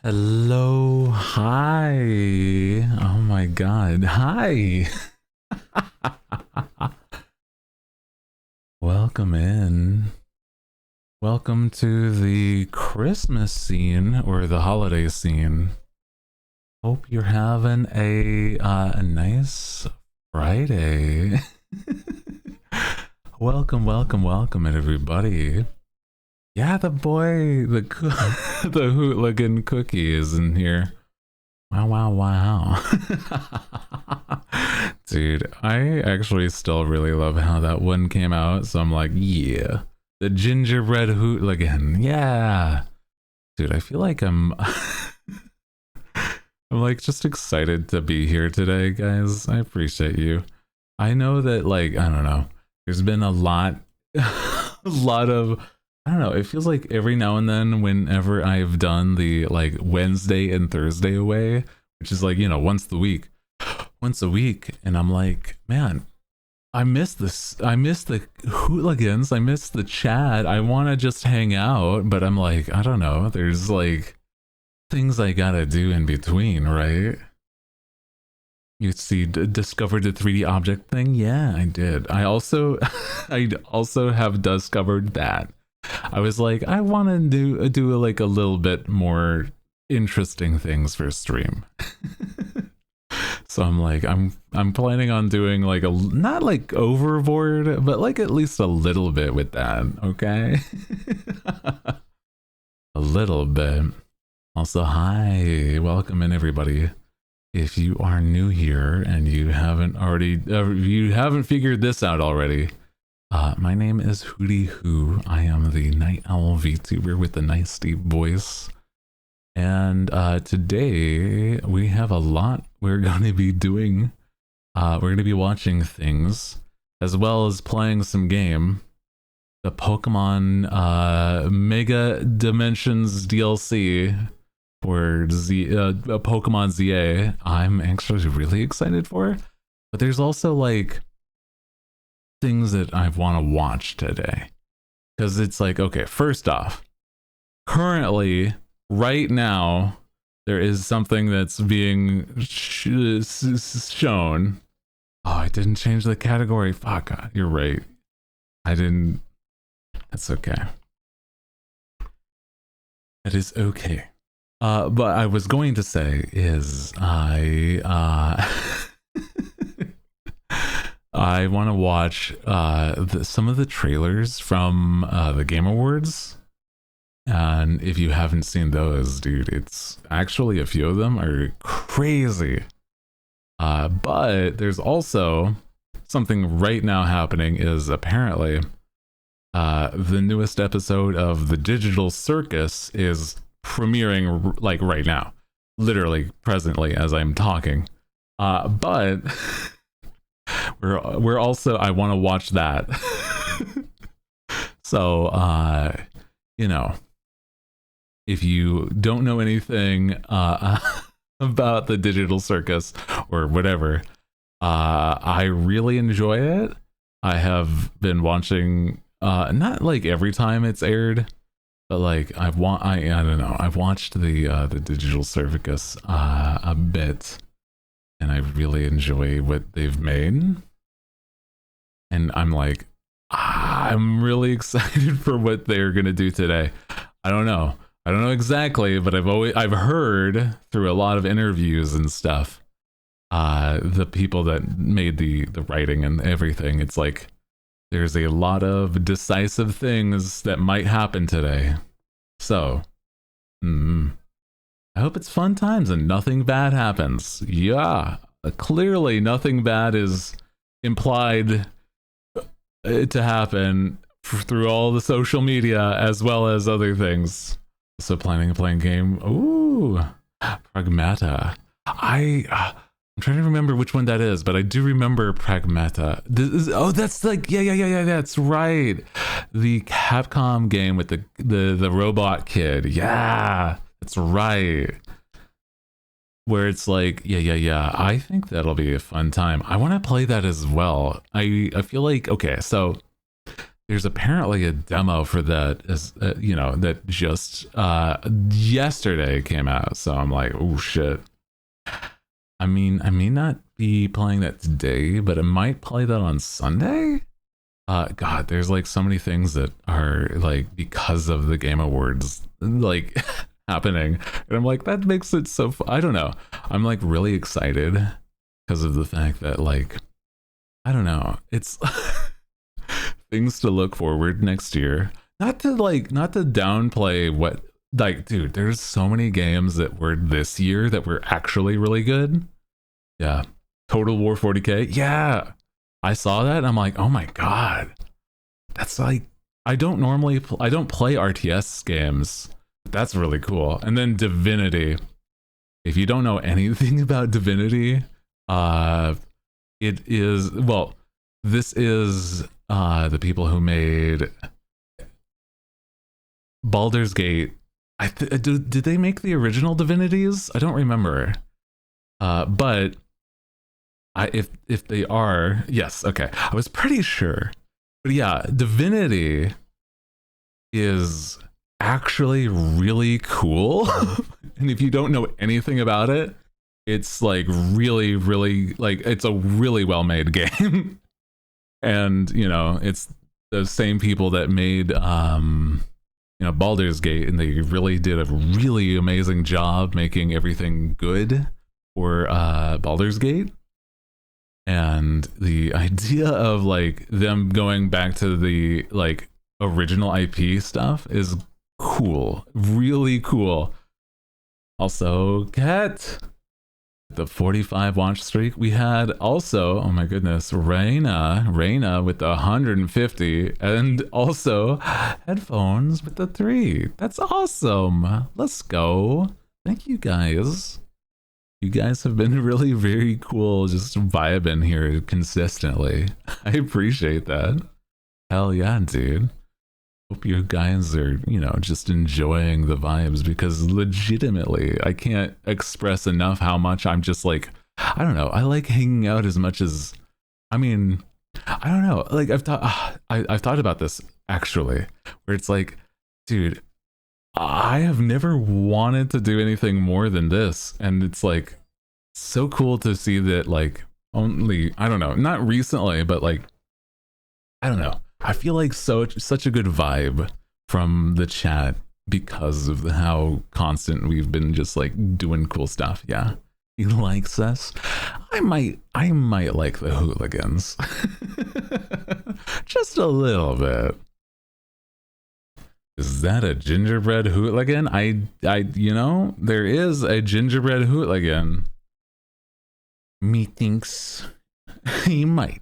Hello, hi. Oh my god, hi. Welcome in. Welcome to the Christmas scene or the holiday scene. Hope you're having a nice Friday. welcome everybody. Yeah, the boy, the hooligan cookie is in here. Wow. Dude, I actually still really love how that one came out. So I'm like, yeah, the gingerbread hooligan. Yeah. Dude, I feel like I'm like just excited to be here today, guys. I appreciate you. I know that, like, I don't know. There's been a lot of, I don't know, it feels like every now and then whenever I've done the like Wednesday and Thursday away, which is like, you know, once a week, and I'm like, man, I miss this. I miss the hooligans. I miss the chat. I want to just hang out, but I'm like, I don't know. There's like things I gotta do in between, right? You see, discovered the 3D object thing? Yeah, I did. I also have discovered that. I was like, I want to do like a little bit more interesting things for stream. So I'm like, I'm planning on doing like not like overboard, but like at least a little bit with that, okay? A little bit. Also, hi, welcome in everybody. If you are new here and you haven't figured this out already, my name is Hooty Who. I am the Night Owl VTuber with the nice deep voice. And today we have a lot we're going to be doing. We're going to be watching things as well as playing some game. The Pokemon Mega Dimensions DLC for Pokemon ZA. I'm actually really excited for. But there's also like things that I want to watch today. Because it's like, okay, first off, currently, right now, there is something that's being shown. Oh, I didn't change the category. Fuck, you're right. I didn't. That's okay. That is okay. But I was going to say is I want to watch some of the trailers from the Game Awards. And if you haven't seen those, dude, it's actually a few of them are crazy. But there's also something right now happening is apparently the newest episode of The Digital Circus is premiering like right now, literally presently as I'm talking. But we're also, I want to watch that. So, you know, if you don't know anything about the Digital Circus or whatever, I really enjoy it. I have been watching, not like every time it's aired, but like I don't know. I've watched the Digital Circus a bit, and I really enjoy what they've made. And I'm like, I'm really excited for what they're gonna do today. I don't know exactly, but I've heard through a lot of interviews and stuff, the people that made the writing and everything, it's like there's a lot of decisive things that might happen today. So, I hope it's fun times and nothing bad happens. Yeah, clearly nothing bad is implied to happen through all the social media as well as other things. So planning a playing game. Ooh, Pragmata. I'm trying to remember which one that is, but I do remember Pragmata. That's like yeah, that's right. The Capcom game with the robot kid. Yeah, that's right. Where it's like, yeah. I think that'll be a fun time. I want to play that as well. I feel like, okay, so there's apparently a demo for that, as you know, that just yesterday came out. So I'm like, oh shit. I mean, I may not be playing that today, but I might play that on Sunday. God, there's like so many things that are like because of the Game Awards like happening, and I'm like, that makes it so I don't know. I'm like really excited because of the fact that like I don't know, it's things to look forward next year. Not to downplay what, like, dude, there's so many games that were this year that were actually really good. Yeah. Total War 40K. Yeah. I saw that and I'm like, oh my God. That's like, I don't play RTS games. That's really cool. And then Divinity. If you don't know anything about Divinity, it is, well, this is the people who made Baldur's Gate. Did they make the original Divinities? I don't remember. But if they are, yes, okay. I was pretty sure. But yeah, Divinity is actually really cool. And if you don't know anything about it, it's like really, really, like, it's a really well made game. And, you know, it's the same people that made, you know, Baldur's Gate, and they really did a really amazing job making everything good for Baldur's Gate. And the idea of like them going back to the like original IP stuff is cool, really cool. Also, Cat, the 45 watch streak we had. Also, oh my goodness, Reina with the 150, and also headphones with the 3. That's awesome. Let's go. Thank you guys. You guys have been really very cool, just vibing here consistently. I appreciate that. Hell yeah, dude. Hope you guys are, you know, just enjoying the vibes, because legitimately, I can't express enough how much I'm just like, I don't know, I like hanging out as much as, I mean, I don't know, like I've thought about this actually, where it's like, dude, I have never wanted to do anything more than this, and it's like so cool to see that, like, only, I don't know, not recently, but like, I don't know, I feel like such a good vibe from the chat because of how constant we've been just like doing cool stuff. Yeah, he likes us. I might like the hooligans just a little bit. Is that a gingerbread hooligan? I, you know, there is a gingerbread hooligan. Methinks he might.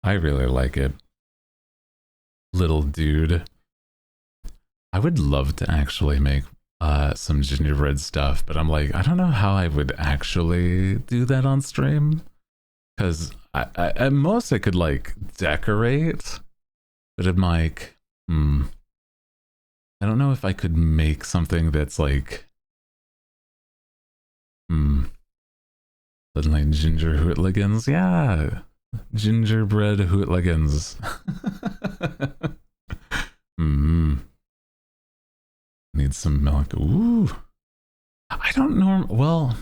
I really like it. Little dude. I would love to actually make some gingerbread stuff, but I'm like, I don't know how I would actually do that on stream. Because at most I could like decorate, but I'm like, I don't know if I could make something that's like, like ginger hooligans, yeah, gingerbread hooligans. Need some milk. Ooh, I don't know. Well,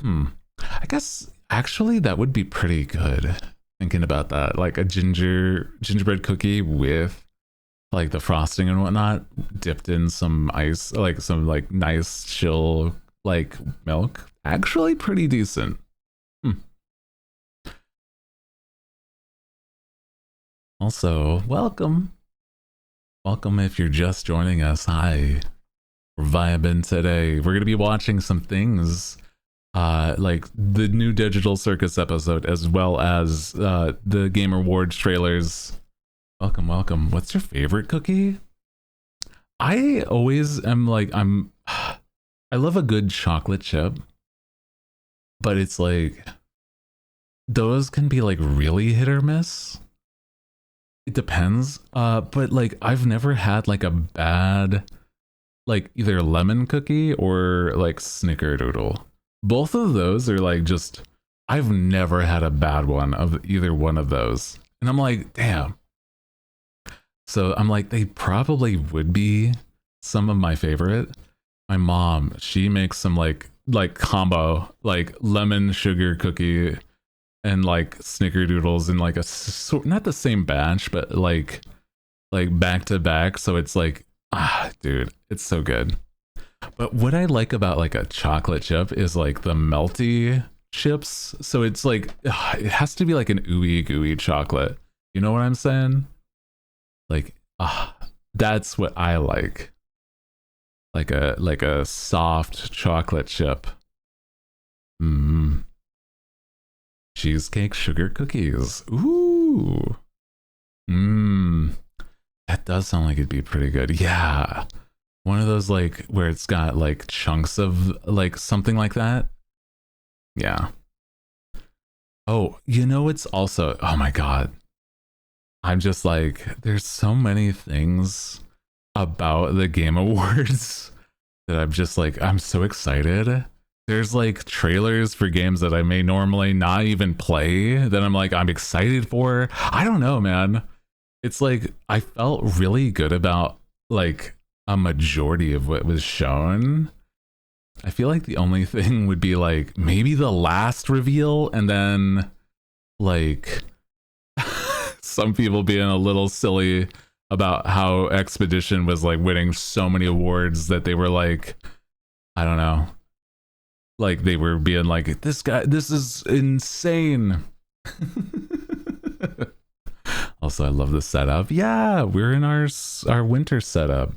I guess actually that would be pretty good. Thinking about that, like a gingerbread cookie with like the frosting and whatnot, dipped in some ice, like some like nice chill like milk. Actually, pretty decent. Also, welcome if you're just joining us. Hi, we're vibing today. We're gonna be watching some things, like the new Digital Circus episode, as well as the Game Awards trailers. Welcome. What's your favorite cookie? I always am like, I love a good chocolate chip, but it's like those can be like really hit or miss. It depends. But like I've never had like a bad like either lemon cookie or like snickerdoodle. Both of those are like just I've never had a bad one of either one of those. And I'm like, damn. So I'm like, they probably would be some of my favorite. My mom, she makes some like combo, like lemon sugar cookie and like snickerdoodles in like a not the same batch, but like back to back. So it's like, dude, it's so good. But what I like about like a chocolate chip is like the melty chips. So it's like, it has to be like an ooey gooey chocolate. You know what I'm saying? Like, that's what I like. Like a soft chocolate chip. Cheesecake sugar cookies. Ooh. That does sound like it'd be pretty good. Yeah. One of those like where it's got like chunks of like something like that. Yeah. Oh, you know, it's also, oh my God. I'm just like, there's so many things about the Game Awards that I'm just like, I'm so excited. There's like trailers for games that I may normally not even play that I'm like, I'm excited for. I don't know, man. It's like, I felt really good about like a majority of what was shown. I feel like the only thing would be like maybe the last reveal, and then like some people being a little silly about how Expedition was like winning so many awards that they were like, I don't know, like they were being like, this is insane. Also, I love the setup. Yeah, we're in our winter setup.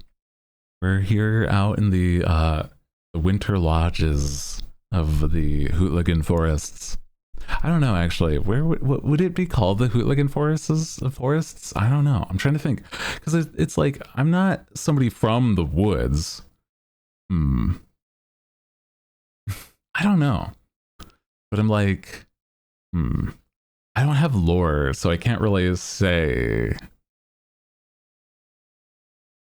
We're here out in the winter lodges of the Hootligan forests. I don't know, actually. Where what would it be called? The Hootligan forests? I don't know. I'm trying to think, because it's like I'm not somebody from the woods. I don't know, but I'm like, I don't have lore, so I can't really say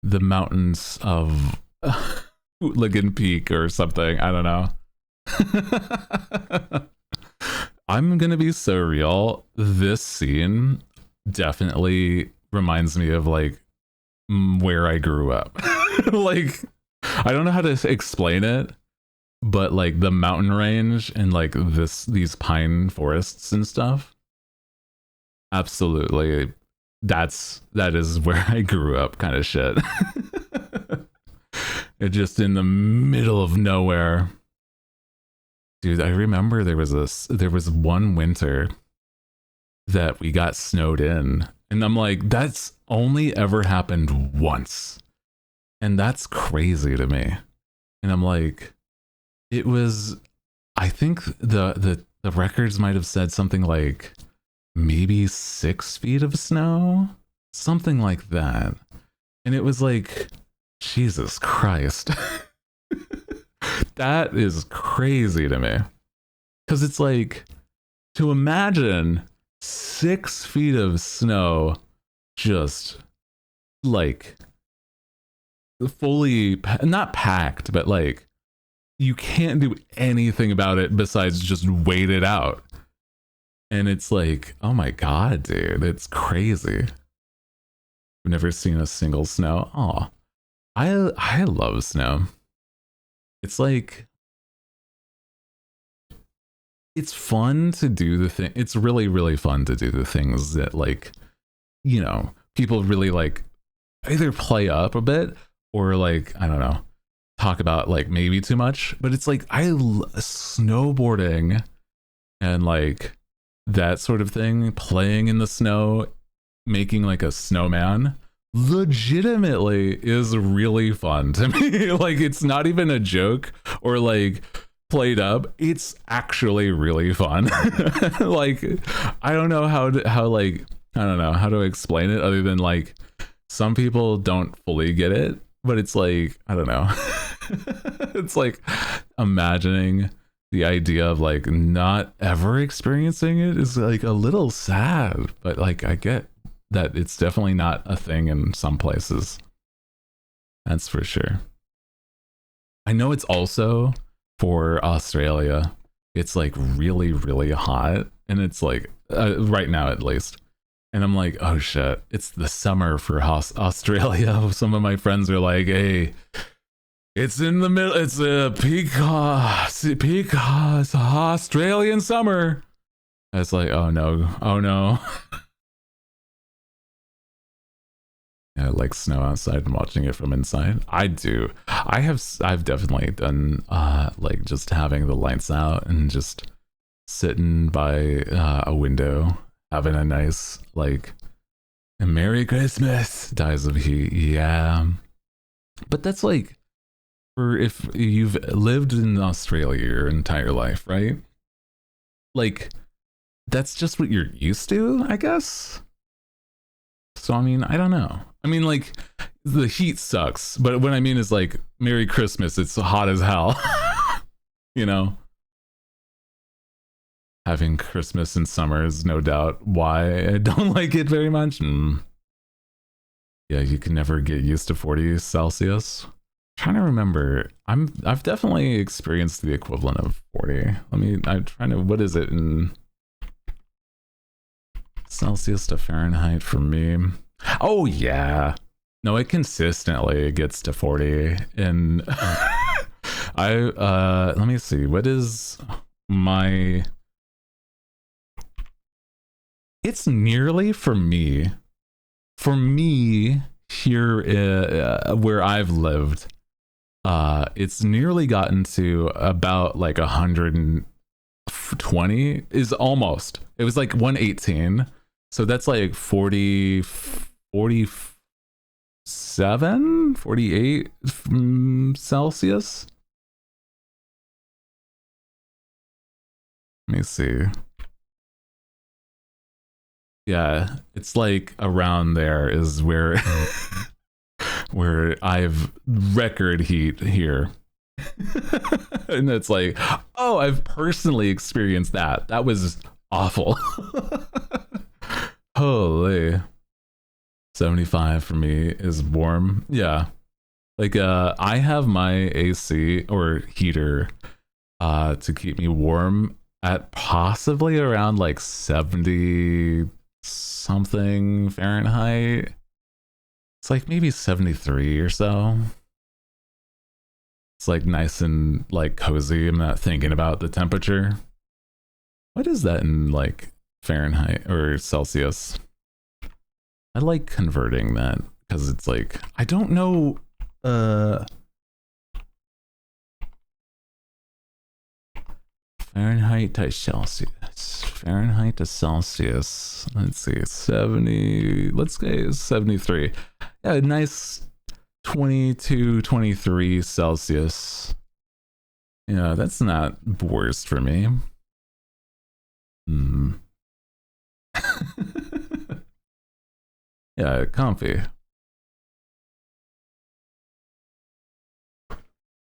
the mountains of Hootligan Peak or something. I don't know. I'm gonna be so real. This scene definitely reminds me of like where I grew up. Like, I don't know how to explain it, but like the mountain range and like these pine forests and stuff. Absolutely, that is where I grew up, kind of shit. It's just in the middle of nowhere. Dude, I remember there was one winter that we got snowed in, and I'm like, that's only ever happened once, and that's crazy to me. And I'm like, it was, I think the records might have said something like maybe 6 feet of snow, something like that, and it was like, Jesus Christ. That is crazy to me, because it's like, to imagine 6 feet of snow just like fully not packed, but like you can't do anything about it besides just wait it out. And it's like, oh my God, dude, it's crazy. I've never seen a single snow. Oh, I love snow. It's like, it's fun to do the thing. It's really, really fun to do the things that, like, you know, people really like either play up a bit or like, I don't know, talk about like maybe too much. But it's like, snowboarding and like that sort of thing, playing in the snow, making like a snowman, legitimately is really fun to me. Like, it's not even a joke or like played up, it's actually really fun. Like, I don't know how like, I don't know how to explain it other than like some people don't fully get it, but it's like, I don't know. It's like imagining the idea of like not ever experiencing it is like a little sad, but like I get that it's definitely not a thing in some places. That's for sure. I know it's also for Australia. it's like really, really hot. And it's like, right now at least. And I'm like, oh shit, it's the summer for Australia. Some of my friends are like, hey, it's in the middle, it's a peak Australian summer. It's like, oh no, oh no. Yeah, like snow outside and watching it from inside. I do. I've definitely done like just having the lights out and just sitting by a window, having a nice like a Merry Christmas, dies of heat. Yeah. But that's like for if you've lived in Australia your entire life, right? Like that's just what you're used to, I guess. So I mean, I don't know. I mean, like the heat sucks, but what I mean is like Merry Christmas. It's hot as hell. You know, having Christmas in summer is no doubt why I don't like it very much. And yeah, you can never get used to 40 Celsius. I'm trying to remember. I've definitely experienced the equivalent of 40. I'm trying to. What is it in Celsius to Fahrenheit for me? Oh yeah, no, it consistently gets to 40. And let me see, what is my, it's nearly for me here where I've lived, it's nearly gotten to about like 120 is almost, it was like 118. So that's like 47, 48 Celsius. Let me see. Yeah, it's like around there is where where I've record heat here. And it's like, oh, I've personally experienced that. That was awful. Holy. 75 for me is warm. Yeah. Like I have my AC or heater to keep me warm at possibly around like 70 something Fahrenheit. It's like maybe 73 or so. It's like nice and like cozy. I'm not thinking about the temperature. What is that in like Fahrenheit or Celsius? I like converting that because it's like, I don't know. Fahrenheit to Celsius. Fahrenheit to Celsius. Let's see, 70. Let's say 73. Yeah, nice 22, 23 Celsius. Yeah, that's not worst for me. Yeah, comfy.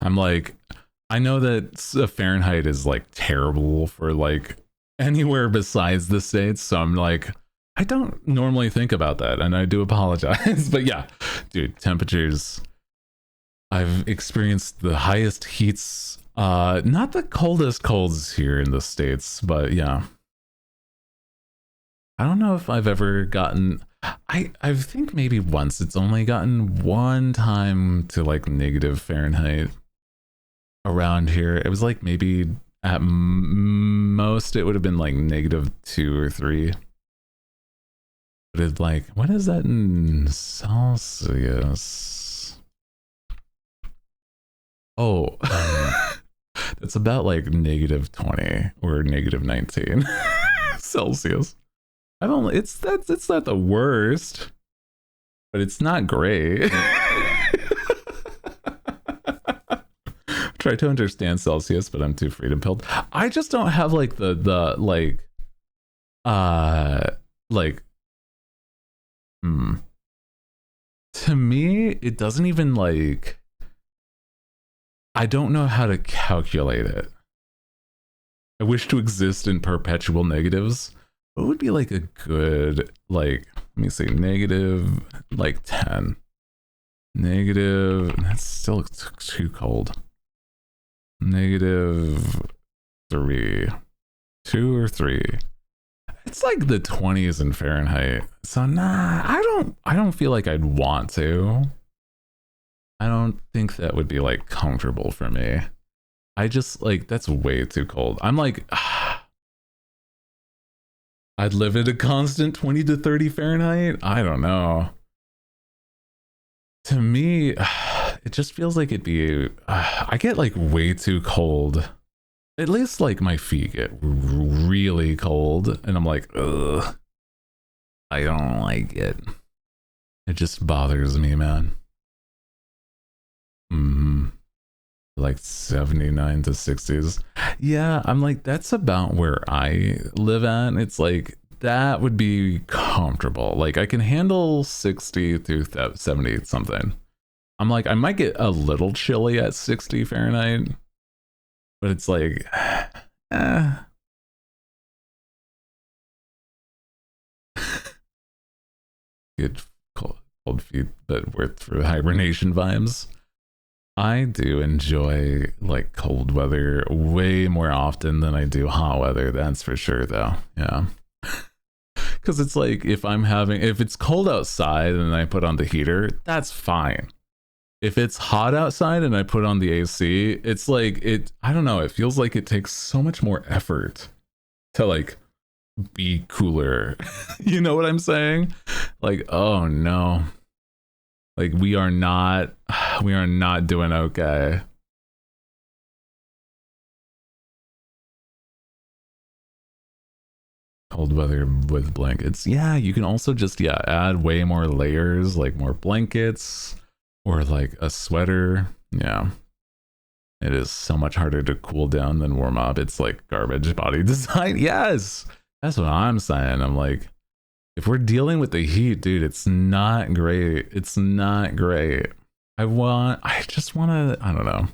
I'm like, I know that Fahrenheit is like terrible for like anywhere besides the States. So I'm like, I don't normally think about that. And I do apologize. But yeah, dude, temperatures. I've experienced the highest heats, not the coldest colds here in the States, but yeah. I don't know if I've ever gotten, I think maybe once. It's only gotten one time to like negative Fahrenheit around here. It was like maybe at most it would have been like -2 or 3. But it's like, what is that in Celsius? Oh, that's about like -20 or -19 Celsius. I don't. It's not the worst, but it's not great. Try to understand Celsius, but I'm too freedom pilled. I just don't have like the to me it doesn't even like, I don't know how to calculate it. I wish to exist in perpetual negatives. What would be like a good, like, let me say negative like 10. Negative, that's still too cold. -3 3. 2 or 3. It's like the 20s in Fahrenheit. So nah, I don't feel like I'd want to. I don't think that would be like comfortable for me. I just like, that's way too cold. I'm like, I'd live at a constant 20 to 30 Fahrenheit. I don't know. To me, it just feels like it'd be, I get like way too cold. At least like my feet get really cold and I'm like, ugh, I don't like it. It just bothers me, man. Like 79 to 60s. Yeah, I'm like, that's about where I live at. It's like, that would be comfortable. Like I can handle 60 to 70 something. I'm like, I might get a little chilly at 60 Fahrenheit, but it's like, good cold feet, but we're through hibernation vibes. I do enjoy like cold weather way more often than I do hot weather. That's for sure, though. Yeah. Because it's like if it's cold outside and I put on the heater, that's fine. If it's hot outside and I put on the AC, it's like I don't know, it feels like it takes so much more effort to like be cooler. You know what I'm saying? Like, oh no. Like we are not doing okay. Cold weather with blankets. Yeah, you can also just add way more layers, like more blankets or like a sweater. Yeah. It is so much harder to cool down than warm up. It's like garbage body design. Yes. That's what I'm saying. I'm like, if we're dealing with the heat, dude, it's not great. It's not great. I just want to, I don't know.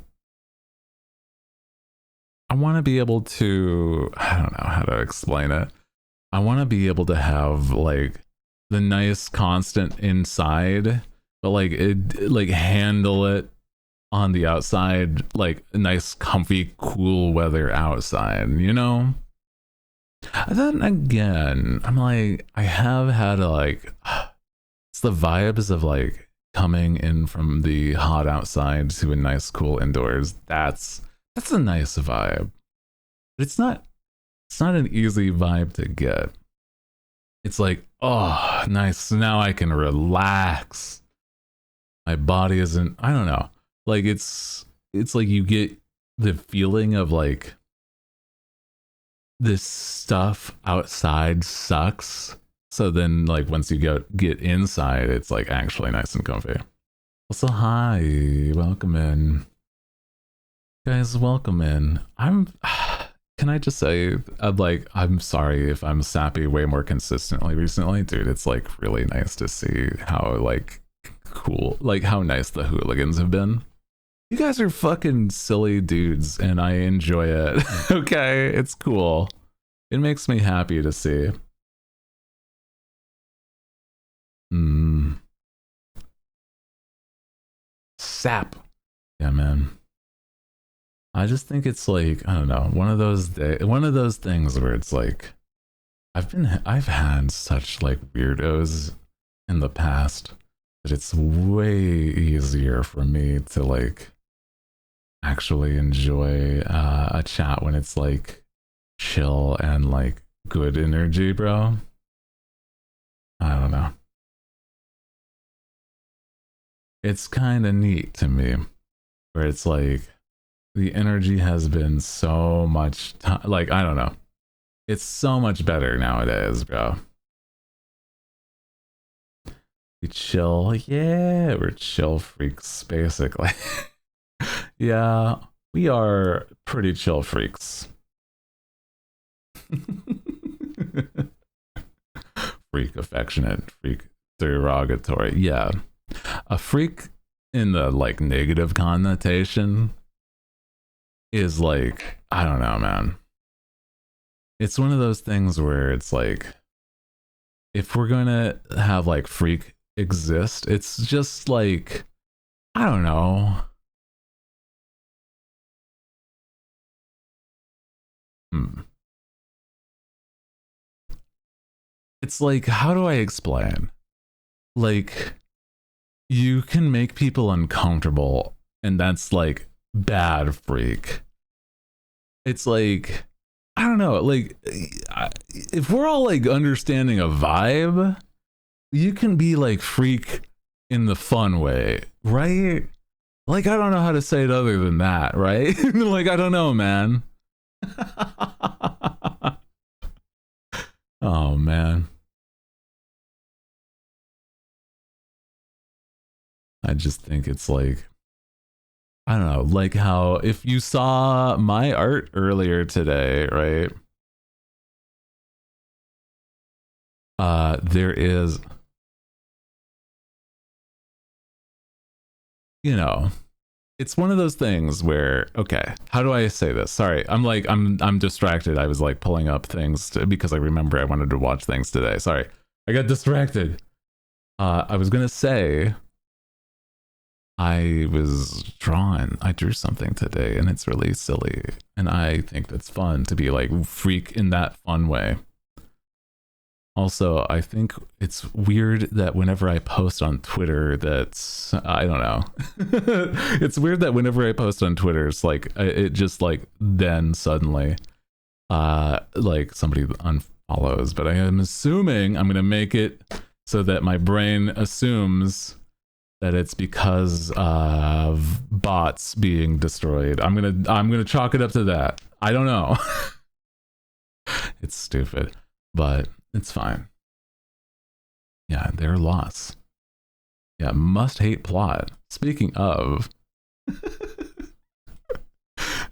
I want to be able to, I don't know how to explain it. I want to be able to have like the nice constant inside, but like handle it on the outside, like nice, comfy, cool weather outside, you know? Then again, I'm like, I have had it's the vibes of like coming in from the hot outside to a nice, cool indoors. That's a nice vibe. But it's not an easy vibe to get. It's like, oh, nice. Now I can relax. My body isn't, I don't know. Like it's like you get the feeling of like this stuff outside sucks. So then like once you get inside, it's like actually nice and comfy. Also, hi, welcome in. Guys, welcome in. Can I just say, I'm sorry if I'm sappy way more consistently recently. Dude, it's like really nice to see how like cool, like how nice the hooligans have been. You guys are fucking silly dudes and I enjoy it. Okay, it's cool. It makes me happy to see. Sap. Yeah, man. I just think it's like, I don't know, one of those things where it's like I've had such like weirdos in the past that it's way easier for me to like actually enjoy a chat when it's like chill and like good energy, bro. I don't know. It's kind of neat to me where it's like the energy has been so much like I don't know, it's so much better nowadays, bro. We chill, yeah, we're chill freaks basically. Yeah, we are pretty chill freaks. Freak affectionate, freak derogatory. Yeah, a freak in the like negative connotation is like, I don't know, man. It's one of those things where it's like, if we're gonna have like freak exist, it's just like, I don't know. it's like, how do I explain? Like, you can make people uncomfortable, and that's like bad freak. It's like, I don't know, like, if we're all like understanding a vibe, you can be like freak in the fun way, right? Like, I don't know how to say it other than that, right? Like, I don't know, man. Oh, man. I just think it's like, I don't know, like how if you saw my art earlier today, right? There is, you know, it's one of those things where, okay, how do I say this? Sorry, I'm distracted. I was like pulling up things because I remember I wanted to watch things today. Sorry, I got distracted. I was gonna say I drew something today, and it's really silly, and I think that's fun to be like freak in that fun way. Also, I think it's weird that whenever I post on Twitter, that's, I don't know. It's weird that whenever I post on Twitter, it's like, it just like, then suddenly, like somebody unfollows, but I am assuming I'm going to make it so that my brain assumes that it's because of bots being destroyed. I'm going to chalk it up to that. I don't know. It's stupid, but it's fine. Yeah, their loss. Yeah, must hate plot. Speaking of,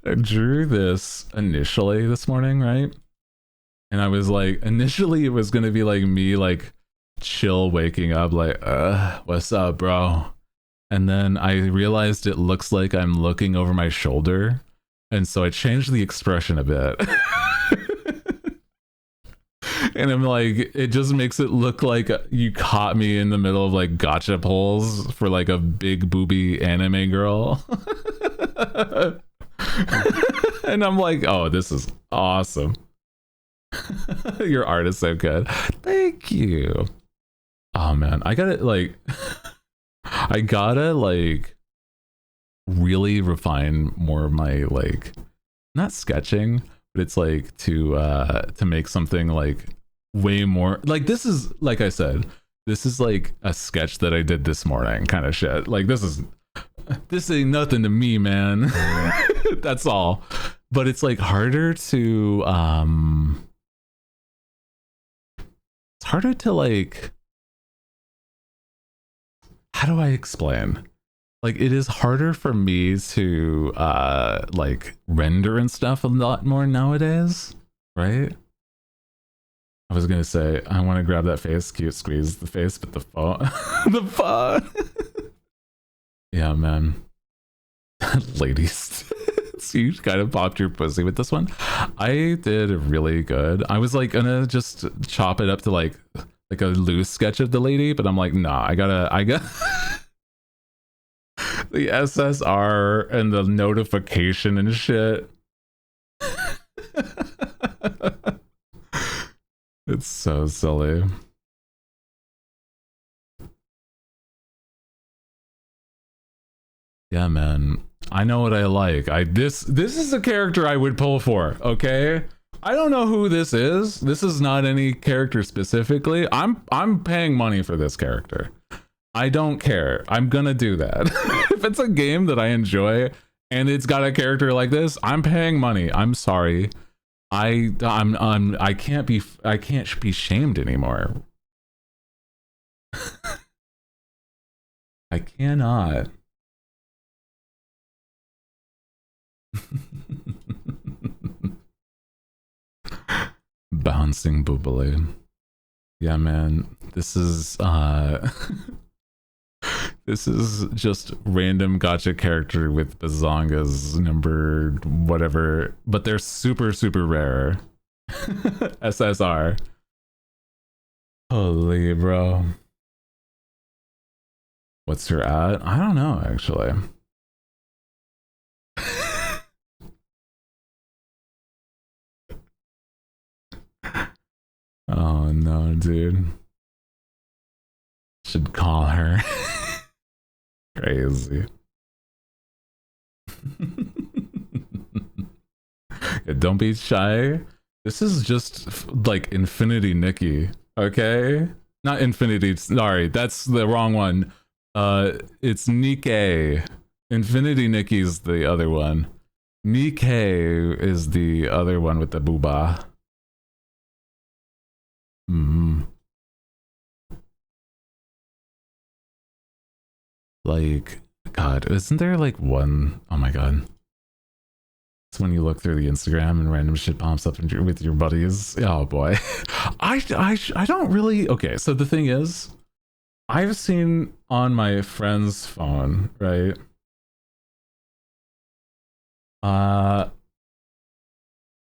I drew this initially this morning, right? And I was like, initially it was gonna be like me, like chill waking up, like, what's up, bro? And then I realized it looks like I'm looking over my shoulder, and so I changed the expression a bit. And I'm like, it just makes it look like you caught me in the middle of like gotcha polls for like a big booby anime girl. And I'm like, oh, this is awesome. Your art is so good. Thank you. Oh man, I gotta like, I gotta like really refine more of my like, not sketching, but it's like to make something like way more like, this is, like I said, this is like a sketch that I did this morning kind of shit. Like this ain't nothing to me, man. That's all. But it's like harder to it's harder to like, how do I explain? Like, it is harder for me to like render and stuff a lot more nowadays, right? I was gonna say, I want to grab that face, cute, squeeze the face, but the phone, the phone. Yeah, man. Ladies, so you kind of popped your pussy with this one. I did really good. I was like gonna just chop it up to like a loose sketch of the lady, but I'm like, nah, I got the SSR and the notification and shit. It's so silly. Yeah, man. I know what I like. This is a character I would pull for, okay? I don't know who this is. This is not any character specifically. I'm paying money for this character. I don't care. I'm gonna do that. If it's a game that I enjoy and it's got a character like this, I'm paying money. I'm sorry. I can't be shamed anymore. I cannot. Bouncing boobly. Yeah, man. This is this is just random gotcha character with bazongas number whatever, but they're super rare. SSR. Holy bro. What's her at? I don't know actually. no, dude. Should call her. Crazy. Yeah, don't be shy. This is just like Infinity Nikki, okay? Not Infinity, sorry, that's the wrong one. It's Nikkei. Infinity Nikki's the other one. Nikkei is the other one with the booba. Like, God, isn't there like one? Oh my God. It's when you look through the Instagram and random shit pops up with your buddies. Oh boy. I don't really. Okay, so the thing is, I've seen on my friend's phone, right?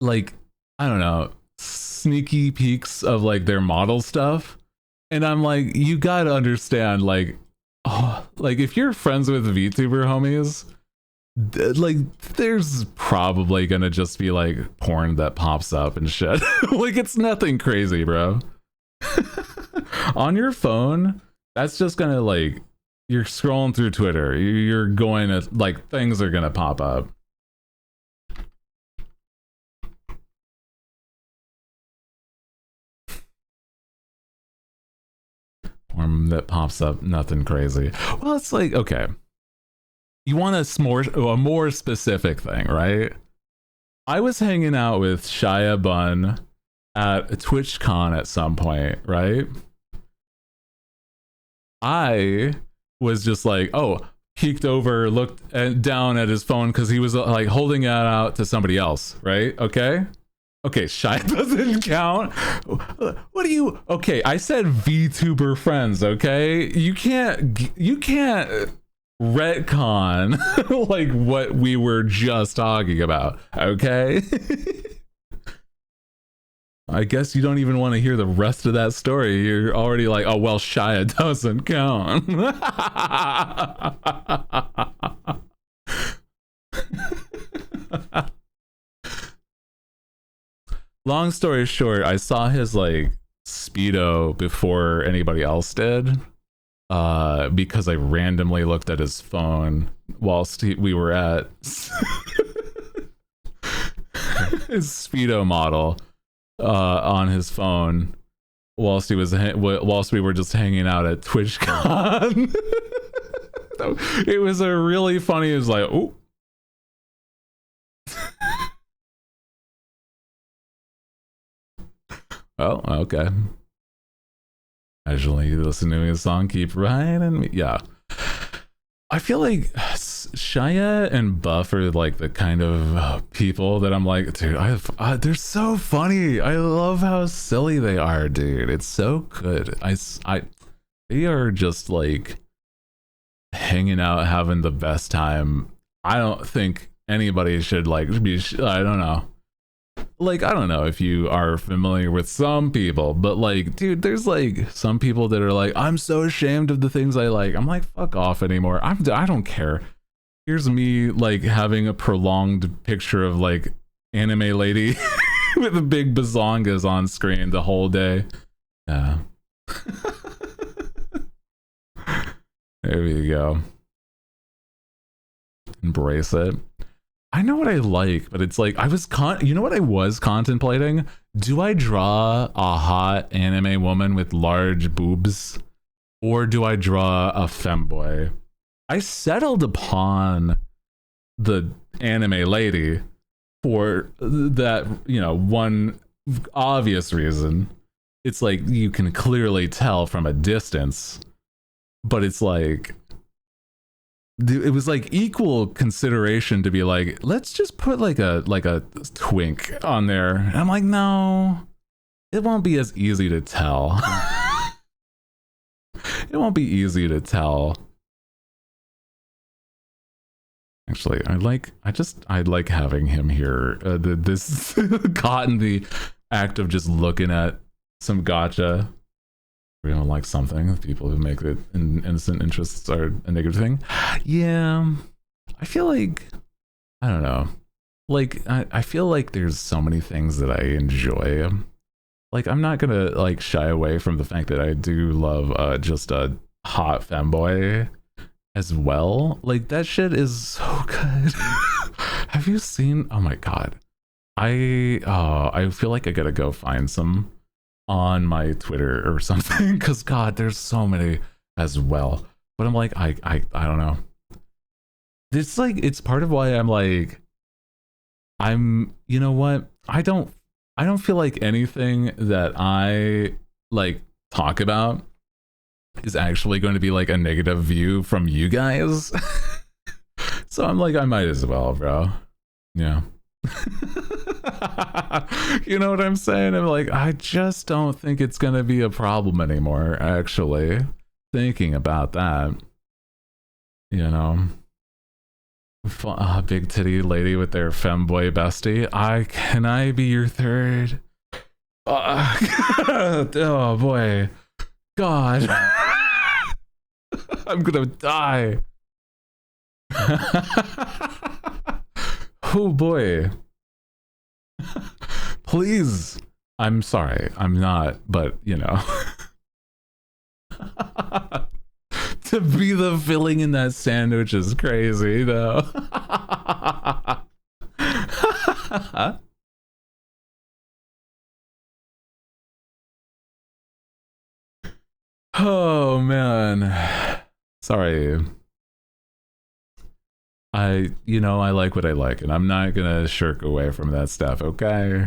Like, I don't know, sneaky peeks of like their model stuff. And I'm like, you gotta understand, like, oh, like if you're friends with VTuber homies, like there's probably gonna just be like porn that pops up and shit. Like it's nothing crazy, bro. On your phone, that's just gonna like, you're scrolling through Twitter, you're going to like, things are gonna pop up. Porn that pops up, nothing crazy. Well, it's like, okay, you want a more specific thing, right? I was hanging out with Shia Bun at a TwitchCon at some point, right? I was just like, oh, peeked over, looked down at his phone because he was like holding it out to somebody else, right? Okay, Shia doesn't count. What do you? Okay, I said VTuber friends. Okay, you can't retcon like what we were just talking about. Okay. I guess you don't even want to hear the rest of that story. You're already like, oh well, Shia doesn't count. Long story short, I saw his like Speedo before anybody else did. Because I randomly looked at his phone whilst we were at his Speedo model on his phone whilst we were just hanging out at TwitchCon. It was a really funny. It was like, oh. Oh, okay. Casually listen to his song, keep riding me. Yeah. I feel like Shia and Buff are like the kind of people that I'm like, dude, they're so funny. I love how silly they are, dude. It's so good. They are just like hanging out, having the best time. I don't think anybody should like be, I don't know. Like, I don't know if you are familiar with some people, but like, dude, there's like some people that are like, I'm so ashamed of the things I like. I'm like, fuck off anymore. I don't care. Here's me like having a prolonged picture of like anime lady with the big bazongas on screen the whole day. Yeah. There we go. Embrace it. I know what I like, but it's like you know what I was contemplating? Do I draw a hot anime woman with large boobs, or do I draw a femboy? I settled upon the anime lady for that, you know, one obvious reason. It's like you can clearly tell from a distance, but it's like, it was like equal consideration to be like, let's just put like a twink on there. And I'm like, no, it won't be as easy to tell. It won't be easy to tell. Actually, I like having him here. This caught in the act of just looking at some gacha. We don't like something. People who make it innocent interests are a negative thing. Yeah, I feel like, I don't know. Like, I feel like there's so many things that I enjoy like I'm not gonna like shy away from the fact that I do love just a hot femboy as well. Like that shit is so good. Have you seen? Oh my god, I feel like I gotta go find some on my Twitter or something because god, there's so many as well. But I'm like I don't know. It's like it's part of why I'm like you know what? I don't feel like anything that I like talk about is actually going to be like a negative view from you guys. So I'm like, I might as well, bro. Yeah. You know what I'm saying? I'm like, I just don't think it's going to be a problem anymore, actually. Thinking about that, you know. Big titty lady with their femboy bestie. Can I be your third? Oh boy. God. I'm gonna die. Oh boy. Please. I'm sorry. I'm not, but you know. To be the filling in that sandwich is crazy, though. Oh man, sorry. You know, I like what I like, and I'm not gonna shirk away from that stuff. Okay,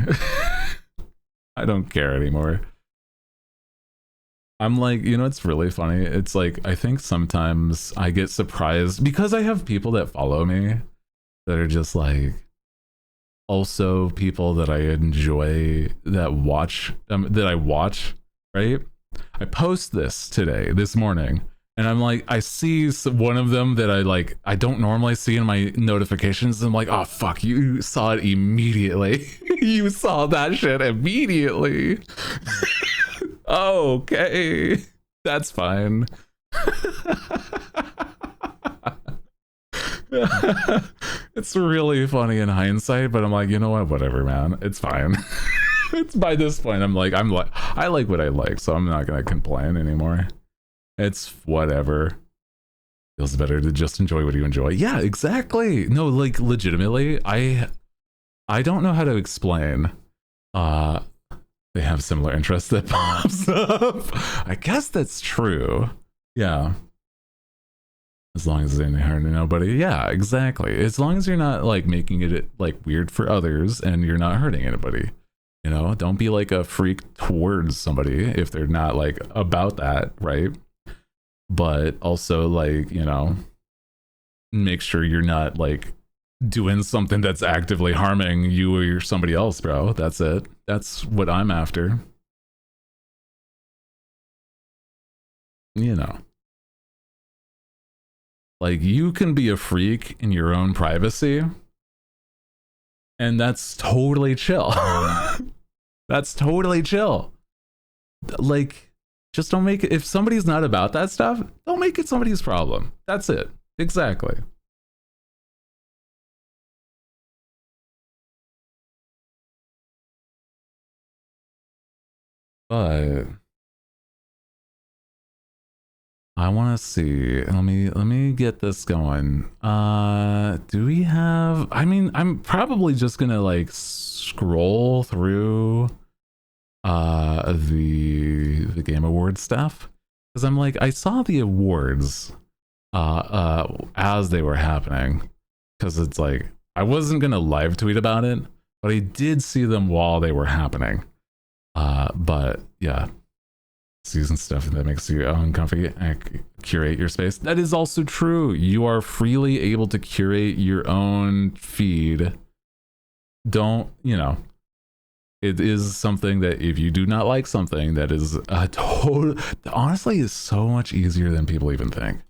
I don't care anymore. I'm like, you know, it's really funny. It's like, I think sometimes I get surprised because I have people that follow me that are just like, also people that I enjoy that I watch, right? I post this this morning, and I'm like, I see one of them that I don't normally see in my notifications. I'm like, oh fuck, you saw it immediately. You saw that shit immediately. Okay, that's fine. It's really funny in hindsight, but I'm like, you know what, whatever, man, it's fine. It's by this point I like what I like, so I'm not gonna complain anymore. It's whatever. Feels better to just enjoy what you enjoy. Yeah, exactly. No, like legitimately, I don't know how to explain. They have similar interests that pops up. I guess that's true. Yeah. As long as it ain't hurting nobody. Yeah, exactly. As long as you're not like making it like weird for others and you're not hurting anybody. You know, don't be like a freak towards somebody if they're not like about that, right? But also like, you know, make sure you're not like doing something that's actively harming you or somebody else, bro. That's it. That's what I'm after. You know. Like, you can be a freak in your own privacy, and that's totally chill. That's totally chill. Like, just don't make it, if somebody's not about that stuff, don't make it somebody's problem. That's it. Exactly. But I want to see. Let me get this going. Do we have? I mean, I'm probably just gonna like scroll through the Game Awards stuff because I'm like, I saw the awards as they were happening because it's like I wasn't gonna live tweet about it, but I did see them while they were happening. But yeah, season stuff that makes you uncomfy, curate your space. That is also true. You are freely able to curate your own feed. Don't, you know, it is something that if you do not like something, that is a total, honestly, is so much easier than people even think.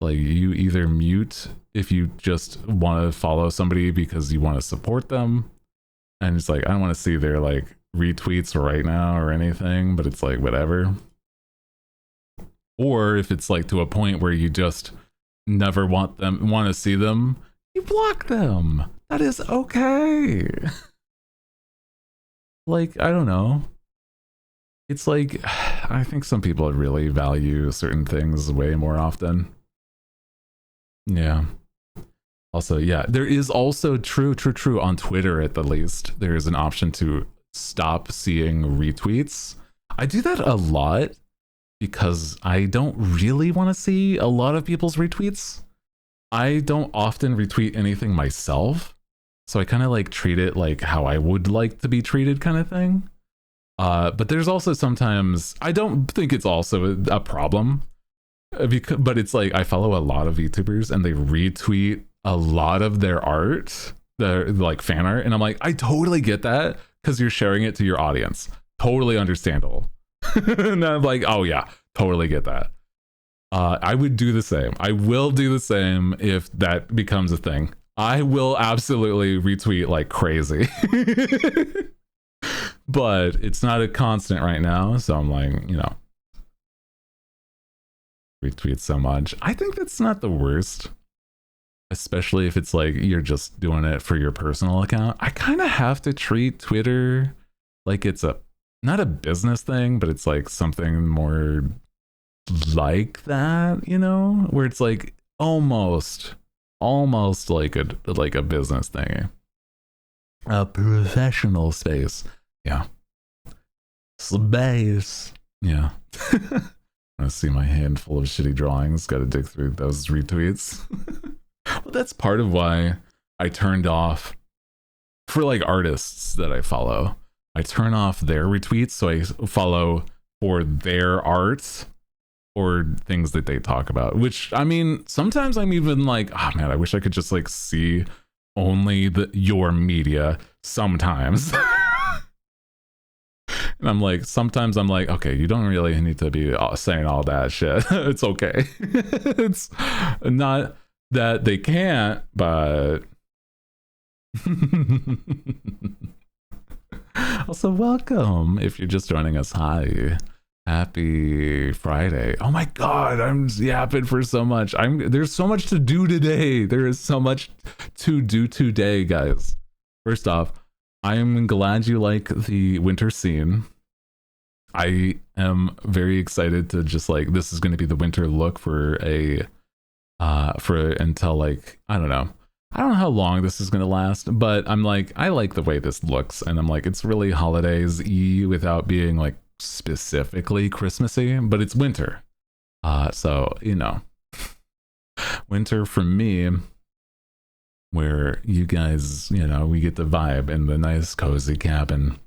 Like, you either mute if you just want to follow somebody because you want to support them, and it's like, I don't want to see their like retweets right now or anything, but it's like whatever. Or if it's like to a point where you just never want to see them, you block them. That is okay. Like, I don't know. it's like, I think some people really value certain things way more often. Yeah. Also, yeah, there is also true on Twitter, at the least, there is an option to stop seeing retweets. I do that a lot because I don't really want to see a lot of people's retweets. I don't often retweet anything myself, so I kind of like treat it like how I would like to be treated, kind of thing. But there's also sometimes, I don't think it's also a problem, but it's like I follow a lot of VTubers and they retweet a lot of their art, their like fan art, and I'm like, I totally get that because you're sharing it to your audience. Totally understandable. And I'm like, oh yeah, totally get that. I would do the same. I will do the same if that becomes a thing. I will absolutely retweet like crazy. But it's not a constant right now, so I'm like, you know, retweet so much. I think that's not the worst, especially if it's like you're just doing it for your personal account. I kind of have to treat Twitter like it's a not a business thing, but it's like something more like that, you know, where it's like almost like a business thing, a professional space. Yeah. Space. Yeah. I see my hand full of shitty drawings. Got to dig through those retweets. Well, that's part of why I turned off, for like artists that I follow, I turn off their retweets, so I follow for their art or things that they talk about. Which, I mean, sometimes I'm even like, oh man, I wish I could just like see only your media sometimes. And I'm like, sometimes I'm like, okay, you don't really need to be saying all that shit. It's okay. It's not that they can't, but also welcome if you're just joining us. Hi, happy Friday. Oh my god, I'm yapping for so much. There's so much to do today. There is so much to do today, guys. First off, I'm glad you like the winter scene. I am very excited to just like, this is going to be the winter look for until like, I don't know how long this is going to last, but I'm like, I like the way this looks, and I'm like, it's really holidays-y without being like specifically Christmassy, but it's winter. So, you know, winter for me, where you guys, you know, we get the vibe in the nice cozy cabin.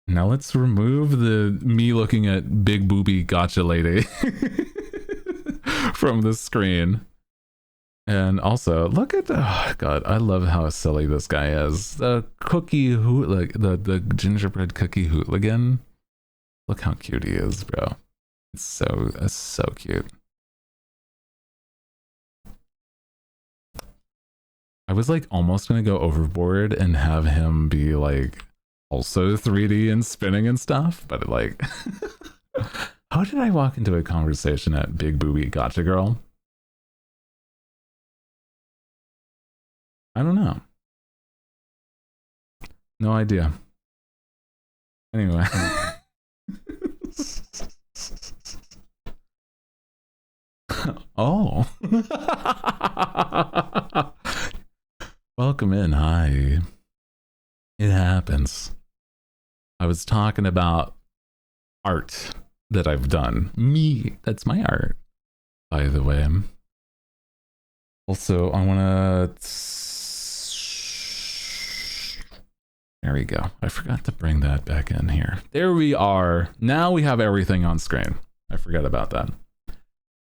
Now let's remove the me looking at big booby gotcha lady from the screen. And also look at the, oh god, I love how silly this guy is. The cookie like the gingerbread cookie hooligan. Look how cute he is, bro. It's so cute. I was like almost gonna go overboard and have him be like also 3D and spinning and stuff, but like how did I walk into a conversation at Big Booby Gotcha Girl? I don't know. No idea. Anyway. Oh. Welcome in. Hi. It happens. I was talking about art that I've done. Me, that's my art, by the way. Also, I want to... There we go. I forgot to bring that back in here. There we are. Now we have everything on screen. I forgot about that.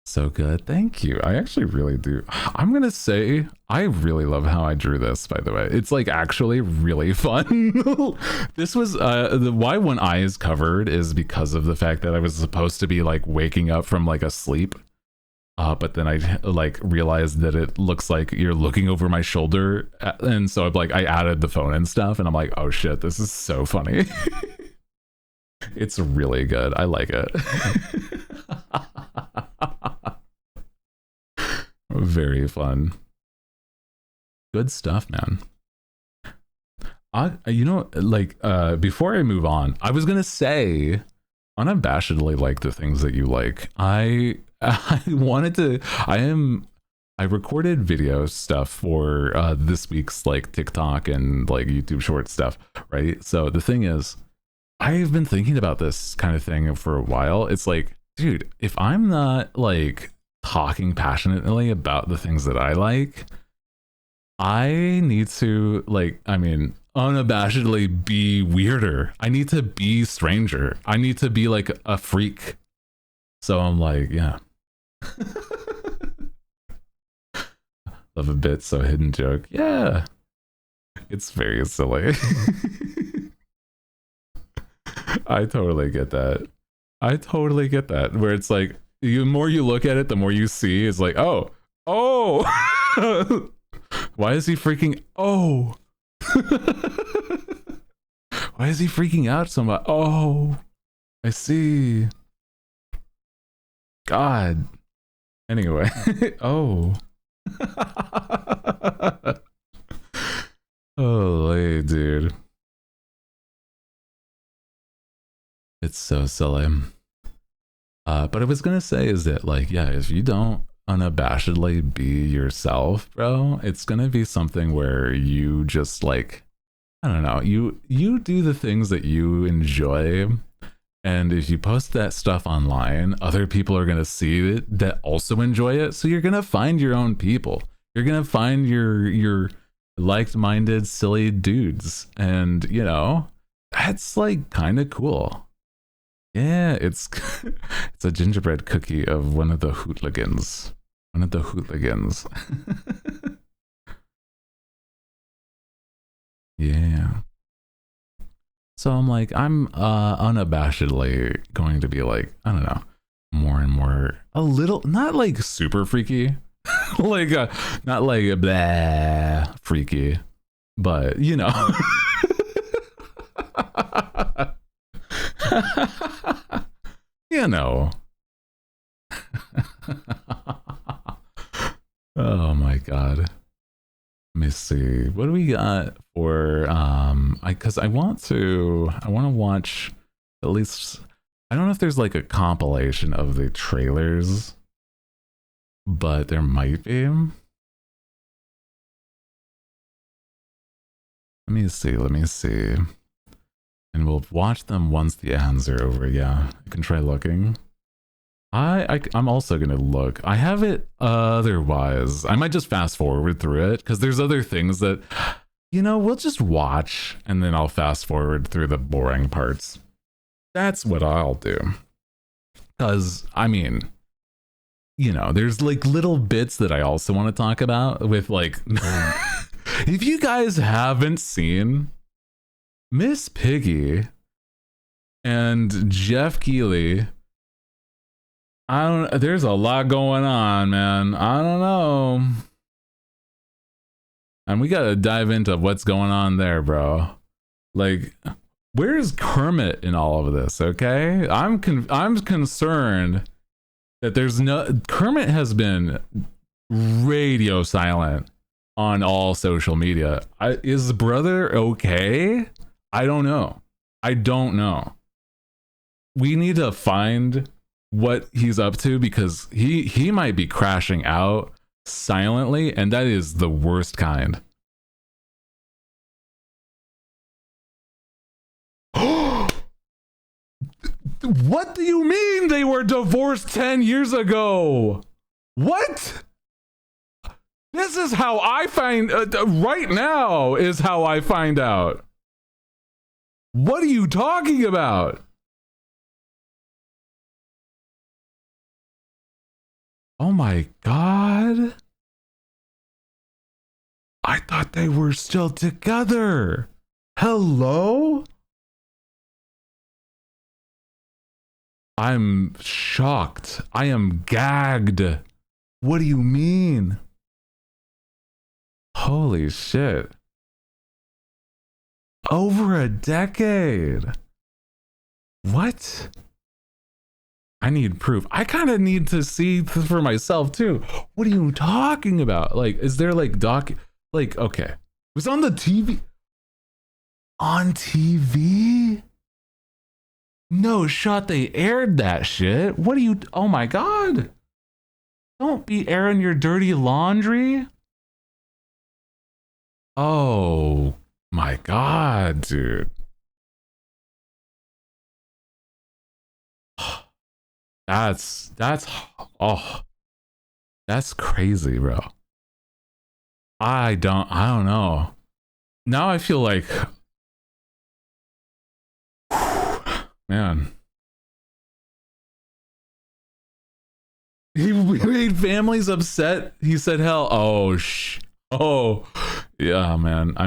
So good. Thank you. I actually really do. I'm going to say I really love how I drew this, by the way. It's like actually really fun. This was why one eye is covered is because of the fact that I was supposed to be like waking up from like a sleep. But then I like realized that it looks like you're looking over my shoulder. And so I'm like, I added the phone and stuff, and I'm like, oh shit, this is so funny. It's really good. I like it. Very fun. Good stuff, man. You know, like, before I move on, I was gonna say, unabashedly like the things that you like. I wanted to. I recorded video stuff for this week's like TikTok and like YouTube short stuff, right? So the thing is, I've been thinking about this kind of thing for a while. It's like, dude, if I'm not like talking passionately about the things that I like, I need to like, I mean, unabashedly be weirder. I need to be stranger. I need to be like a freak. So I'm like, yeah. Love a bit, so hidden joke. Yeah. It's very silly. I totally get that. I totally get that. Where it's like, the more you look at it, the more you see. It's like, oh. Why is he freaking? Oh. Why is he freaking out so much? Oh. I see. God. Anyway. Oh. Holy dude. It's so silly. But I was gonna say is that like, yeah, if you don't unabashedly be yourself, bro, it's gonna be something where you just like, I don't know, you do the things that you enjoy. And if you post that stuff online, other people are going to see it that also enjoy it. So you're going to find your own people. You're going to find your like-minded, silly dudes. And, you know, that's like kind of cool. Yeah, it's it's a gingerbread cookie of one of the hootligans. One of the hootligans. Yeah. So I'm like, I'm unabashedly going to be like, I don't know, more and more, a little, not like super freaky, like not like a blah freaky, but you know. You know. Oh my God. Let me see. What do we got for because I want to watch at least, I don't know if there's like a compilation of the trailers, but there might be. Let me see. And we'll watch them once the ads are over. Yeah, I can try looking. I'm also gonna look. I have it otherwise. I might just fast forward through it because there's other things that, you know, we'll just watch and then I'll fast forward through the boring parts. That's what I'll do. Because, I mean, you know, there's like little bits that I also want to talk about with like, if you guys haven't seen Miss Piggy and Jeff Keighley, there's a lot going on, man. I don't know. And we gotta dive into what's going on there, bro. Like, where's Kermit in all of this, okay? I'm concerned that there's no... Kermit has been radio silent on all social media. Is brother okay? I don't know. I don't know. We need to find what he's up to because he might be crashing out silently, and that is the worst kind. What do you mean they were divorced 10 years ago? What? This is how I find right now is how I find out. What are you talking about? Oh my God. I thought they were still together. Hello? I'm shocked. I am gagged. What do you mean? Holy shit. Over a decade. What? I need proof. I kind of need to see for myself too. What are you talking about? Like, is there like like, okay. It was on the TV. On TV? No shot they aired that shit. What are you? Oh my god. Don't be airing your dirty laundry. Oh my god, dude. That's oh, that's crazy, bro. I don't know. Now I feel like man. He made families upset. He said hell. Oh yeah, man. I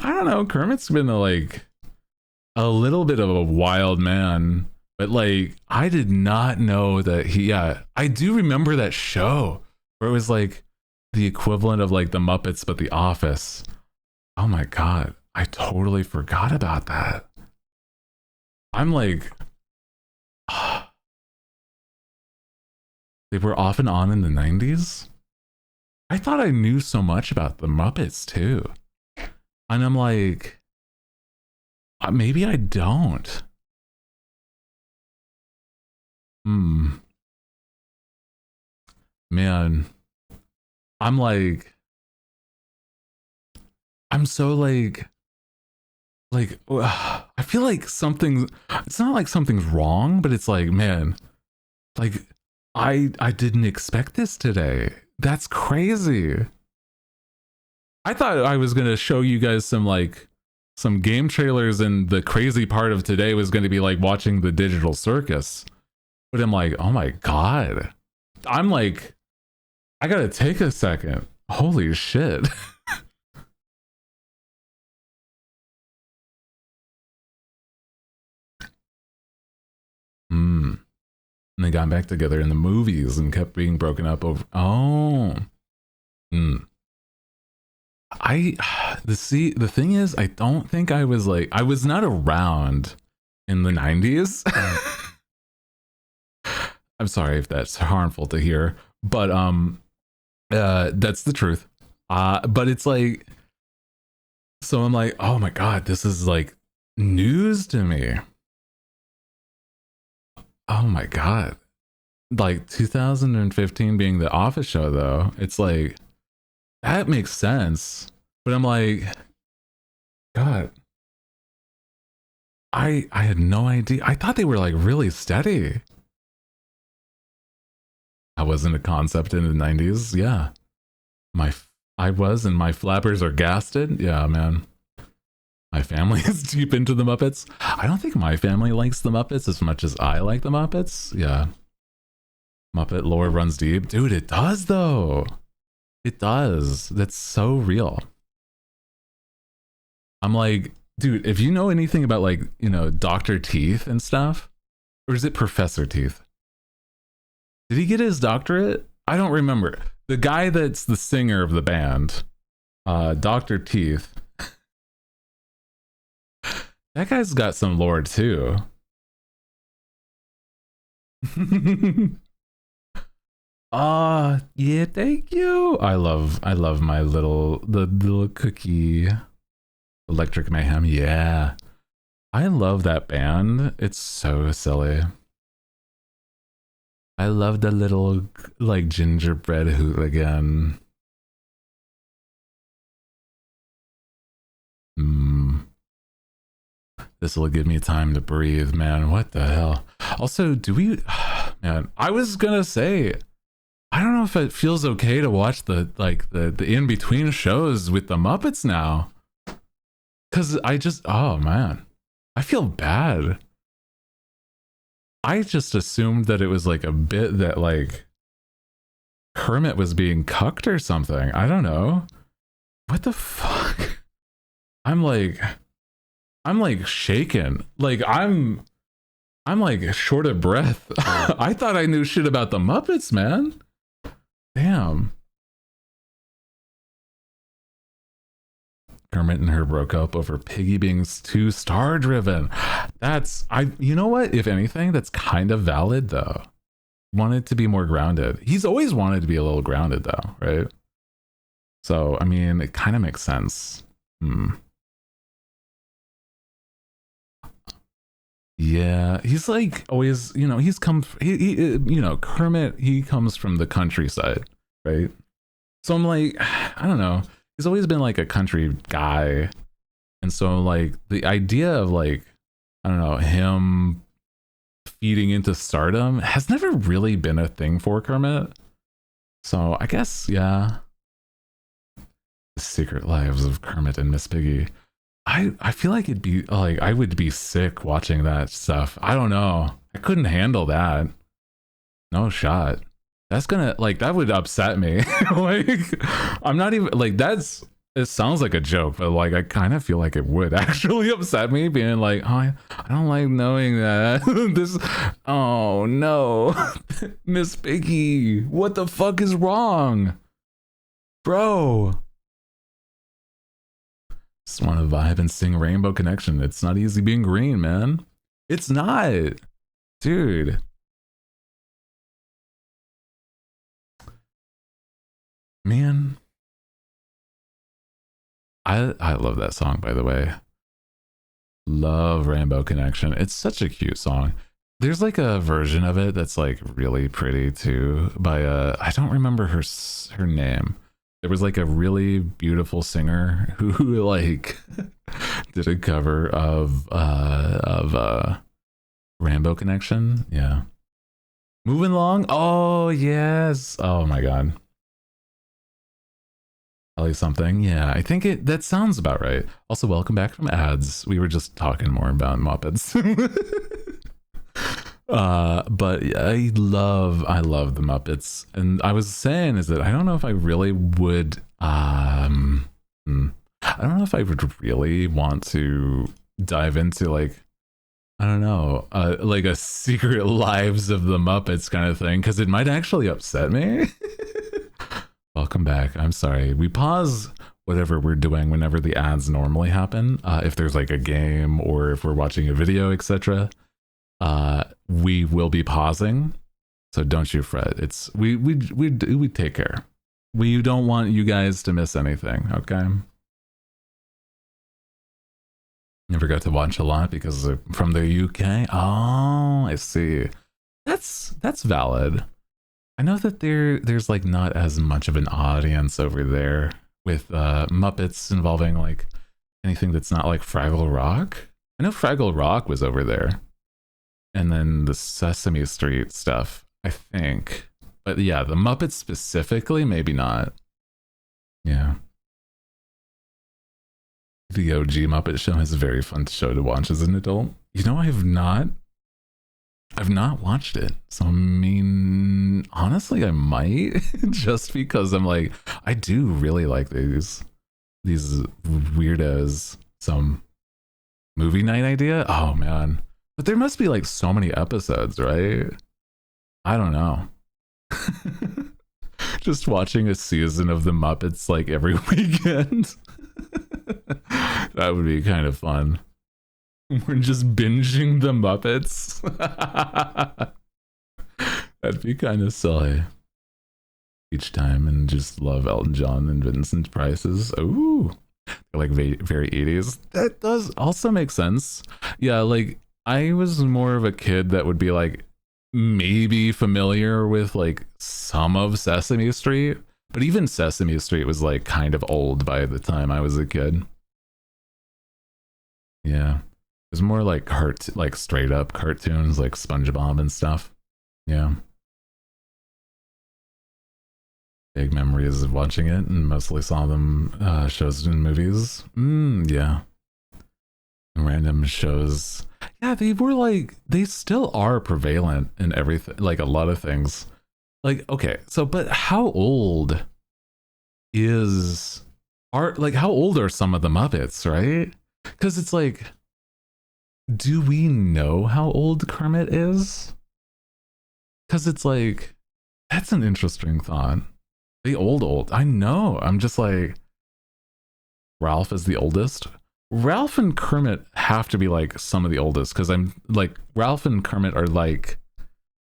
don't know. Kermit's been a little bit of a wild man, but like I did not know that I do remember that show where it was like the equivalent of like the Muppets but the Office. Oh my god, I totally forgot about that. I'm like they were off and on in the 90s. I thought I knew so much about the Muppets too. And I'm like, maybe I don't. Man, I'm like, I'm so I feel like it's not like something's wrong, but it's like, man, like I didn't expect this today. That's crazy. I thought I was gonna show you guys some game trailers, and the crazy part of today was gonna be like watching the digital circus. But I'm like, oh my god. I'm like, I gotta take a second. Holy shit. And they got back together in the movies and kept being broken up over. Oh. The thing is, I don't think I was not around in the 90s. I'm sorry if that's harmful to hear, but that's the truth. But it's like, so I'm like, oh my god, this is like news to me. Oh my god. Like 2015 being the Office show though, it's like that makes sense. But I'm like, god, I had no idea. I thought they were like really steady. I wasn't a concept in the 90s. Yeah. I was, and my flappers are gasted. Yeah, man. My family is deep into the Muppets. I don't think my family likes the Muppets as much as I like the Muppets. Yeah. Muppet lore runs deep. Dude, it does though. It does. That's so real. I'm like, dude, if you know anything about like, Dr. Teeth and stuff, or is it Professor Teeth? Did he get his doctorate? I don't remember. The guy that's the singer of the band, Dr. Teeth. That guy's got some lore too. Yeah, thank you. I love my the little cookie. Electric Mayhem. Yeah. I love that band. It's so silly. I love the little like gingerbread hooligan. This will give me time to breathe, man. What the hell? Also, man, I was gonna say, I don't know if it feels okay to watch the in-between shows with the Muppets now. Cause oh man, I feel bad. I just assumed that it was like a bit that like Kermit was being cucked or something. I don't know. What the fuck? I'm like shaken. Like I'm like short of breath. I thought I knew shit about the Muppets, man. Damn. Kermit and her broke up over Piggy being too star driven. You know what? If anything, that's kind of valid though. Wanted to be more grounded. He's always wanted to be a little grounded though, right? So, I mean, it kind of makes sense. Yeah, he's like always, you know, he's come, you know, Kermit, he comes from the countryside, right? So I'm like, I don't know. He's always been like a country guy. And so like the idea of like, I don't know, him feeding into stardom has never really been a thing for Kermit. So I guess, yeah. The Secret Lives of Kermit and Miss Piggy. I feel like it'd be like I would be sick watching that stuff. I don't know. I couldn't handle that. No shot. That's gonna like that would upset me. Like I'm not even like that's it sounds like a joke, but like I kind of feel like it would actually upset me being like, oh, I don't like knowing that. This oh no. Miss Piggy, what the fuck is wrong? Bro. Just want to vibe and sing Rainbow Connection. It's not easy being green, man. It's not. Dude. Man. I love that song, by the way. Love Rainbow Connection. It's such a cute song. There's like a version of it that's like really pretty too by I don't remember her name. There was like a really beautiful singer who like did a cover of Rainbow Connection. Yeah. Moving along. Oh yes. Oh my god. Tell you something. Yeah, I think that sounds about right. Also, welcome back from ads. We were just talking more about Muppets. But I love the Muppets. And I was saying is that I don't know if I really would I don't know if I would really want to dive into like I don't know, like a Secret Lives of the Muppets kind of thing, because it might actually upset me. Welcome back. I'm sorry. We pause whatever we're doing whenever the ads normally happen. If there's like a game or if we're watching a video, etc. We will be pausing. So don't you fret. It's we take care. We don't want you guys to miss anything, okay? Never got to watch a lot because from the UK. Oh, I see. That's valid. I know that there's like not as much of an audience over there with Muppets involving like anything that's not like Fraggle Rock. I know Fraggle Rock was over there. And then the Sesame Street stuff, I think. But yeah, the Muppets specifically, maybe not. Yeah. The OG Muppet Show is a very fun show to watch as an adult. You know, I've not watched it. So I mean, honestly, I might just because I'm like, I do really like these weirdos. Some movie night idea. Oh man. But there must be like so many episodes, right? I don't know. Just watching a season of the Muppets like every weekend. That would be kind of fun. We're just binging the Muppets. That'd be kind of silly. Each time and just love Elton John and Vincent Price's. Ooh. Like very 80s. That does also make sense. Yeah, like I was more of a kid that would be like maybe familiar with like some of Sesame Street, but even Sesame Street was like kind of old by the time I was a kid. Yeah. It was more like like straight up cartoons like SpongeBob and stuff. Yeah. Big memories of watching it and mostly saw them shows and movies. Yeah. Random shows. Yeah, they were like they still are prevalent in everything, like a lot of things. Like okay, so but how old how old are some of the Muppets, right? Because it's like, do we know how old Kermit is? Because it's like that's an interesting thought. The old. I know. I'm just like Ralph is the oldest. Ralph and Kermit have to be like some of the oldest because I'm like Ralph and Kermit are like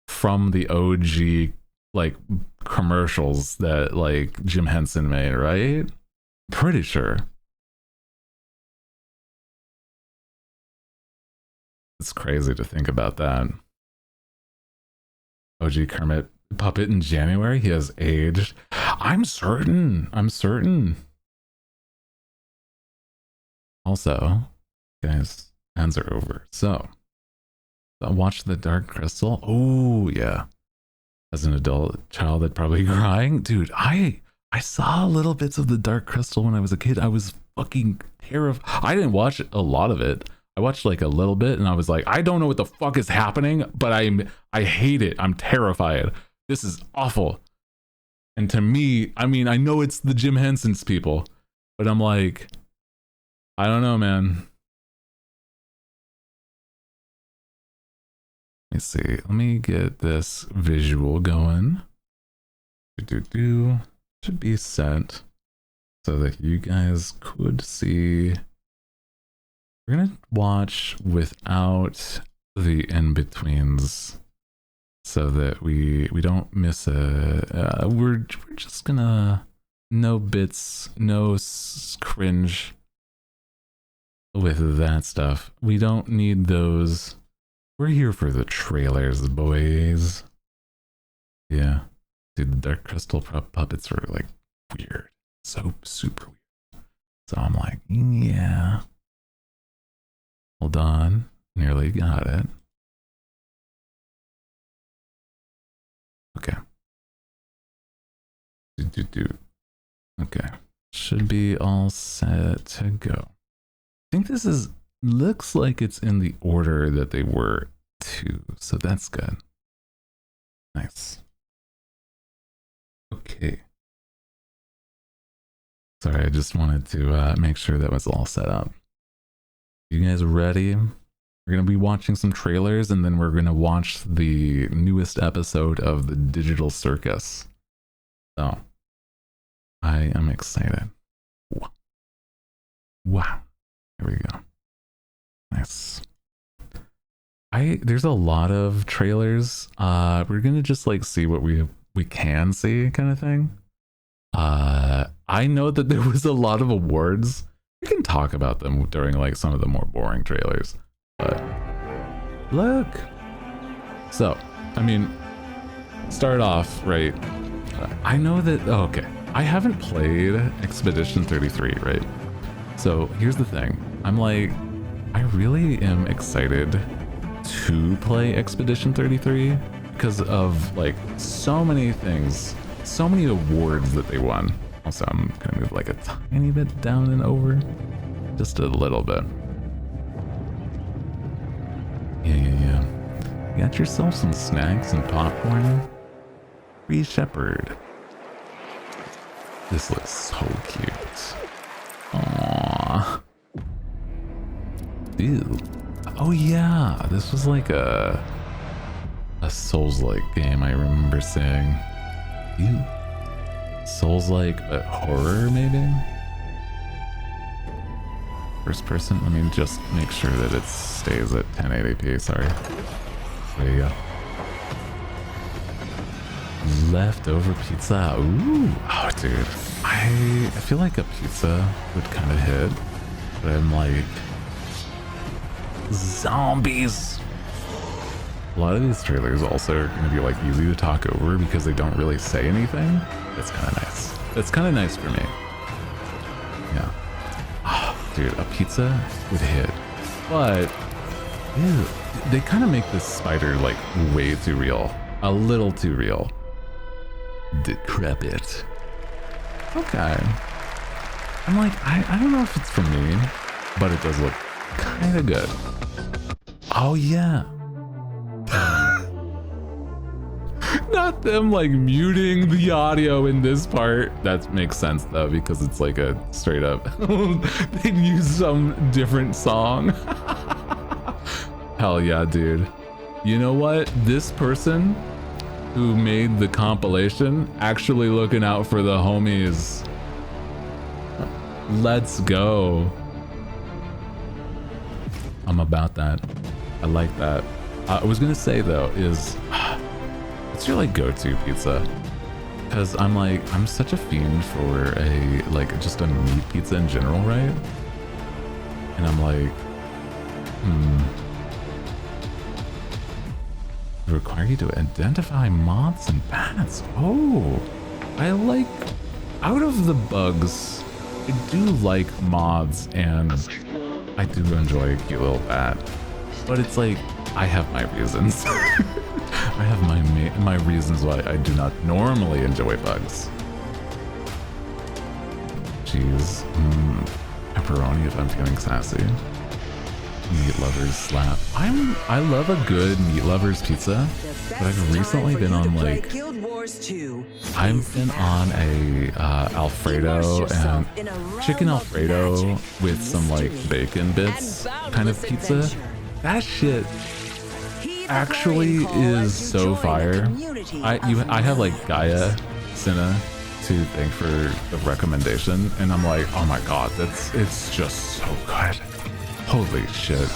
from the OG like commercials that like Jim Henson made, right? Pretty sure. It's crazy to think about that. OG Kermit puppet in January. He has aged. I'm certain. Also, guys, hands are over. So, watch The Dark Crystal. Oh yeah. As an adult child, I'd probably crying. Dude, I saw little bits of The Dark Crystal when I was a kid. I was fucking terrified. I didn't watch a lot of it. I watched like a little bit and I was like, I don't know what the fuck is happening, but I hate it. I'm terrified. This is awful. And to me, I mean, I know it's the Jim Henson's people, but I'm like, I don't know, man. Let me see. Let me get this visual going. Should be set so that you guys could see. We're gonna watch without the in-betweens so that we don't miss a we're just gonna no bits, no cringe with that stuff. We don't need those. We're here for the trailers, boys. Yeah. Dude, the Dark Crystal puppets were like weird. So super weird. So I'm like, yeah. Hold on. Nearly got it. Okay. Okay. Should be all set to go. I think this is looks like it's in the order that they were too, so that's good. Nice. Okay. Sorry, I just wanted to make sure that was all set up. You guys ready? We're gonna be watching some trailers and then we're gonna watch the newest episode of the Digital Circus. So I am excited. Wow. Here we go. Nice. There's a lot of trailers. We're gonna just like see what we can see, kind of thing. I know that there was a lot of awards. We can talk about them during like some of the more boring trailers. But look. So, I mean, start off right. I know that. Oh, okay. I haven't played Expedition 33, right? So here's the thing. I'm like, I really am excited to play Expedition 33 because of like so many things, so many awards that they won. Also, I'm gonna move like a tiny bit down and over, just a little bit. Yeah. You got yourself some snacks and popcorn. Free Shepherd. This looks so cute. Aww. Ew. Oh yeah, this was like a Souls-like game I remember saying. Ew. Souls-like, but horror maybe? First person, let me just make sure that it stays at 1080p, sorry. There you go. Leftover pizza, ooh. Oh dude, I feel like a pizza would kind of hit, but I'm like, zombies. A lot of these trailers also are going to be like easy to talk over because they don't really say anything. That's kind of nice. That's kind of nice for me. Yeah. Oh, dude, a pizza would hit. But, ew, they kind of make this spider like way too real. A little too real. Decrepit. Okay. I'm like, I don't know if it's for me, but it does look kind of good. Oh yeah. Not them like muting the audio in this part. That makes sense though, because it's like a straight up they'd use some different song. Hell yeah, dude. You know what? This person who made the compilation actually looking out for the homies. Let's go. I'm about that. I like that. I was gonna say though is, what's your like go-to pizza? Because I'm such a fiend for a like just a meat pizza in general, right? And I'm like, require you to identify moths and bats. Oh, I like, out of the bugs, I do like moths and I do enjoy a cute little bat. But it's like, I have my reasons. I have my reasons why I do not normally enjoy bugs. Jeez. Pepperoni if I'm feeling sassy. Meat lovers slap. I love a good meat lovers pizza, but I've recently been on like, I've been on a Alfredo and chicken Alfredo with some like bacon bits kind of pizza. That shit actually is so fire. I have like Gaia Cinna to thank for the recommendation, and I'm like, oh my god, it's just so good. Holy shit.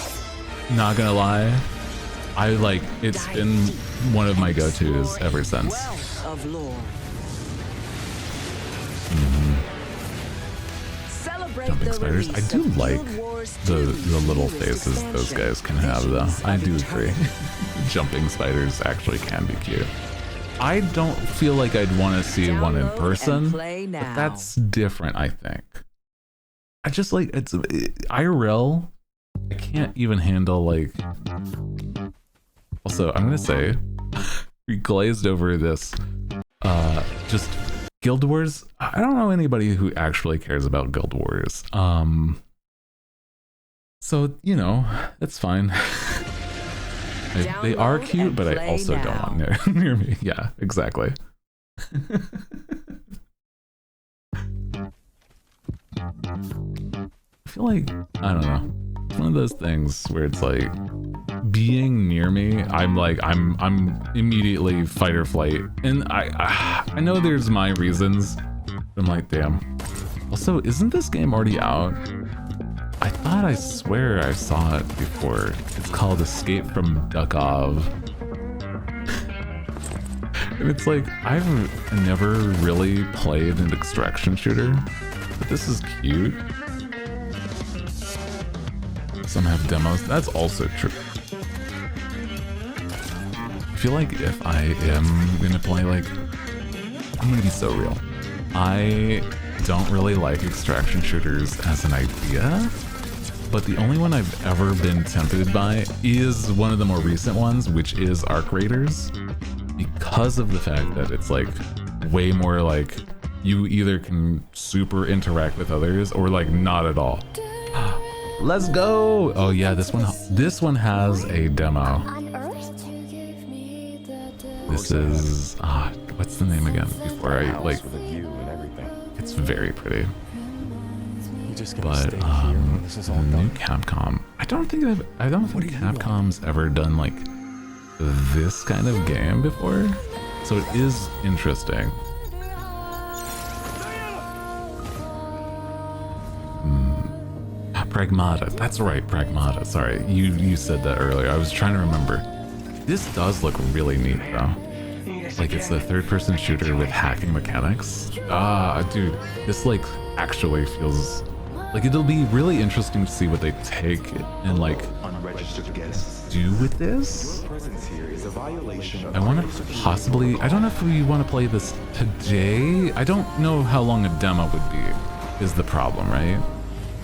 Not gonna lie, I like, it's been one of my go-tos ever since. Jumping spiders. I do like the little faces those guys can have though. I do agree. Jumping spiders actually can be cute. I don't feel like I'd want to see one in person, but that's different, I think. I just like, it's IRL. I can't even handle like, also I'm gonna say we glazed over this just Guild Wars. I don't know anybody who actually cares about Guild Wars, so you know, it's fine. They are cute, but I also don't want near me. Yeah, exactly. I feel like, I don't know, it's one of those things where it's like, being near me, I'm like, I'm immediately fight or flight, and I know there's my reasons. I'm like, damn. Also, isn't this game already out? I swear I saw it before. It's called Escape from Duckov. And it's like, I've never really played an extraction shooter, but this is cute. Some have demos. That's also true. I feel like if I am gonna play, like, I'm gonna be so real. I don't really like extraction shooters as an idea, but the only one I've ever been tempted by is one of the more recent ones, which is Arc Raiders, because of the fact that it's like way more like you either can super interact with others or like not at all. Let's go! Oh yeah, this one has a demo. This is what's the name again? Before I like, it's very pretty. But new Capcom. I don't think Capcom's ever done like this kind of game before, so it is interesting. Pragmata. That's right, Pragmata. Sorry, you said that earlier. I was trying to remember. This does look really neat though. Like it's the third-person shooter with hacking mechanics. Dude, this like actually feels like it'll be really interesting to see what they take and like do with this. I want to possibly, I don't know if we want to play this today. I don't know how long a demo would be, is the problem, right?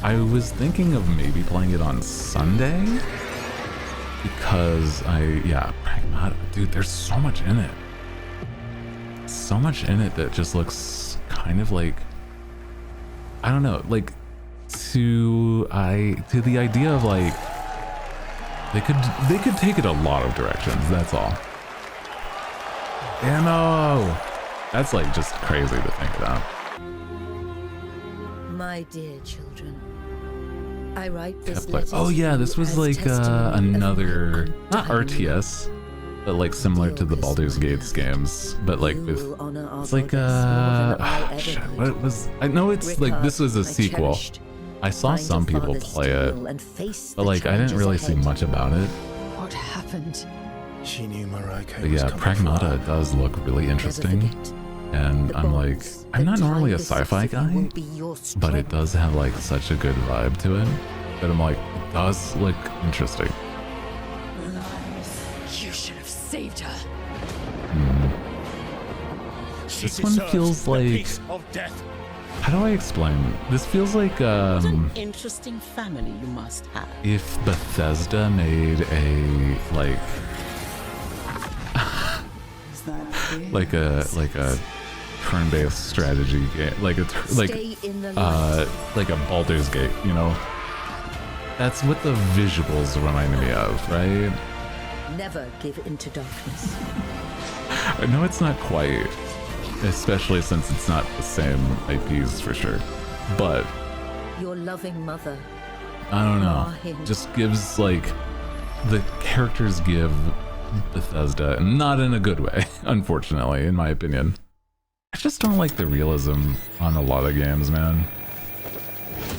I was thinking of maybe playing it on Sunday because Pragmata, dude, there's so much in it. So much in it that just looks kind of like, I don't know, like to the idea of like they could take it a lot of directions, that's all. Ammo! That's like just crazy to think about. My dear children, I write this letter. Oh yeah, this was like another, not RTS, but like similar to the Baldur's Gate games, but like with, it's like shit, what was, I know it's like, this was a sequel. I saw some people play it, but like I didn't really see much about it. What happened? But yeah, Pragmata does look really interesting, and I'm like, I'm not normally a sci-fi guy, but it does have like such a good vibe to it that I'm like, it does look interesting. You should have saved her. This one feels like... How do I explain? This feels like What an interesting family you must have. if Bethesda made a like a turn-based strategy game, like Stay in the light. like a Baldur's Gate, you know. That's what the visuals remind me of, right? Never give in to darkness. I know it's not quite, especially since it's not the same IPs for sure, but Your loving mother. I don't know. Him. Just gives like the characters give Bethesda, not in a good way, unfortunately, in my opinion. I just don't like the realism on a lot of games, man.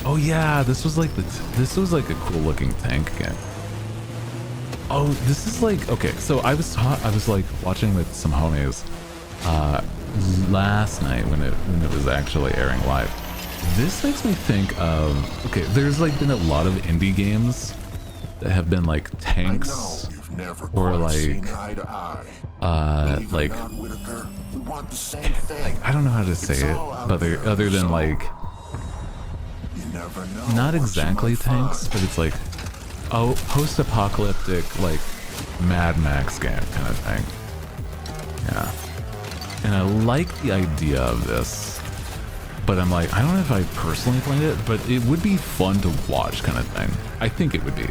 Oh yeah, this was like a cool looking tank game. Oh, this is like, okay, so I was like watching with some homies last night when it was actually airing live. This makes me think of, okay, there's like been a lot of indie games that have been like tanks or like I don't know how to say it, but other than like not exactly tanks, but it's like post-apocalyptic like Mad Max game kind of thing. Yeah, and I like the idea of this, but I'm like, I don't know if I personally played it, but it would be fun to watch kind of thing. I think it would be.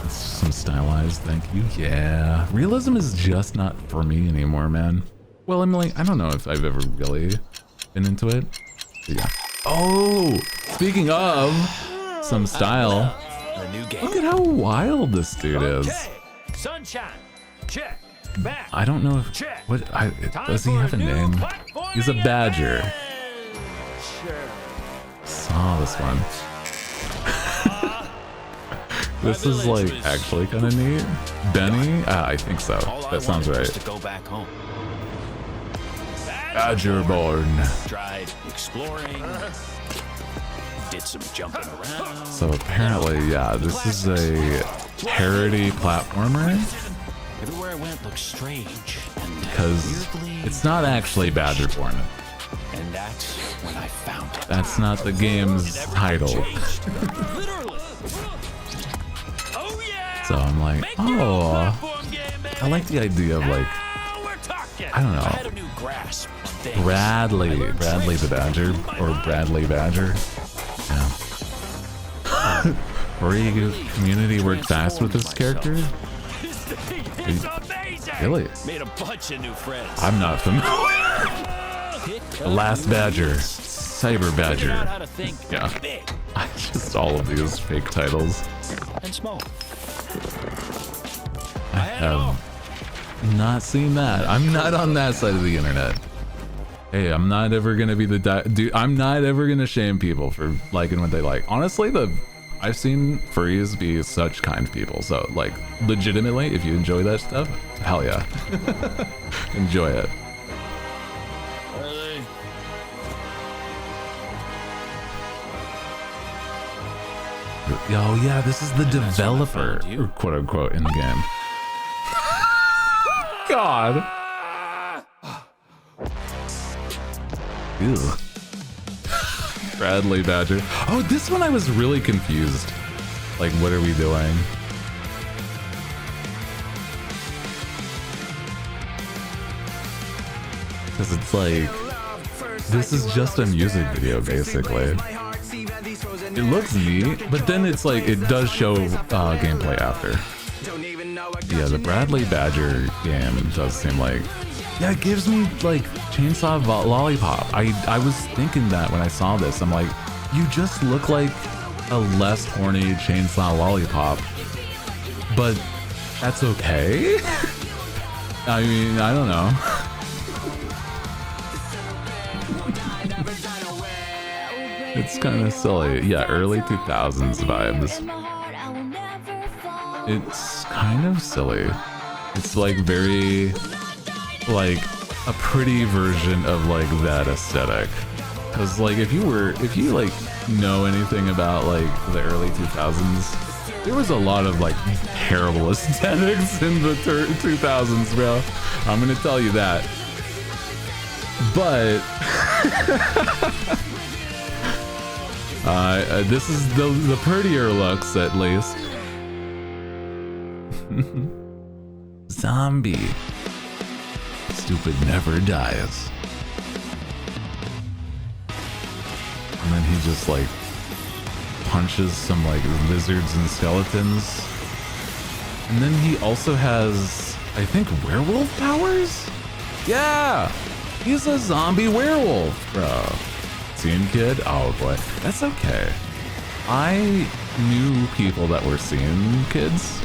Some stylized, thank you. Yeah, realism is just not for me anymore, man. Well, I'm like, I don't know if I've ever really been into it. But yeah. Oh, speaking of some style, look at how wild this dude is. Sunshine. Check. Back. I don't know if Check. does he have a name? He's a badger. Saw this one. This is like actually kind of neat. Benny? I think so. That sounds right. To go back home. Badgerborn. Tried exploring. Did some jumping around. So apparently, yeah, this is a parody platformer Everywhere I went looked strange. And because weirdly it's not actually Badgerborn. And that's when I found it. That's not the game's title. Literally. Oh yeah. So I'm like, oh, I like the idea of like, I don't I had know, a new grasp on things. Bradley the Badger, or Bradley Badger. Yeah. Free community worked fast with this character? It's amazing. Really? Made a bunch of new friends. I'm not familiar. The Last Badger, Cyber Badger. How to think Yeah. big I just all of these fake titles. and small. I have not seen that. I'm not on that side of the internet. Hey, I'm not ever gonna be the dude. I'm not ever gonna shame people for liking what they like. Honestly, I've seen furries be such kind people. So, like, legitimately, if you enjoy that stuff, hell yeah, enjoy it. Are they? Oh yeah, this is the developer, or quote unquote, in the game. God. Ew. Bradley Badger. Oh, this one I was really confused. Like, what are we doing? Because it's like, this is just a music video, basically. It looks neat, but then it's like, it does show gameplay after. Yeah, the Bradley Badger game does seem like, yeah, it gives me like Chainsaw Lollipop. I was thinking that when I saw this. I'm like, you just look like a less horny Chainsaw Lollipop, but that's okay. I mean, I don't know. It's kind of silly. Yeah, early 2000s vibes. It's kind of silly. It's like very, like a pretty version of like that aesthetic. Cause like if you like know anything about like the early 2000s, There was a lot of like terrible aesthetics in the 2000s, bro. I'm gonna tell you that. But this is the prettier looks, at least. Zombie. Stupid never dies. And then he just like punches some like lizards and skeletons. And then he also has, I think, werewolf powers? Yeah! He's a zombie werewolf, bro. Scene kid? Oh boy, that's okay. I knew people that were scene kids.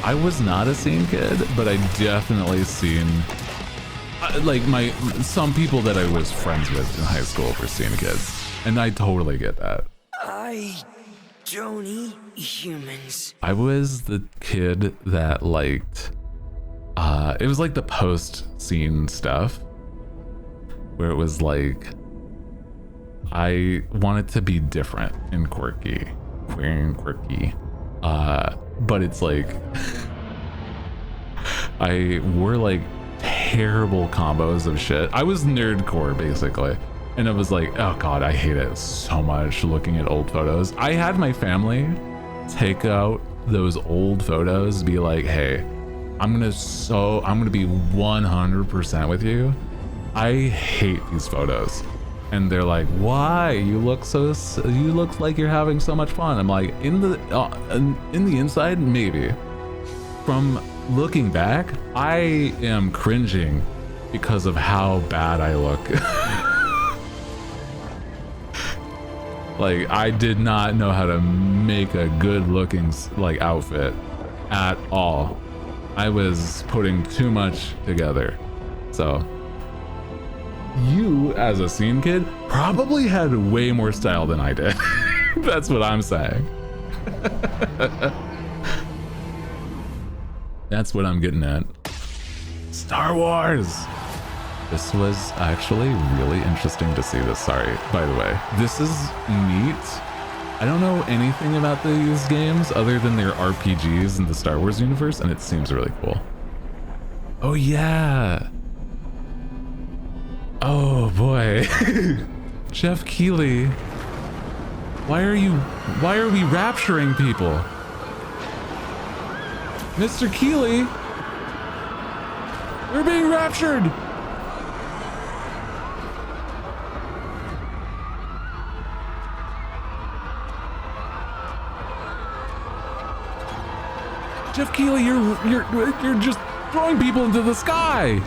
I was not a scene kid, but I definitely seen like some people that I was friends with in high school were scene kids. And I totally get that. I don't eat humans. I was the kid that liked, it was like the post-scene stuff, where it was like, I wanted to be different and quirky, queer and quirky. But it's like, I wore like terrible combos of shit. I was nerdcore basically. And it was like, oh God, I hate it so much looking at old photos. I had my family take out those old photos, be like, hey, I'm gonna be 100% with you. I hate these photos. And they're like, why? You look like you're having so much fun. I'm like, in the inside, maybe. From looking back, I am cringing because of how bad I look. Like, I did not know how to make a good looking like outfit at all. I was putting too much together. So you, as a scene kid, probably had way more style than I did. That's what I'm saying. That's what I'm getting at. Star Wars! This was actually really interesting to see this. Sorry, by the way. This is neat. I don't know anything about these games other than their RPGs in the Star Wars universe, and it seems really cool. Oh yeah! Oh boy. Jeff Keighley. Why are we rapturing people? Mr. Keighley! We're being raptured! Jeff Keighley, you're just throwing people into the sky!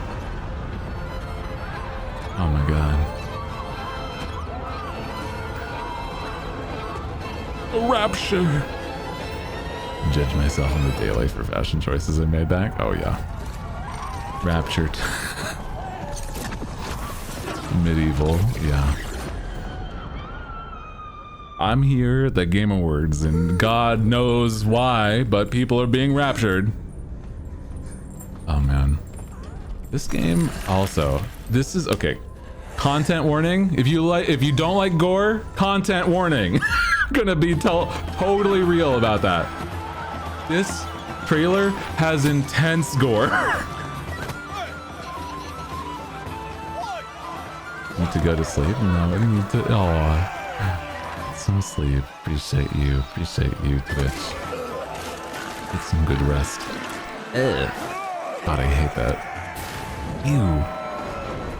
Oh my god. A rapture! Judge myself on the daily for fashion choices I made back? Oh yeah. Raptured. Medieval, yeah. I'm here at the Game Awards and God knows why, but people are being raptured. Oh man. This game also, this is, okay. Content warning. If you don't like gore, content warning. Gonna be totally real about that. This trailer has intense gore. Need to go to sleep? No, I need to, oh. Some sleep. Appreciate you, Twitch. Get some good rest. Ugh. God, I hate that. Ew.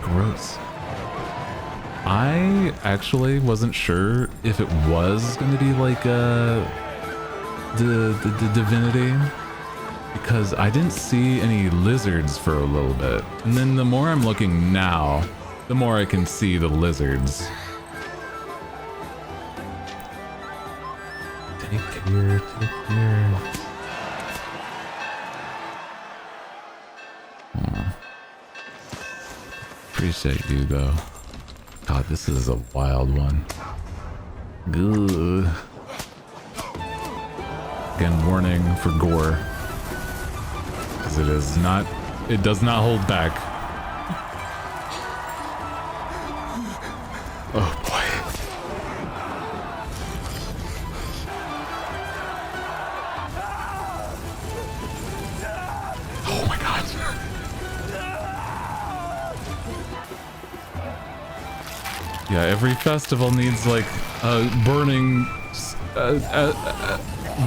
Gross. I actually wasn't sure if it was going to be like the Divinity, because I didn't see any lizards for a little bit. And then the more I'm looking now, the more I can see the lizards. Take care, take care. Oh. Appreciate you though. God, this is a wild one. Good. Again, warning for gore, because it does not hold back. Oh boy. Yeah, every festival needs like a burning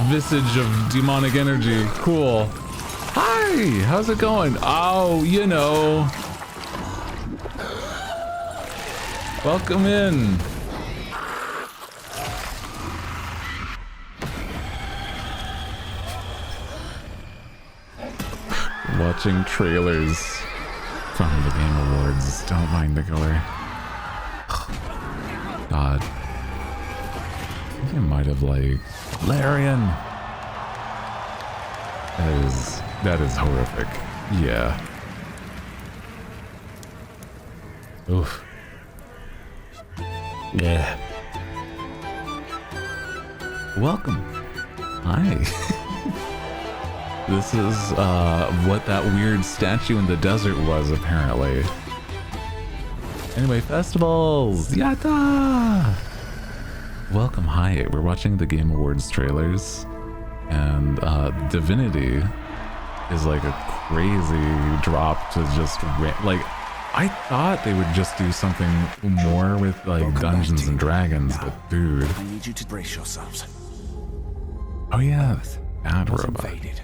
visage of demonic energy. Cool. Hi, how's it going? Oh, you know. Welcome in. Watching trailers from the Game Awards. Don't mind the color. God. I think I might have like Larian. That is horrific. Yeah. Oof. Yeah. Welcome. Hi. This is what that weird statue in the desert was, apparently. Anyway, festivals! Yatta! Welcome, hi. We're watching the Game Awards trailers, and Divinity is like a crazy drop to just like. I thought they would just do something more with like Dungeons and Dragons, but dude. I need you to brace yourselves. Oh yeah, bad Was robot. invaded.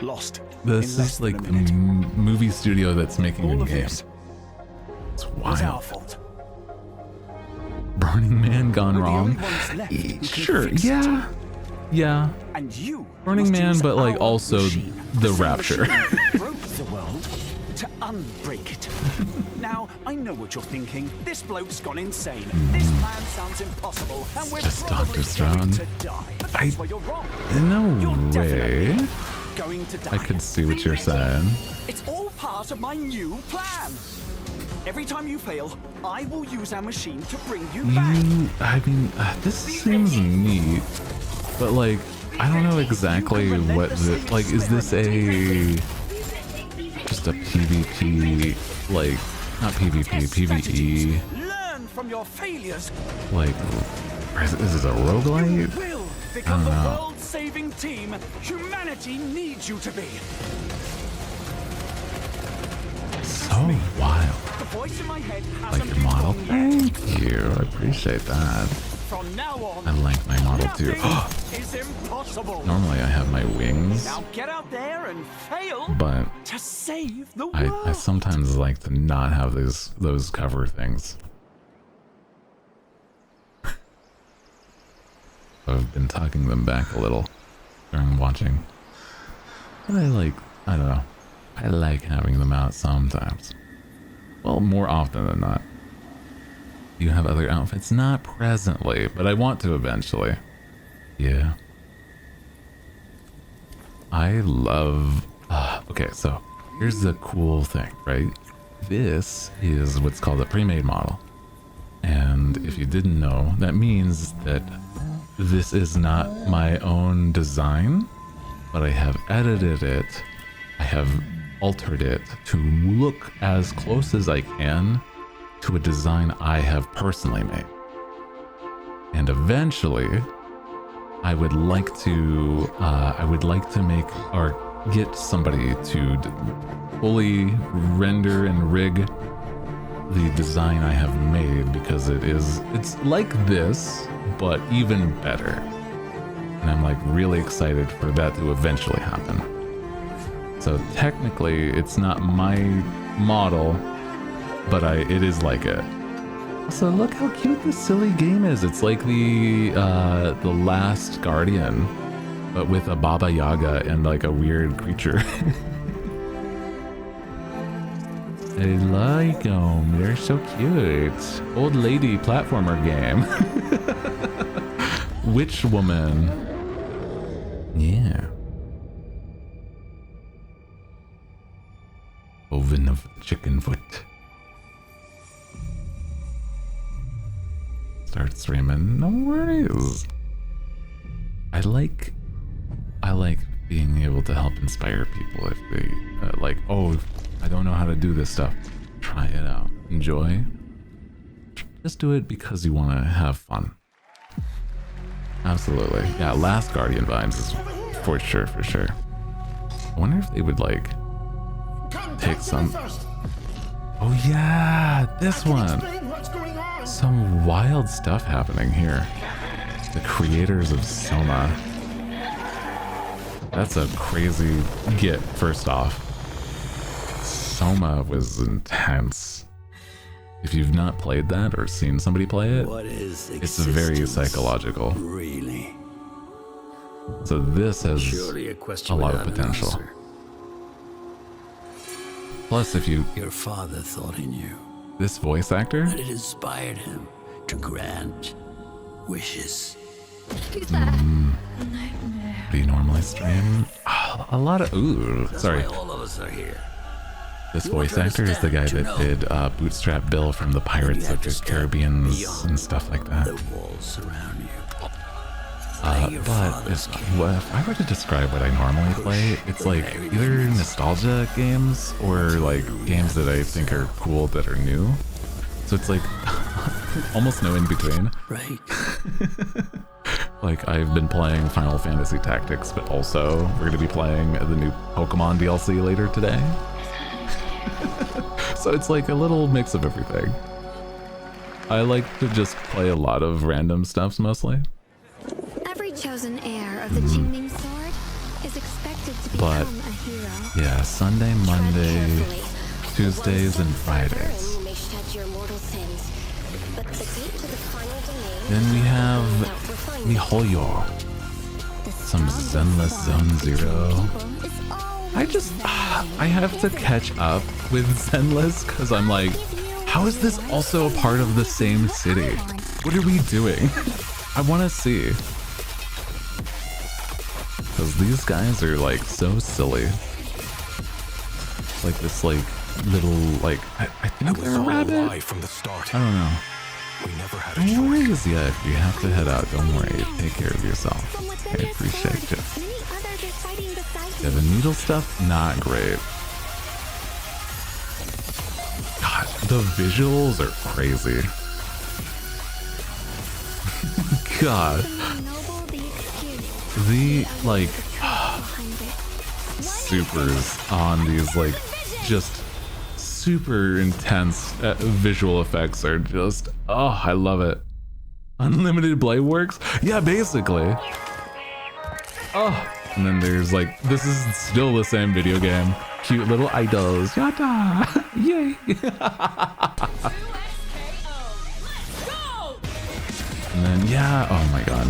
Lost. This in less is like than the a minute. movie studio that's making All a of game. this It's was our wild. fault. Burning Man gone We're the wrong. only ones left who can Sure, fix it. yeah. Yeah. And you Burning must Man, use but like our also machine. the same Rapture. machine that broke the world to unbreak it. Now, I know what you're thinking. This bloke's gone insane. This plan sounds impossible, and we're Just probably Dr. going Strange. to die. But that's where you're wrong. No You're definitely way. going to die. I could see what you're Be ready. saying. It's all part of my new plan. Every time you fail, I will use our machine to bring you back. I mean, this seems neat, but like, I don't know exactly what the, like, is this a, just a PvP, like, not PvP, PvE, Learn from your failures. like, is it a You roguelite? will become the know. world-saving team humanity needs you to be. So wild. The voice in my head Like hasn't your been model? wrong yet. Thank you, I appreciate that. From now on, I like my model too. nothing is impossible. Normally I have my wings, Now get out there and fail but to save the I world. sometimes like to not have those cover things. I've been talking them back a little during watching. But I don't know. I like having them out sometimes. Well, more often than not. Do you have other outfits? Not presently, but I want to eventually. Yeah. I love... okay, so here's the cool thing, right? This is what's called a pre-made model. And if you didn't know, that means that this is not my own design, but I have edited it. I have altered it to look as close as I can to a design I have personally made. And eventually, I would like to make or get somebody to fully render and rig the design I have made, because it's like this, but even better. And I'm like really excited for that to eventually happen. So technically it's not my model, but it is like it. So look how cute this silly game is. It's like the Last Guardian, but with a Baba Yaga and like a weird creature. I like them. They're so cute. Old lady platformer game. Witch woman. Yeah. Oven of chicken foot. Start streaming. No worries. I like being able to help inspire people if they like, oh, I don't know how to do this stuff. Try it out. Enjoy. Just do it because you want to have fun. Absolutely. Yeah, Last Guardian vibes is for sure, for sure. I wonder if they would like take some... Oh yeah, this one. What's going on? Some wild stuff happening here. The creators of Soma. That's a crazy get, first off. Soma was intense. If you've not played that or seen somebody play it, What is it's very psychological. Really? So this has Surely a question a lot of without an potential. answer. Plus, if you... Your father thought he knew, This voice actor? but it inspired him to grant wishes. Who's that? Do you normally stream? Oh, a lot of... Ooh, That's sorry. why all of us are here. This You want voice to actor is the guy understand, that you did Bootstrap Bill from the Pirates have of to the step Caribbeans beyond and stuff like that. The walls surround you. Play your But father's if, game. if I were to describe what I normally play, it's like either nostalgia games or like games that I think are cool that are new. So it's like almost no in between. Right. Like I've been playing Final Fantasy Tactics, but also we're going to be playing the new Pokemon DLC later today. So it's like a little mix of everything. I like to just play a lot of random stuffs mostly. Every chosen heir of the Jingning Sword is expected to But- become a hero. Yeah, Sunday, Monday, Tread carefully. Tuesdays, and One step further Fridays. and you may shed your mortal sins. But the gate to the final domain Then we is have without refinement. Mihoyo, The some strongest Zenless bond Zone between Zero. people is always I just, valuable, I have to isn't it? catch up with Zenless because I'm like, how is this also a part of the same city? What are we doing? I want to see. Because these guys are like so silly. Like this like little like, I think they're a rabbit? from the start. I don't know. We never had a No choice. worries, yeah, if you have to head out, don't worry. Take care of yourself. From within I this appreciate sword, you. many others are fighting beside Yeah, you. the needle stuff, not great. God, the visuals are crazy. God, Noble the excuse, the like behind it. supers on these like just super intense visual effects are just, oh, I love it. Unlimited blade works? Yeah, basically. Oh, and then there's like, this is still the same video game. Cute little idols. Yada! Yay! And then, yeah, oh my god.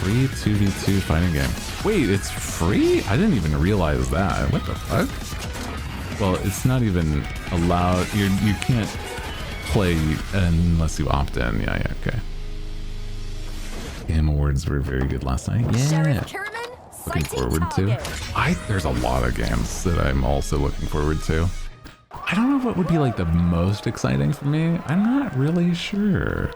Free 2v2 fighting game. Wait, it's free? I didn't even realize that. What the fuck? Well, it's not even allowed. You can't play unless you opt in. Yeah, okay. Game Awards were very good last night. Yeah. Looking forward to. There's a lot of games that I'm also looking forward to. I don't know what would be like the most exciting for me. I'm not really sure.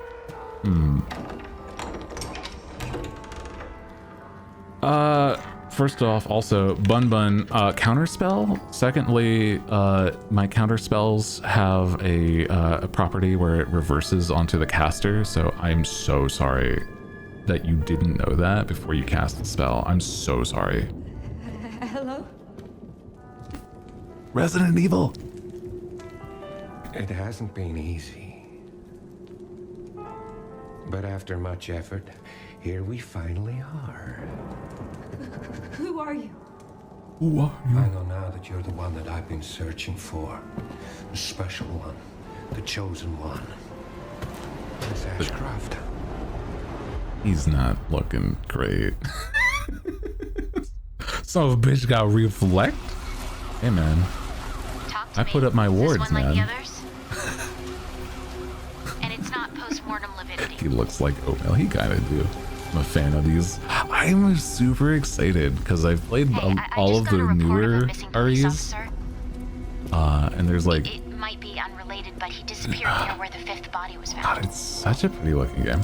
First off, also Bun Bun counterspell. Secondly, my counterspells have a property where it reverses onto the caster. So I'm so sorry that you didn't know that before you cast the spell. I'm so sorry. Hello? Resident Evil. It hasn't been easy. But after much effort, here we finally are. Who are you? Who are you? I know now that you're the one that I've been searching for. The special one. The chosen one. Miss Ashcroft. He's not looking great. Son of a bitch got reflect. Hey man, I put up my wards, man. And it's not post-mortem lividity. He looks like oatmeal. He kind of do. I'm a fan of these. I'm super excited because I've played all of the newer REs. And there's like, It might be unrelated, but he disappeared near where the fifth body was God, found. it's such a pretty looking game.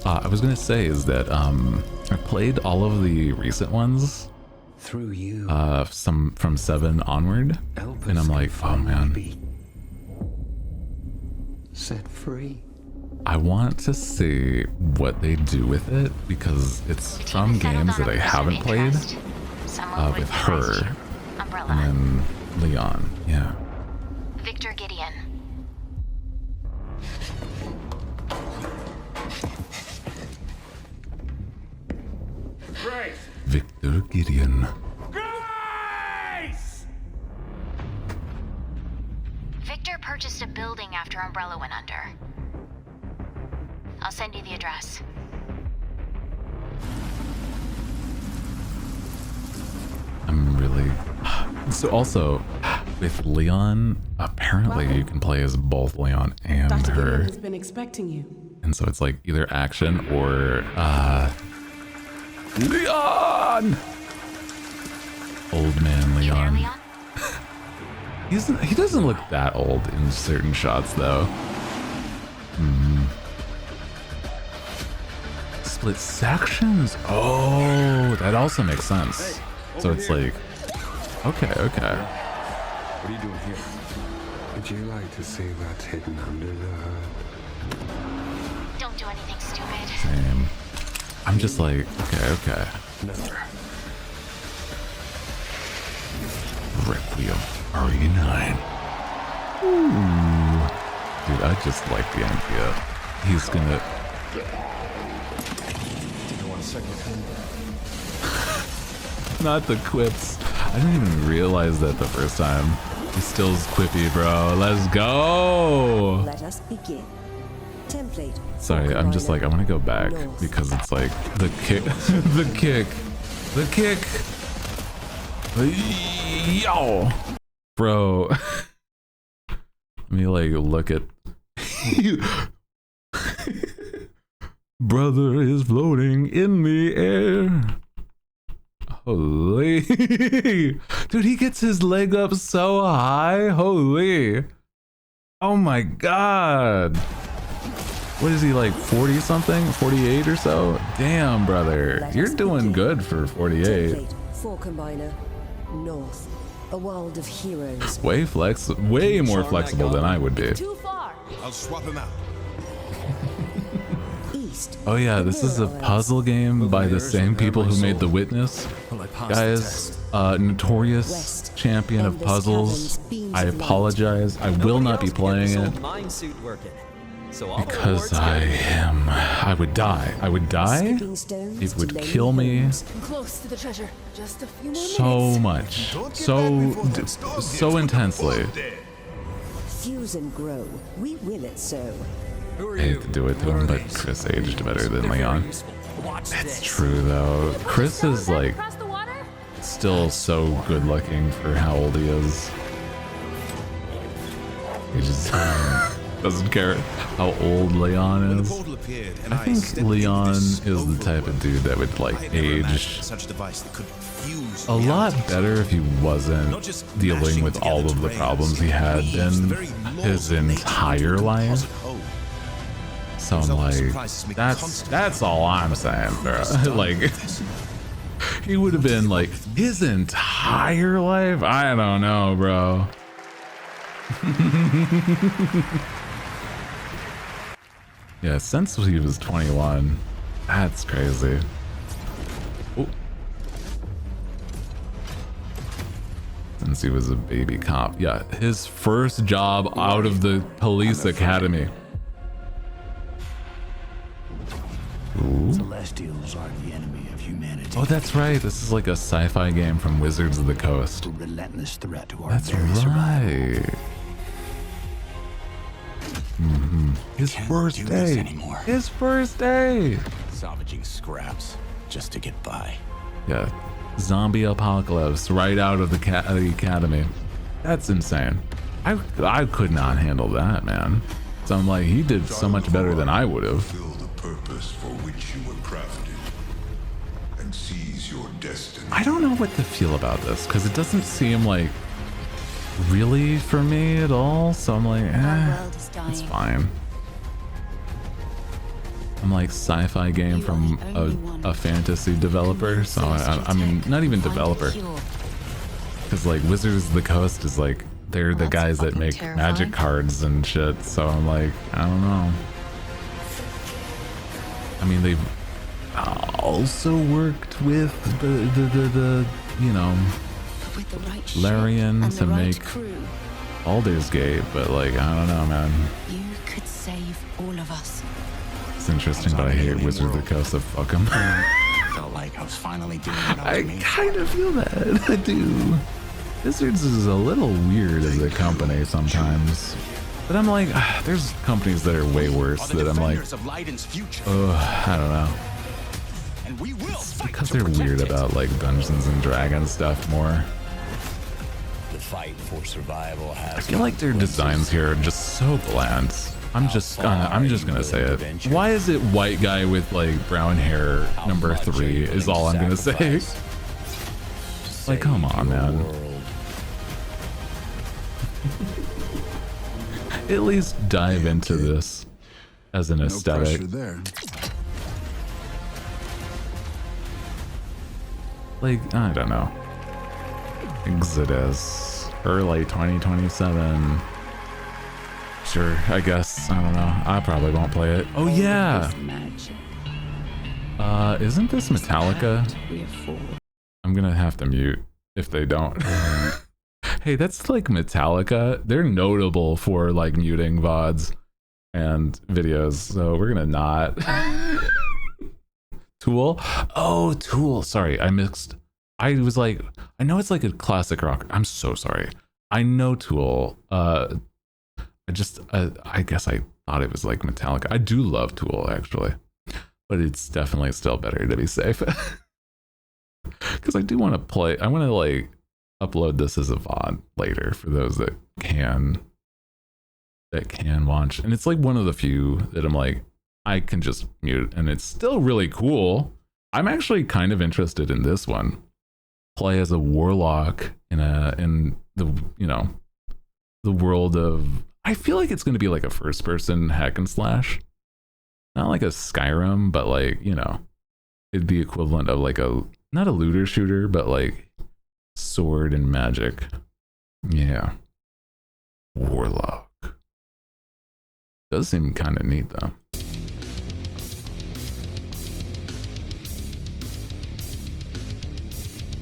I was gonna say is that I played all of the recent ones. Through you. Some from 7 onward, and I'm like, oh man, set free. I want to see what they do with it because it's The team from has settled games on that a I person haven't of played interest. Someone with the her, best. Umbrella. and then Leon. Yeah. Victor Gideon. Victor Gideon. Victor purchased a building after Umbrella went under. I'll send you the address. I'm really... So also, with Leon, apparently you can play as both Leon and Dr. her. Gideon has been expecting you. And so it's like either action or Leon! Old man You there, Leon. Leon? He doesn't look that old in certain shots though. Split sections. Oh, that also makes sense. So it's like, okay. What are you doing here? Would you like to see what's hidden under the hood? Don't do anything stupid. Same. I'm just like, okay. Never. Requiem RE9. Ooh. Dude, I just like the idea. He's gonna... You want a second opinion? Not the quips. I didn't even realize that the first time. He still's quippy, bro. Let's go! Let us begin. Template. Sorry, I'm just like, I want to go back because it's like the kick, the kick. Yo, bro. Let me like look at. Brother is floating in the air. Holy, dude, he gets his leg up so high. Holy, oh my god. What is he, like 40 something? 48 or so? Damn, brother. You're doing good for 48. Template. Four combiner. North. A world of heroes. Way more flexible than I would be. Too far. I'll swap him out. East. Oh yeah, this is a puzzle game by the same people who made The Witness. Guys, notorious champion of puzzles. I apologize. I will not be playing it because I would die. I would die. It would kill me Close to the treasure. Just a few more so much, so intensely. Fuse and grow. We will it so. I hate to do it to him, but Chris aged better than Leon. It's true though. Chris is like still so good looking for how old he is. He just doesn't care how old Leon is. I think Leon is the type of dude that would like age a lot better if he wasn't dealing with all of the problems he had in his entire life. So I'm like, that's all I'm saying, bro. Like, he would have been like his entire life. I don't know, bro. Yeah, since he was 21. That's crazy. Ooh. Since he was a baby cop. Yeah, his first job out of the police academy. Ooh. Celestials are the enemy of humanity. Oh, that's right. This is like a sci-fi game from Wizards of the Coast. A relentless threat to our That's very survival. right. His first day. His first day. Salvaging scraps just to get by. Yeah. Zombie apocalypse right out of the academy. That's insane. I could not handle that, man. So I'm like, he did so much better than I would have. Fulfill the purpose for which you were crafted and seize your destiny. I don't know what to feel about this because it doesn't seem like really for me at all. So I'm like, it's fine. I'm like sci-fi game from a fantasy developer, so I mean not even developer, because like Wizards of the Coast is like they're the guys that make magic cards and shit. So I'm like, I don't know. I mean they've also worked with the you know Larian to make Baldur's Gate, but like I don't know, man. You could save all of us. It's interesting, but I hate Wizards of the Coast, so fuck them. Felt like I was finally doing what I I was made kind of feel that. I do. Wizards is a little weird as a company sometimes. But I'm like, there's companies that are way worse that I'm like, I don't know. It's because they're weird about like Dungeons and Dragons stuff more. The fight for survival has I feel like their designs here are just so bland. I'm just gonna say it. Why is it white guy with like brown hair number 3 is all I'm gonna say. Like, come on, man. At least dive into this as an aesthetic. Like, I don't know. Exodus. Early 2027. Sure, I guess. I don't know. I probably won't play it. Oh, yeah! Isn't this Metallica? I'm gonna have to mute if they don't. Hey, that's like Metallica. They're notable for like muting VODs and videos, so we're gonna not. Tool? Oh, Tool. Sorry, I mixed. I was like, I know it's like a classic rock. I'm so sorry. I know Tool. I guess I thought it was like Metallica. I do love Tool actually, but it's definitely still better to be safe. Because I do want to play. I want to like upload this as a VOD later for those that can watch. And it's like one of the few that I'm like, I can just mute, and it's still really cool. I'm actually kind of interested in this one. Play as a warlock in the, you know, the world of. I feel like it's going to be like a first-person hack and slash, not like a Skyrim, but like, you know, it'd be equivalent of like a not a looter shooter, but like sword and magic. Yeah, warlock does seem kind of neat though.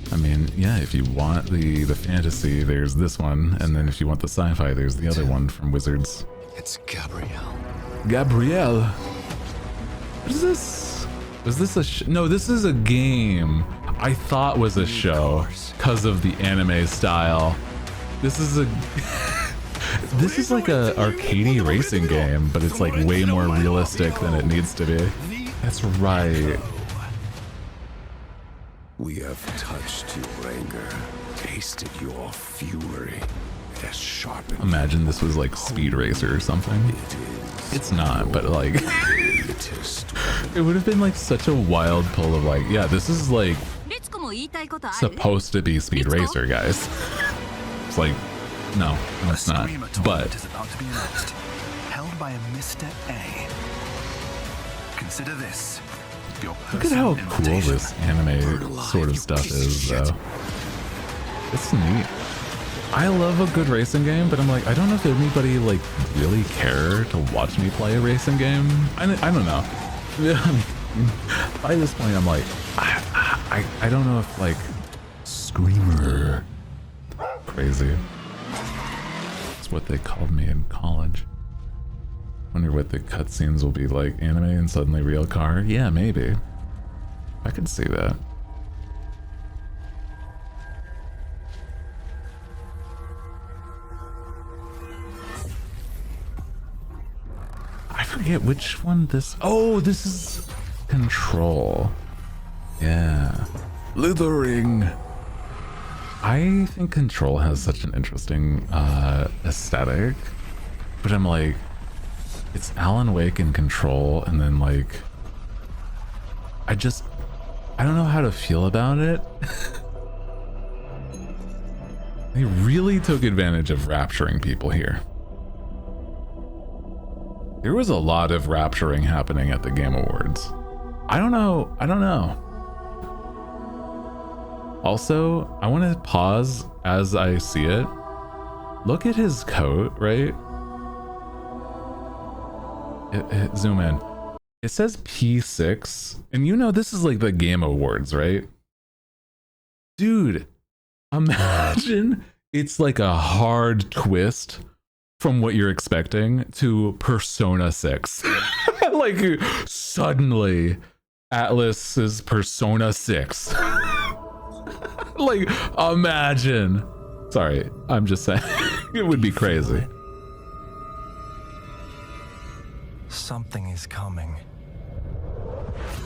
I mean, yeah, if you want the fantasy, there's this one, and then if you want the sci-fi, there's the other one from Wizards. It's Gabrielle. Gabrielle. What is this? Was this a no, this is a game I thought was a show because of the anime style. This is a this is like a arcadey racing game, but it's like way more realistic than it needs to be. That's right. We have touched your anger, tasted your fury. It has sharpened. Imagine this was like Speed Racer or something. It's not, but like it would have been like such a wild pull of like, yeah, this is like supposed to be Speed Racer, guys. It's like, no, it's not. But held by a Mr. A. Consider this. Look at how cool this anime sort of stuff is, though. It's neat. I love a good racing game, but I'm like, I don't know if anybody like really care to watch me play a racing game. I don't know. By this point, I'm like, I don't know if like Screamer crazy. That's what they called me in college. Wonder what the cutscenes will be like. Anime and suddenly real car? Yeah, maybe. I could see that. I forget which one this. Oh, this is Control. Yeah. Slithering. I think Control has such an interesting aesthetic, but I'm like, it's Alan Wake and Control, and then like I don't know how to feel about it. They really took advantage of rapturing people here. There was a lot of rapturing happening at the Game Awards. I don't know. Also, I want to pause as I see it. Look at his coat, right? Zoom in. It says P6, and you know this is like the Game Awards, right? Dude, imagine it's like a hard twist from what you're expecting to Persona 6. Like suddenly Atlas's Persona 6. Like, imagine. Sorry, I'm just saying. It would be crazy. Something is coming.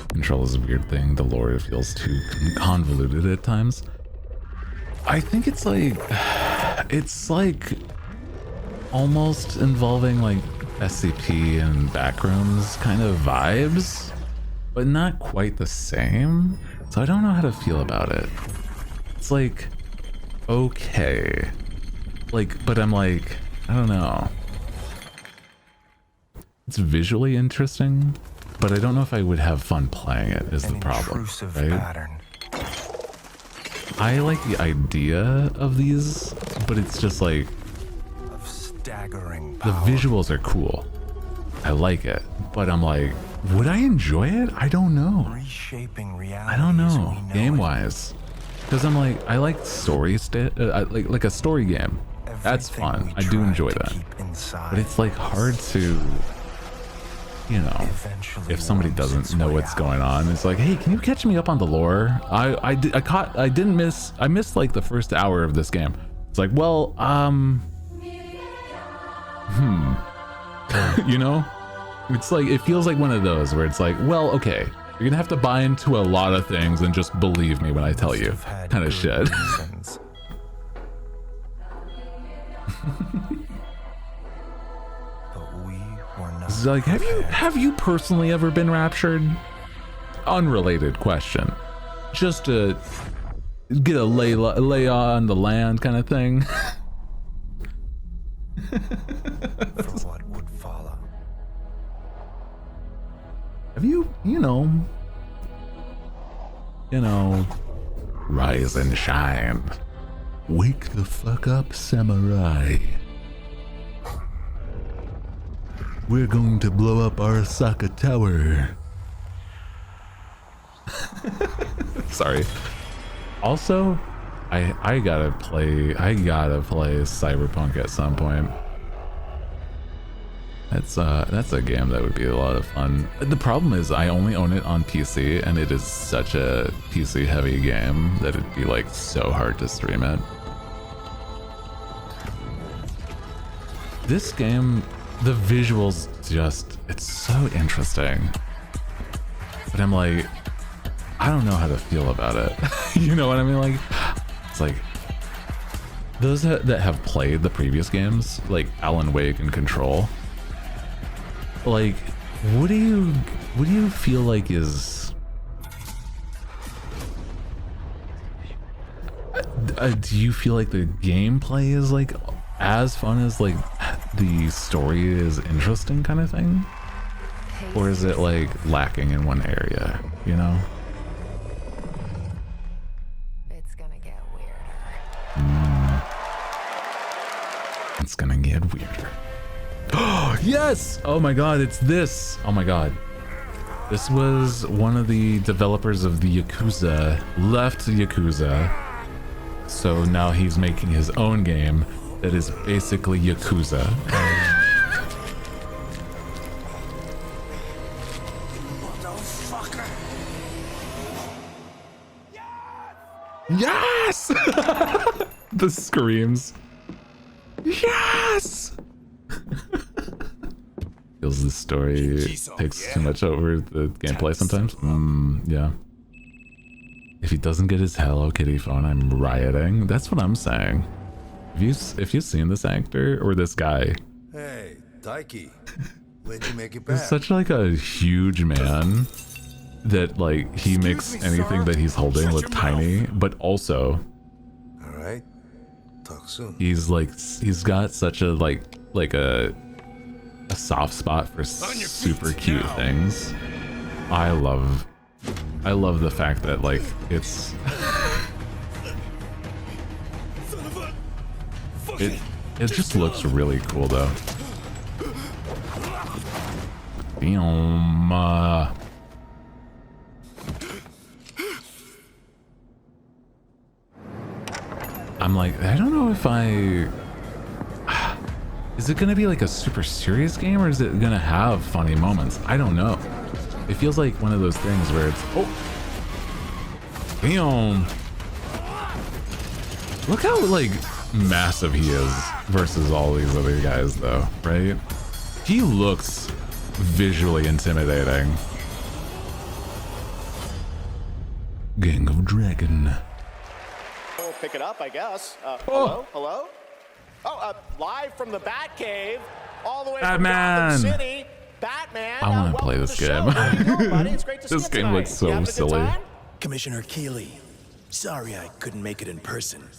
Control is a weird thing. The lore feels too convoluted at times. I think it's like almost involving like SCP and backrooms kind of vibes, but not quite the same. So I don't know how to feel about it. It's like, okay. Like, but I'm like, I don't know. It's visually interesting, but I don't know if I would have fun playing it is the problem, right? Pattern. I like the idea of these, but it's just like Of staggering the power. visuals are cool. I like it, but I'm like, would I enjoy it? I don't know. Reshaping reality. I don't know, game-wise, because I'm like, I like story like a story game. That's fun. I do enjoy that, but it's like hard to, you know, if somebody doesn't know what's going on, it's like, hey, can you catch me up on the lore? I missed like the first hour of this game. It's like, well, you know, it's like, it feels like one of those where it's like, well, okay, you're gonna have to buy into a lot of things and just believe me when I tell you, kind of shit. It's like, have you personally ever been raptured? Unrelated question, just to get a lay on the land kind of thing. For what would follow. Have you know, rise and shine. Wake the fuck up, samurai. We're going to blow up Arasaka Tower. Sorry. Also, I gotta play Cyberpunk at some point. That's a game that would be a lot of fun. The problem is I only own it on PC, and it is such a PC heavy game that it'd be like so hard to stream it. This game, the visuals just, it's so interesting. But I'm like, I don't know how to feel about it. You know what I mean? Like, it's like, those that have played the previous games, like Alan Wake and Control, like, what do you feel like is, do you feel like the gameplay is like as fun as like the story is interesting kind of thing? Or is it like lacking in one area, you know? It's gonna get weirder. It's gonna get weirder. Oh, yes! Oh my god, it's this! Oh my god. This was one of the developers of the Yakuza, left Yakuza. So now he's making his own game that is basically Yakuza. Yes! The screams. Yes! Feels the story takes too much over the gameplay sometimes. Yeah. If he doesn't get his Hello Kitty phone, I'm rioting. That's what I'm saying. If you've seen this actor or this guy, Hey, Taiki, when'd you make it back? he's such like a huge man that like he makes anything that he's holding look tiny, but also, all right, talk soon. he's got such a like a soft spot for super cute things. I love the fact that like it's it just looks really cool though. Damn. I'm like, I don't know if is it gonna be like a super serious game or is it gonna have funny moments? I don't know. It feels like one of those things where it's, oh, damn. Look how like massive he is versus all these other guys though, right? He looks visually intimidating. Gang of Dragon. We'll pick it up, I guess. Hello? Hello? Oh, live from the Batcave, all the way from Gotham City. Batman. I want to play this game. This game looks so silly. Commissioner Keeley, sorry I couldn't make it in person.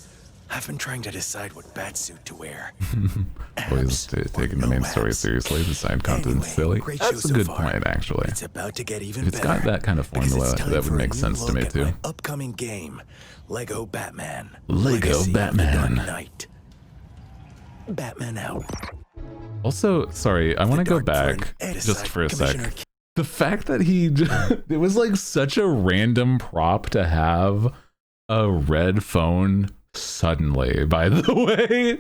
I've been trying to decide what batsuit to wear. Always taking the main story seriously. The side content's silly. That's a good point, actually. It's about to get even It's got that kind of formula that would make sense to me too. My upcoming game, Lego Batman. Lego Batman. Night. Batman out. Also, sorry, I want to go back just for a sec. The fact that it was like such a random prop to have a red phone suddenly, by the way.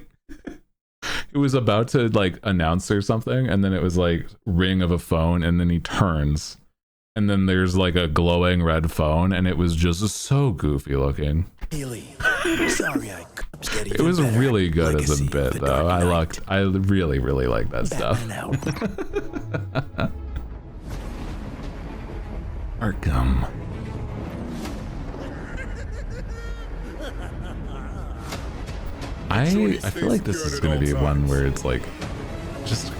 It was about to like announce or something, and then it was like ring of a phone, and then he turns, and then there's like a glowing red phone, and it was just so goofy looking. Sorry, it was really good as a bit though. I really like that stuff. Arkham. I feel like this is gonna be one where it's like just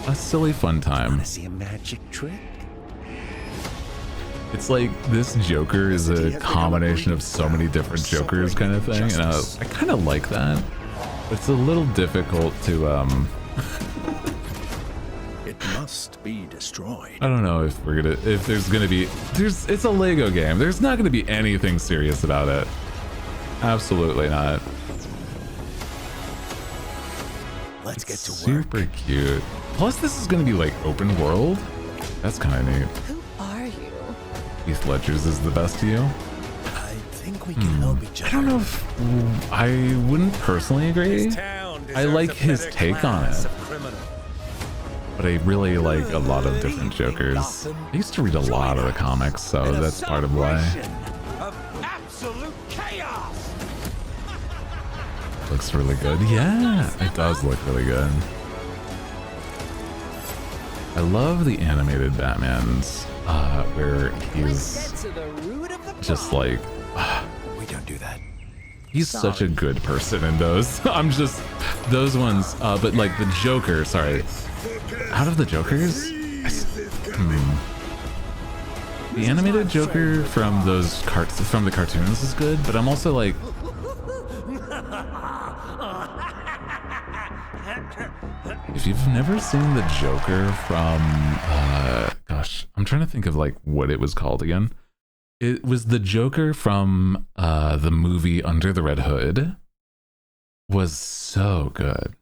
a silly fun time. Wanna see a magic trick? It's like this Joker is a combination of so many different Jokers kind of thing, and I kind of like that. It's a little difficult to It must be destroyed. I don't know if it's a Lego game. There's not gonna be anything serious about it. Absolutely not. Let's get to work. Super cute. Plus, this is gonna be like open world. That's kind of neat. Who are you? Heath Ledger's is the best to you. I think we can help each other. I don't know if I wouldn't personally agree. I like his take on it, but I really like a lot of different Jokers. I used to read a lot of the comics, so that's part of why. Absolute chaos. Looks really good. Yeah, it does look really good. I love the animated Batmans, where he's just like, we don't do that. He's such a good person in those. I'm just those ones, but like the Joker. Sorry, out of the Jokers, the animated Joker from those from the cartoons is good, but I'm also like. If you've never seen the Joker from, gosh, I'm trying to think of like what it was called again. It was the Joker from the movie Under the Red Hood. Was so good.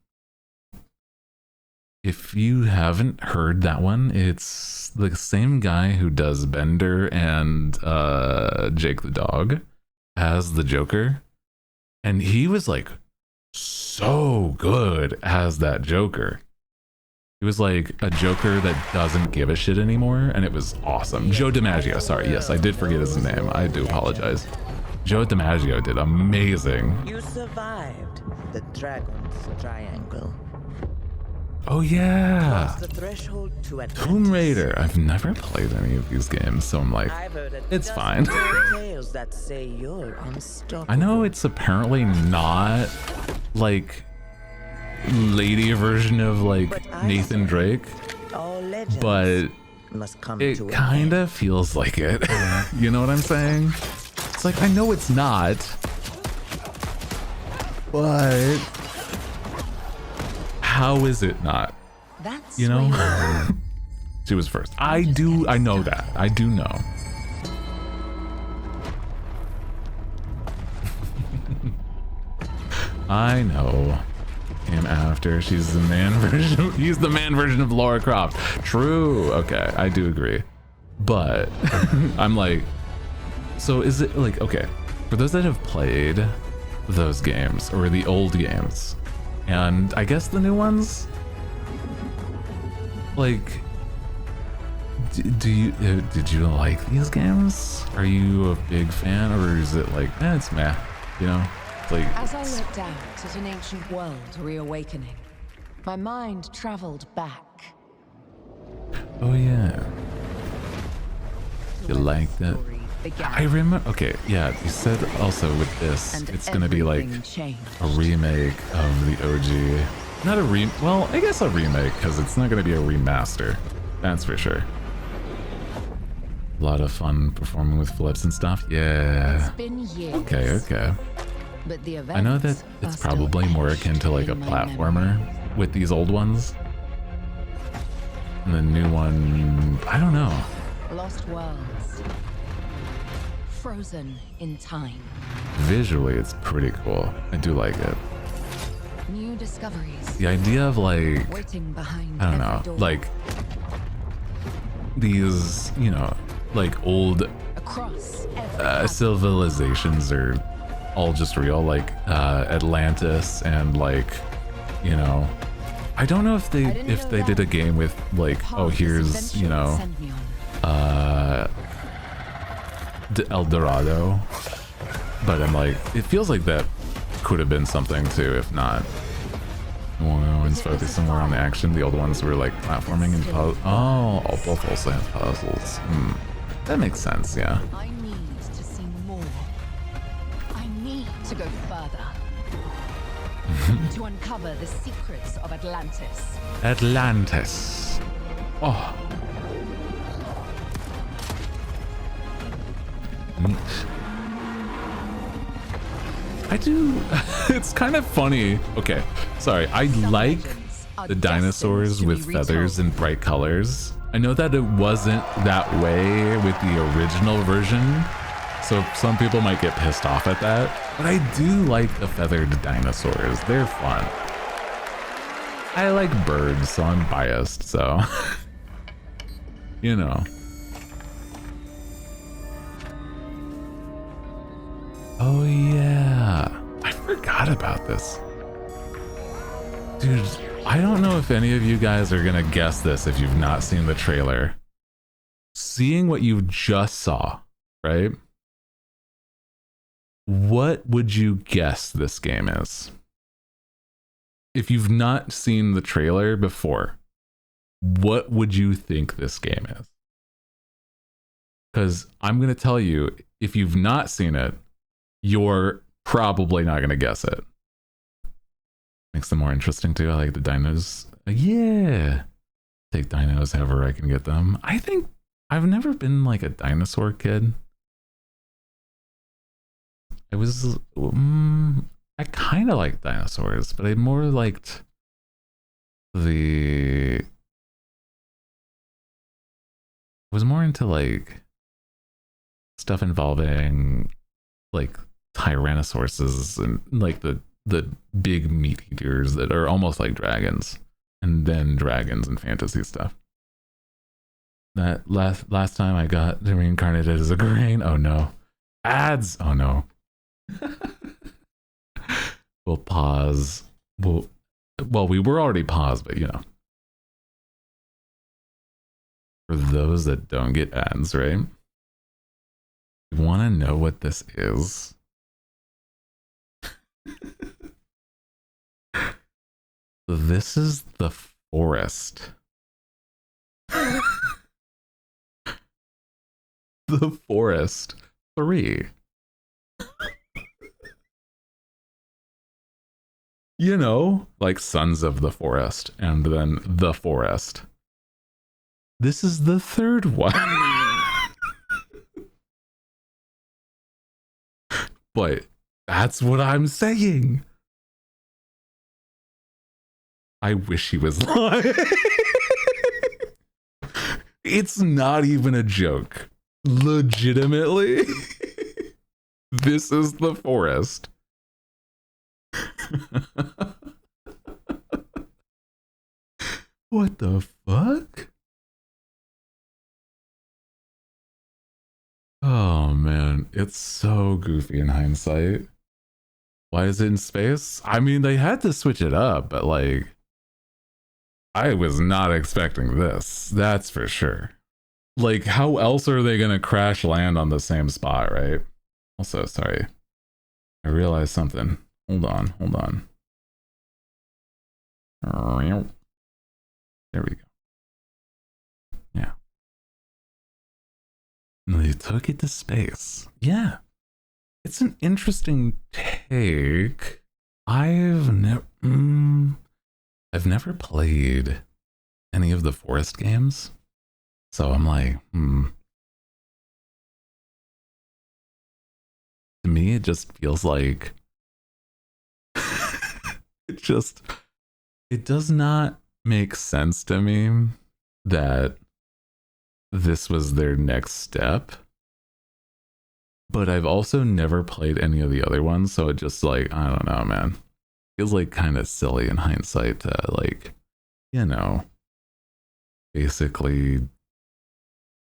If you haven't heard that one, it's the same guy who does Bender and Jake the dog as the Joker, and he was like so good as that Joker. He was like a Joker that doesn't give a shit anymore, and it was awesome. Joe DiMaggio, sorry, yes, I did forget his name. I do apologize. Joe DiMaggio did amazing. You survived the Dragon's Triangle. Oh yeah, Cross the threshold to Tomb Raider. I've never played any of these games, so I'm like, it's fine. Tales that say you're unstoppable. I know it's apparently not like lady version of like Nathan Drake, but it kind of feels like it. You know what I'm saying? It's like, I know it's not, but how is it not? That's you know? She was first. I know that. I do know. I know. Came after. She's the man version. He's the man version of Lara Croft. True. Okay, I do agree. But I'm like, so is it like, okay, for those that have played those games or the old games, and I guess the new ones, like, did you like these games? Are you a big fan, or is it like, it's meh, you know? Like, as I looked out at an ancient world reawakening, my mind traveled back. Oh yeah. You like that? I remember. Okay, yeah. You said also with this, it's gonna be like a remake of the OG. Not a well, I guess a remake, because it's not gonna be a remaster. That's for sure. A lot of fun performing with flips and stuff. Yeah. It's been years. Okay. But the I know that it's probably more akin to like a platformer with these old ones. And the new one, I don't know. Lost worlds. Frozen in time. Visually, it's pretty cool. I do like it. New discoveries. The idea of like, waiting behind I don't know, like these, you know, like old civilizations are all just real, like Atlantis and like, you know, I don't know if they did a game with like, oh, here's, you know, El Dorado, but I'm like, it feels like that could have been something too, if not. One's focused somewhere on the action. The old ones were like platforming and puzzles. Oh, both also have puzzles. That makes sense, yeah. I need to see more. I need to go further. To uncover the secrets of Atlantis. Atlantis. Oh. Neat. I do. It's kind of funny. Okay, sorry. I like the dinosaurs with feathers and bright colors. I know that it wasn't that way with the original version, so some people might get pissed off at that. But I do like the feathered dinosaurs. They're fun. I like birds, so I'm biased, so you know. Oh yeah, I forgot about this. Dude, I don't know if any of you guys are gonna guess this if you've not seen the trailer. Seeing what you just saw, right? What would you guess this game is? If you've not seen the trailer before, what would you think this game is? Because I'm gonna tell you, if you've not seen it, you're probably not going to guess it. Makes them more interesting too. I like the dinos. Yeah. Take dinos however I can get them. I think I've never been like a dinosaur kid. I was, I kind of like dinosaurs, but I more liked I was more into like stuff involving like tyrannosauruses and like the big meat eaters that are almost like dragons, and then dragons and fantasy stuff. That last time I got reincarnated as a grain. Oh no. Ads. Oh no. We'll pause. Well, we were already paused, but you know. For those that don't get ads, right? You want to know what this is? This is the forest. The Forest 3. You know, like Sons of the Forest and then The Forest. This is the third one. But that's what I'm saying. I wish he was lying. It's not even a joke. Legitimately. This is the forest. What the fuck? Oh man, it's so goofy in hindsight. Why is it in space? I mean, they had to switch it up, but like, I was not expecting this. That's for sure. like, how else are they gonna crash land on the same spot, right? Also, sorry, I realized something. Hold on. There we go. Yeah. They took it to space. Yeah. It's an interesting take. I've never played any of the Forest games. So I'm like, To me, it just feels like it does not make sense to me that this was their next step. But I've also never played any of the other ones, so it just like, I don't know, man. Feels like kind of silly in hindsight to like, you know, basically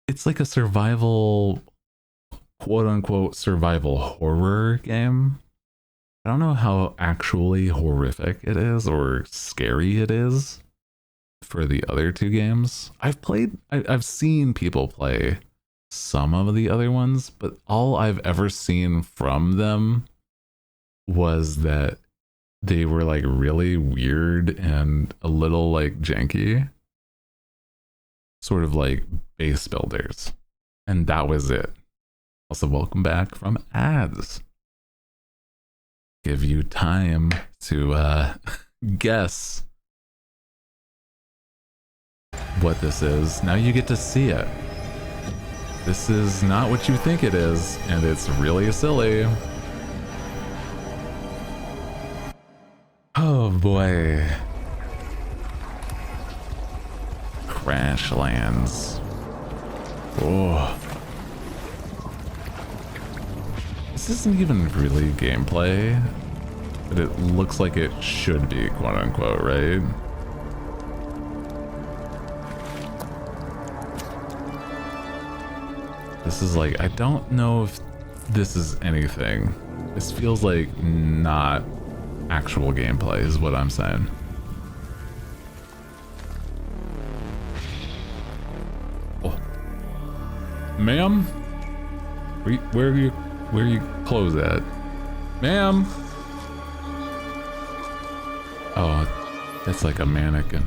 it's like a survival, quote unquote, survival horror game. I don't know how actually horrific it is or scary it is for the other two games. I've seen people play some of the other ones, but all I've ever seen from them was that they were like really weird and a little like janky, sort of like base builders, and that was it. Also, welcome back from ads. Give you time to guess what this is. Now you get to see it. This is not what you think it is, and it's really silly. Oh boy. Crashlands. Oh. This isn't even really gameplay, but it looks like it should be, quote unquote, right? This is like, I don't know if this is anything. This feels like not actual gameplay is what I'm saying. Oh. Ma'am? Where are you close at? Ma'am? Oh, that's like a mannequin.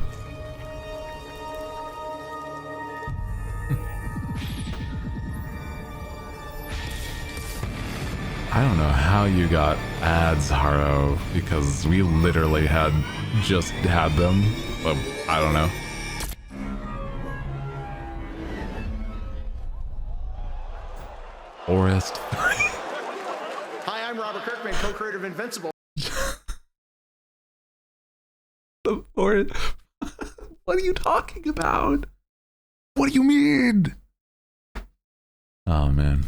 I don't know how you got ads, Haro, because we literally just had them, but I don't know. Forest. Hi, I'm Robert Kirkman, co-creator of Invincible. The forest. What are you talking about? What do you mean? Oh man.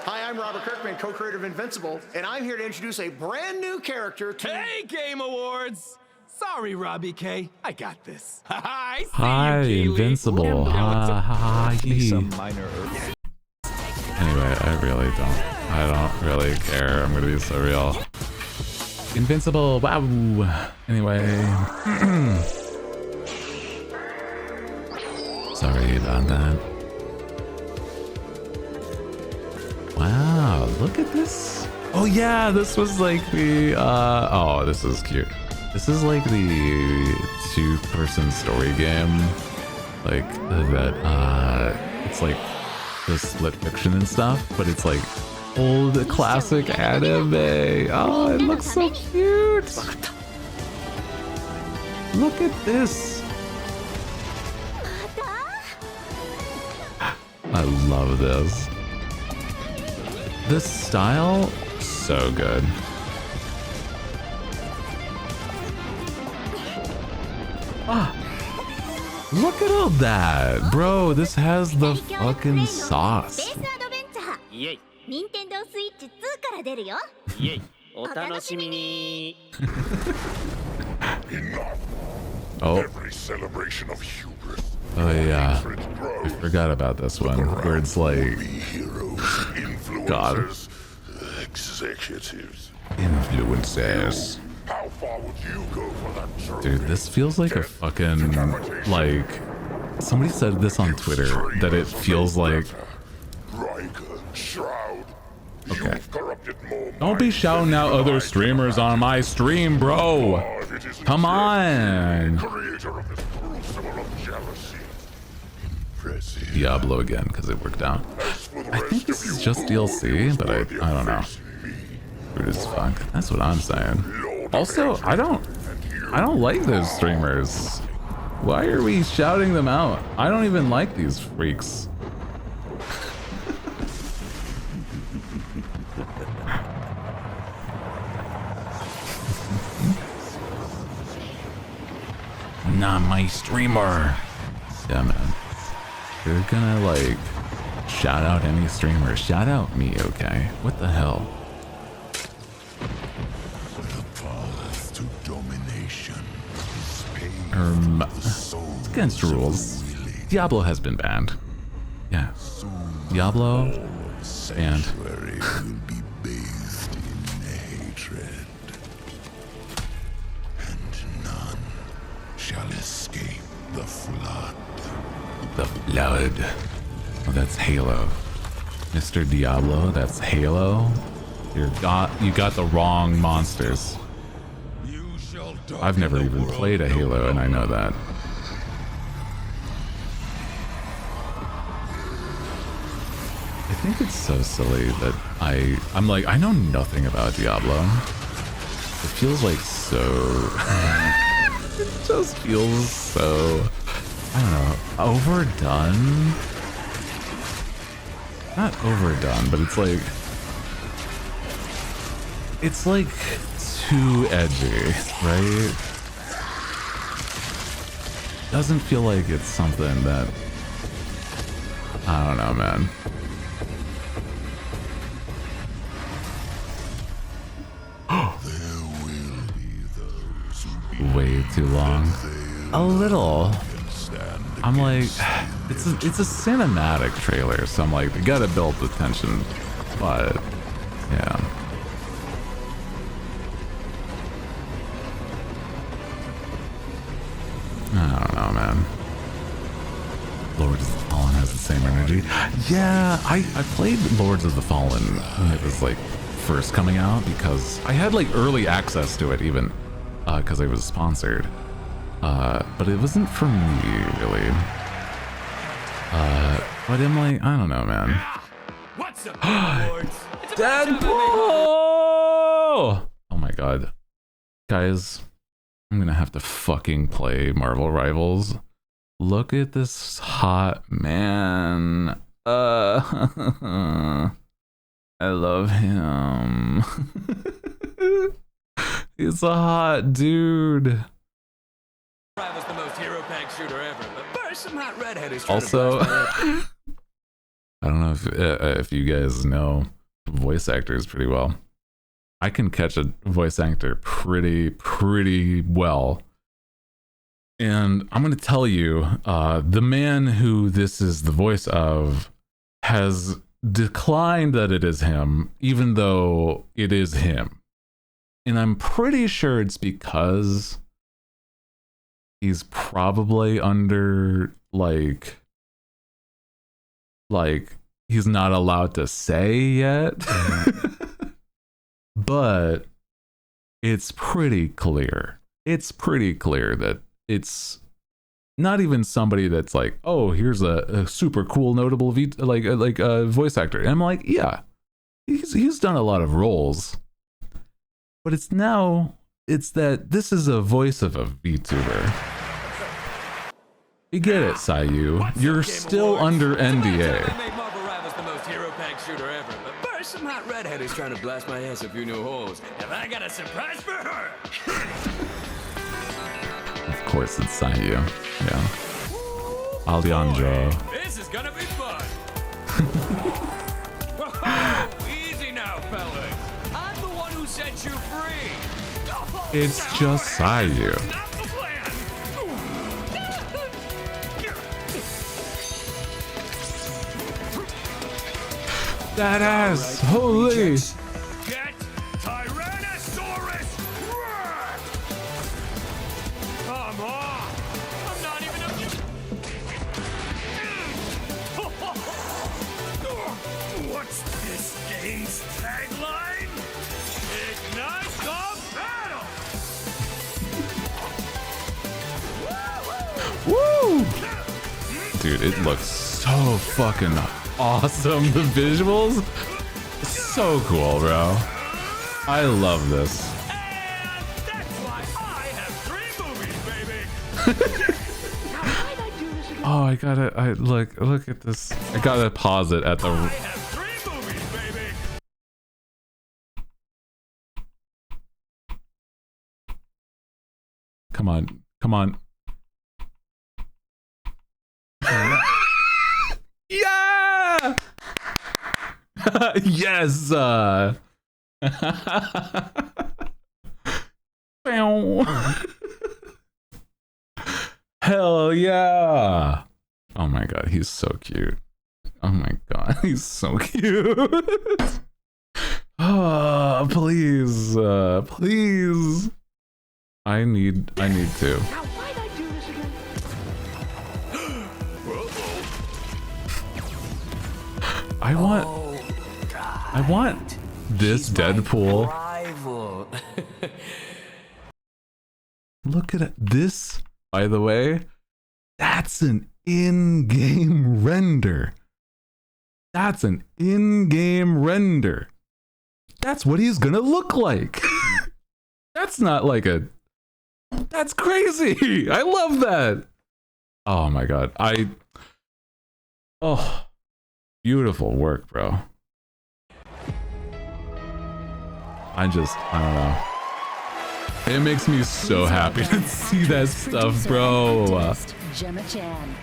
Hi, I'm Robert Kirkman, co-creator of Invincible, and I'm here to introduce a brand new character to... Hey, Game Awards! Sorry, Robbie K. I got this. Hi, Invincible. Hi. Some minor earth. Anyway, I don't really care. I'm gonna be so real. Invincible. Wow. Anyway. Sorry about that. Wow, look at this. Oh yeah, this was like the oh, this is cute. This is like the two-person story game. Like that it's like the split fiction and stuff, but it's like old classic anime. Oh, it looks so cute. Look at this. I love this. This style, so good. Ah, look at all that, bro. This has the fucking sauce. Oh. Every celebration of hubris. Oh yeah, I forgot about this one where it's like, God, executives, influencers. How far would you go for that? Dude, this feels like a fucking like Somebody said this on Twitter that it feels like. Okay. Don't be shouting out other streamers on my stream, bro. Come on. Diablo again because it worked out. I think this is just DLC, but I don't know. Rude as fuck. That's what I'm saying. Also, I don't like those streamers. Why are we shouting them out? I don't even like these freaks. Not my streamer. Yeah, man. They're gonna like shout out any streamer. Shout out me, okay? What the hell? It's against rules. Diablo has been banned. Yeah. Diablo banned. Shall escape the flood. The flood. Oh, that's Halo. Mr. Diablo, that's Halo. You got the wrong monsters. I've never even played a Halo, and I know that. I think it's so silly that I'm like, I know nothing about Diablo. It feels like so... It just feels so, I don't know, overdone? Not overdone, but it's like too edgy, right? Doesn't feel like it's something that, I don't know, man. Way too long. A little. I'm like, it's a cinematic trailer, so I'm like, they gotta build the tension, but yeah. I don't know, man. Lords of the Fallen has the same energy. Yeah, I played Lords of the Fallen when it was like first coming out because I had like early access to it even. Because it was sponsored. But it wasn't for me, really. But I'm like, I don't know, man. What's up, Lords? Deadpool! Oh my god. Guys, I'm gonna have to fucking play Marvel Rivals. Look at this hot man. I love him. He's a hot dude. Rivals the most hero pack shooter ever, but first some hot redhead is Also, I don't know if you guys know voice actors pretty well. I can catch a voice actor pretty well. And I'm going to tell you, the man who this is the voice of has declined that it is him, even though it is him. And I'm pretty sure it's because he's probably under, like he's not allowed to say yet. But it's pretty clear. It's pretty clear that it's not even somebody that's like, oh, here's a super cool, notable voice actor. And I'm like, yeah, he's done a lot of roles. But it's that this is a voice of a VTuber. You get it, Sayu. You're still under NDA. Marvel Rivals the most hero pack shooter ever, but first some hot redhead is trying to blast my ass a few new holes. And I got a surprise for her. Of course, it's Sayu. Yeah. Alejandro. This is gonna be fun. Whoa, easy now, fellas. I'm the one who set you free. It's just Sayu. That ass! Holy! Get Tyrannosaurus Rex! Come on! I'm not even a... What's this game's tagline? Ignite the battle! Woo! Dude, it looks so fucking awesome. The visuals, so cool, bro. I love this. And that's why I have 3 movies, baby! Oh, I look at this. I gotta pause it at the. I have 3 movies, baby! Come on, come on. Yeah! Yes! Hell yeah! Oh my god, he's so cute. Oh my god, he's so cute. Oh, please, please. I need to. I want this Deadpool. Look at it. This, by the way, that's an in-game render. That's an in-game render. That's what he's gonna look like. That's not like a... That's crazy. I love that. Oh my god. Oh, beautiful work, bro. I don't know. It makes me so happy to see that stuff, bro. Gemma Chan.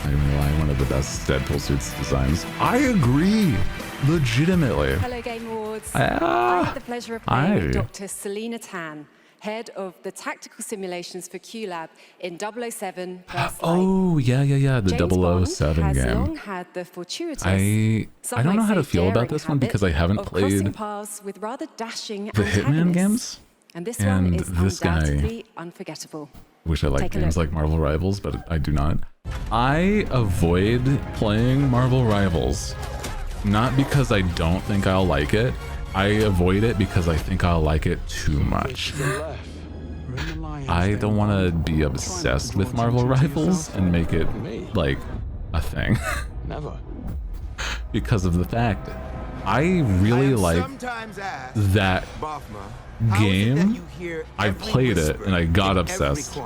I mean, one of the best Deadpool suits designs. I agree. Legitimately. Hello, Game Awards. I had the pleasure of Hi. playing with Dr. Selena Tan, head of the tactical simulations for QLab in 007 First Light. Oh, yeah. The James 007 Bond has game. long had the fortuitous, I some don't know might how to say feel about daring this one because I habit haven't of crossing played paths with rather dashing the Hitman antagonists. games. And this And one is this guy- undoubtedly unforgettable. Wish I liked Take a games look. like Marvel Rivals, but I do not. I avoid playing Marvel Rivals, not because I don't think I'll like it. I avoid it because I think I'll like it too much. I don't want to be obsessed with Marvel Rivals and make it like a thing. Never. Because of the fact that I really like that game. I played it and I got obsessed,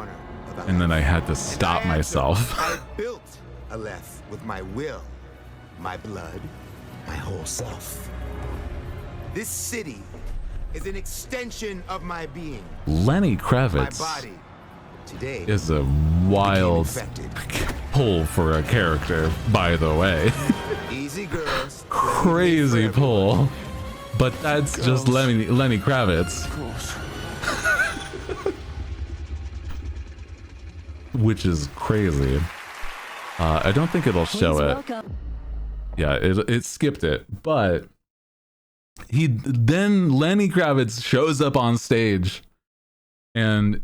and then I had to stop myself. I built Aleph with my will, my blood, my whole self. This city is an extension of my being. Lenny My Kravitz body today is a wild pull for a character, by the way. Easy girls. Crazy pull. But that's just Lenny Kravitz. Which is crazy. I don't think it'll show it. Yeah, it skipped it, but then Lenny Kravitz shows up on stage, and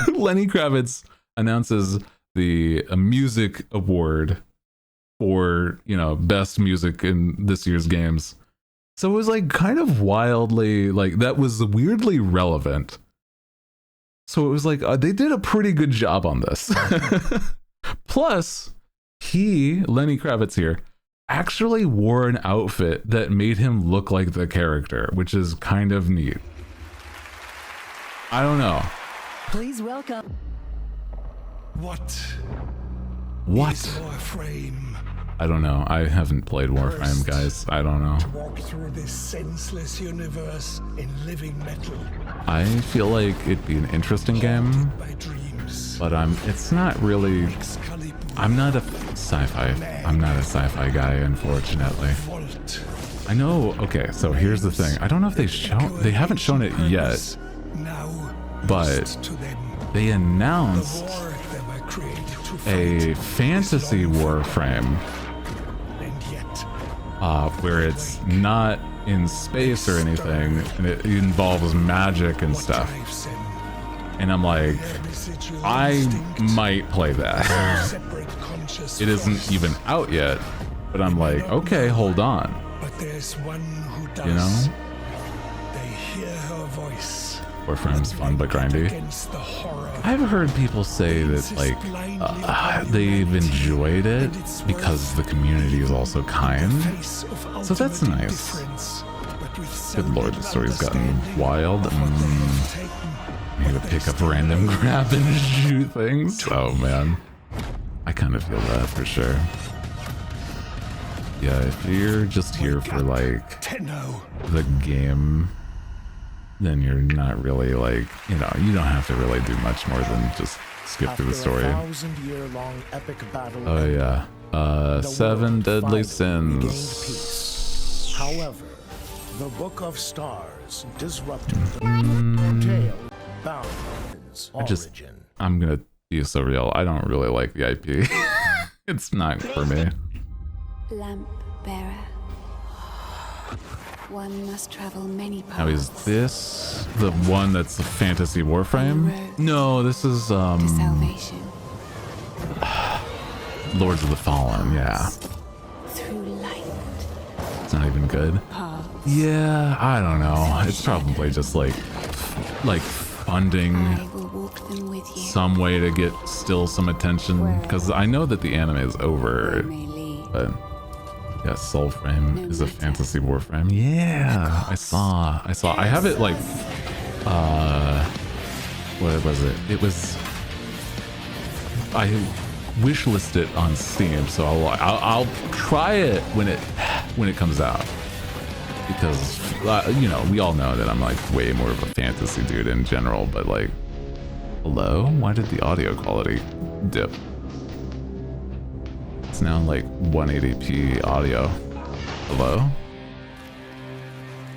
Lenny Kravitz announces the music award for, best music in this year's games. So it was like kind of wildly, like, that was weirdly relevant. So it was like they did a pretty good job on this. Plus, Lenny Kravitz here, actually wore an outfit that made him look like the character, which is kind of neat. I don't know. Please welcome. What? What? Warframe. I don't know. I haven't played Warframe, guys. I don't know. Walk through this senseless universe in living metal. I feel like it'd be an interesting game, but it's not really. I'm not a sci-fi. I'm not a sci-fi guy, unfortunately. I know. Okay, so here's the thing. I don't know if they haven't shown it yet, but they announced a fantasy Warframe, where it's not in space or anything, and it involves magic and stuff. And I'm like, I might play that. it isn't even out yet, but I'm like, okay, hold on. But there's one who does. You know? They hear her voice. Warframe's fun but grindy. I've heard people say that like they've enjoyed it because the community is also kind. So that's nice. Good lord, the story's gotten wild. I need to pick up random grab and shoot things. Oh man. I kind of feel that for sure. Yeah, if you're just here for like the game, then you're not really like, you know, you don't have to really do much more than just skip through the story. Oh yeah. 7 Deadly Sins. However, the Book of Stars disrupted the tale bounds origin. I'm gonna be so real. I don't really like the IP. It's not for me. Lamp bearer. One must travel many paths. Now is this the one that's the fantasy Warframe? No, this is salvation. Lords of the Fallen, yeah. Through light. It's not even good. Yeah, I don't know. It's probably just like funding some way to get still some attention, because I know that the anime is over, but yeah, Soulframe is a fantasy Warframe. Yeah, I saw. I have it like, what was it? It was, I wishlisted it on Steam, so I'll try it when it comes out, because you know, we all know that I'm like way more of a fantasy dude in general, but like, hello? Why did the audio quality dip? It's now like 180p audio. Hello?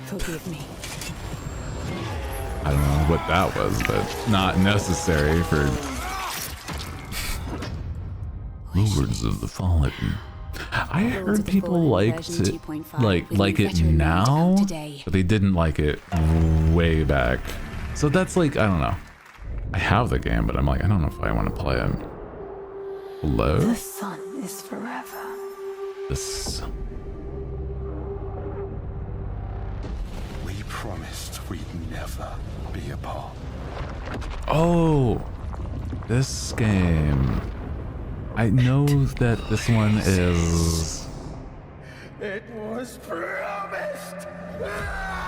Forgive me. I don't know what that was, but not necessary for Lords of the Fallen. I heard people liked it, like it now, but they didn't like it way back. So that's like, I don't know. I have the game, but I'm like, I don't know if I want to play it. Hello? The sun is forever. This. We promised we'd never be apart. Oh, this game. I know that this one is. It was promised.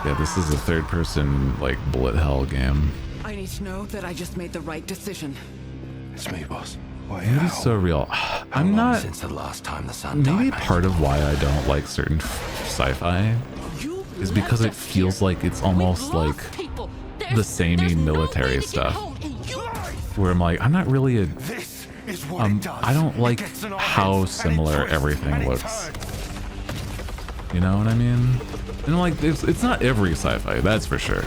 Yeah, this is a third-person like bullet hell game. I need to know that I just made the right decision. It's me, boss. It is so real. I'm not. Since the last time the sun Maybe part of why I don't like certain sci-fi is because it feels like it's almost like the samey military stuff, where I'm like, I'm not really a. I don't like how similar everything looks. You know what I mean? And like, it's not every sci-fi, that's for sure.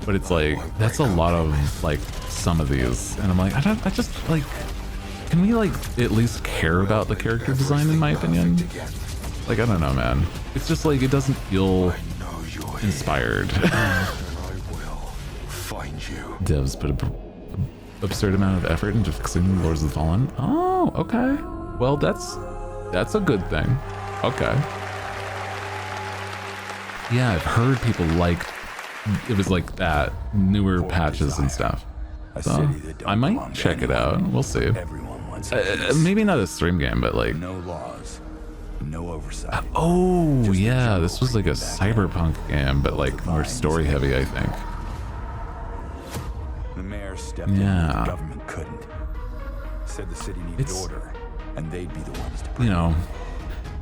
But it's like, that's a lot of like some of these, and I'm like, I just like, can we like at least care about the character design, in my opinion? Like, I don't know, man. It's just like, it doesn't feel inspired. Devs put an absurd amount of effort into fixing Lords of the Fallen. Oh, okay. Well, that's a good thing. Okay. Yeah, I've heard people like it was like that, newer patches and stuff. So I might check it out. We'll see. Maybe not a stream game, but like. No laws, no oversight. Oh yeah, this was like a cyberpunk game, but like more story heavy, I think. The mayor stepped in, the government couldn't. Said the city needed order, and they'd be the ones to. You know,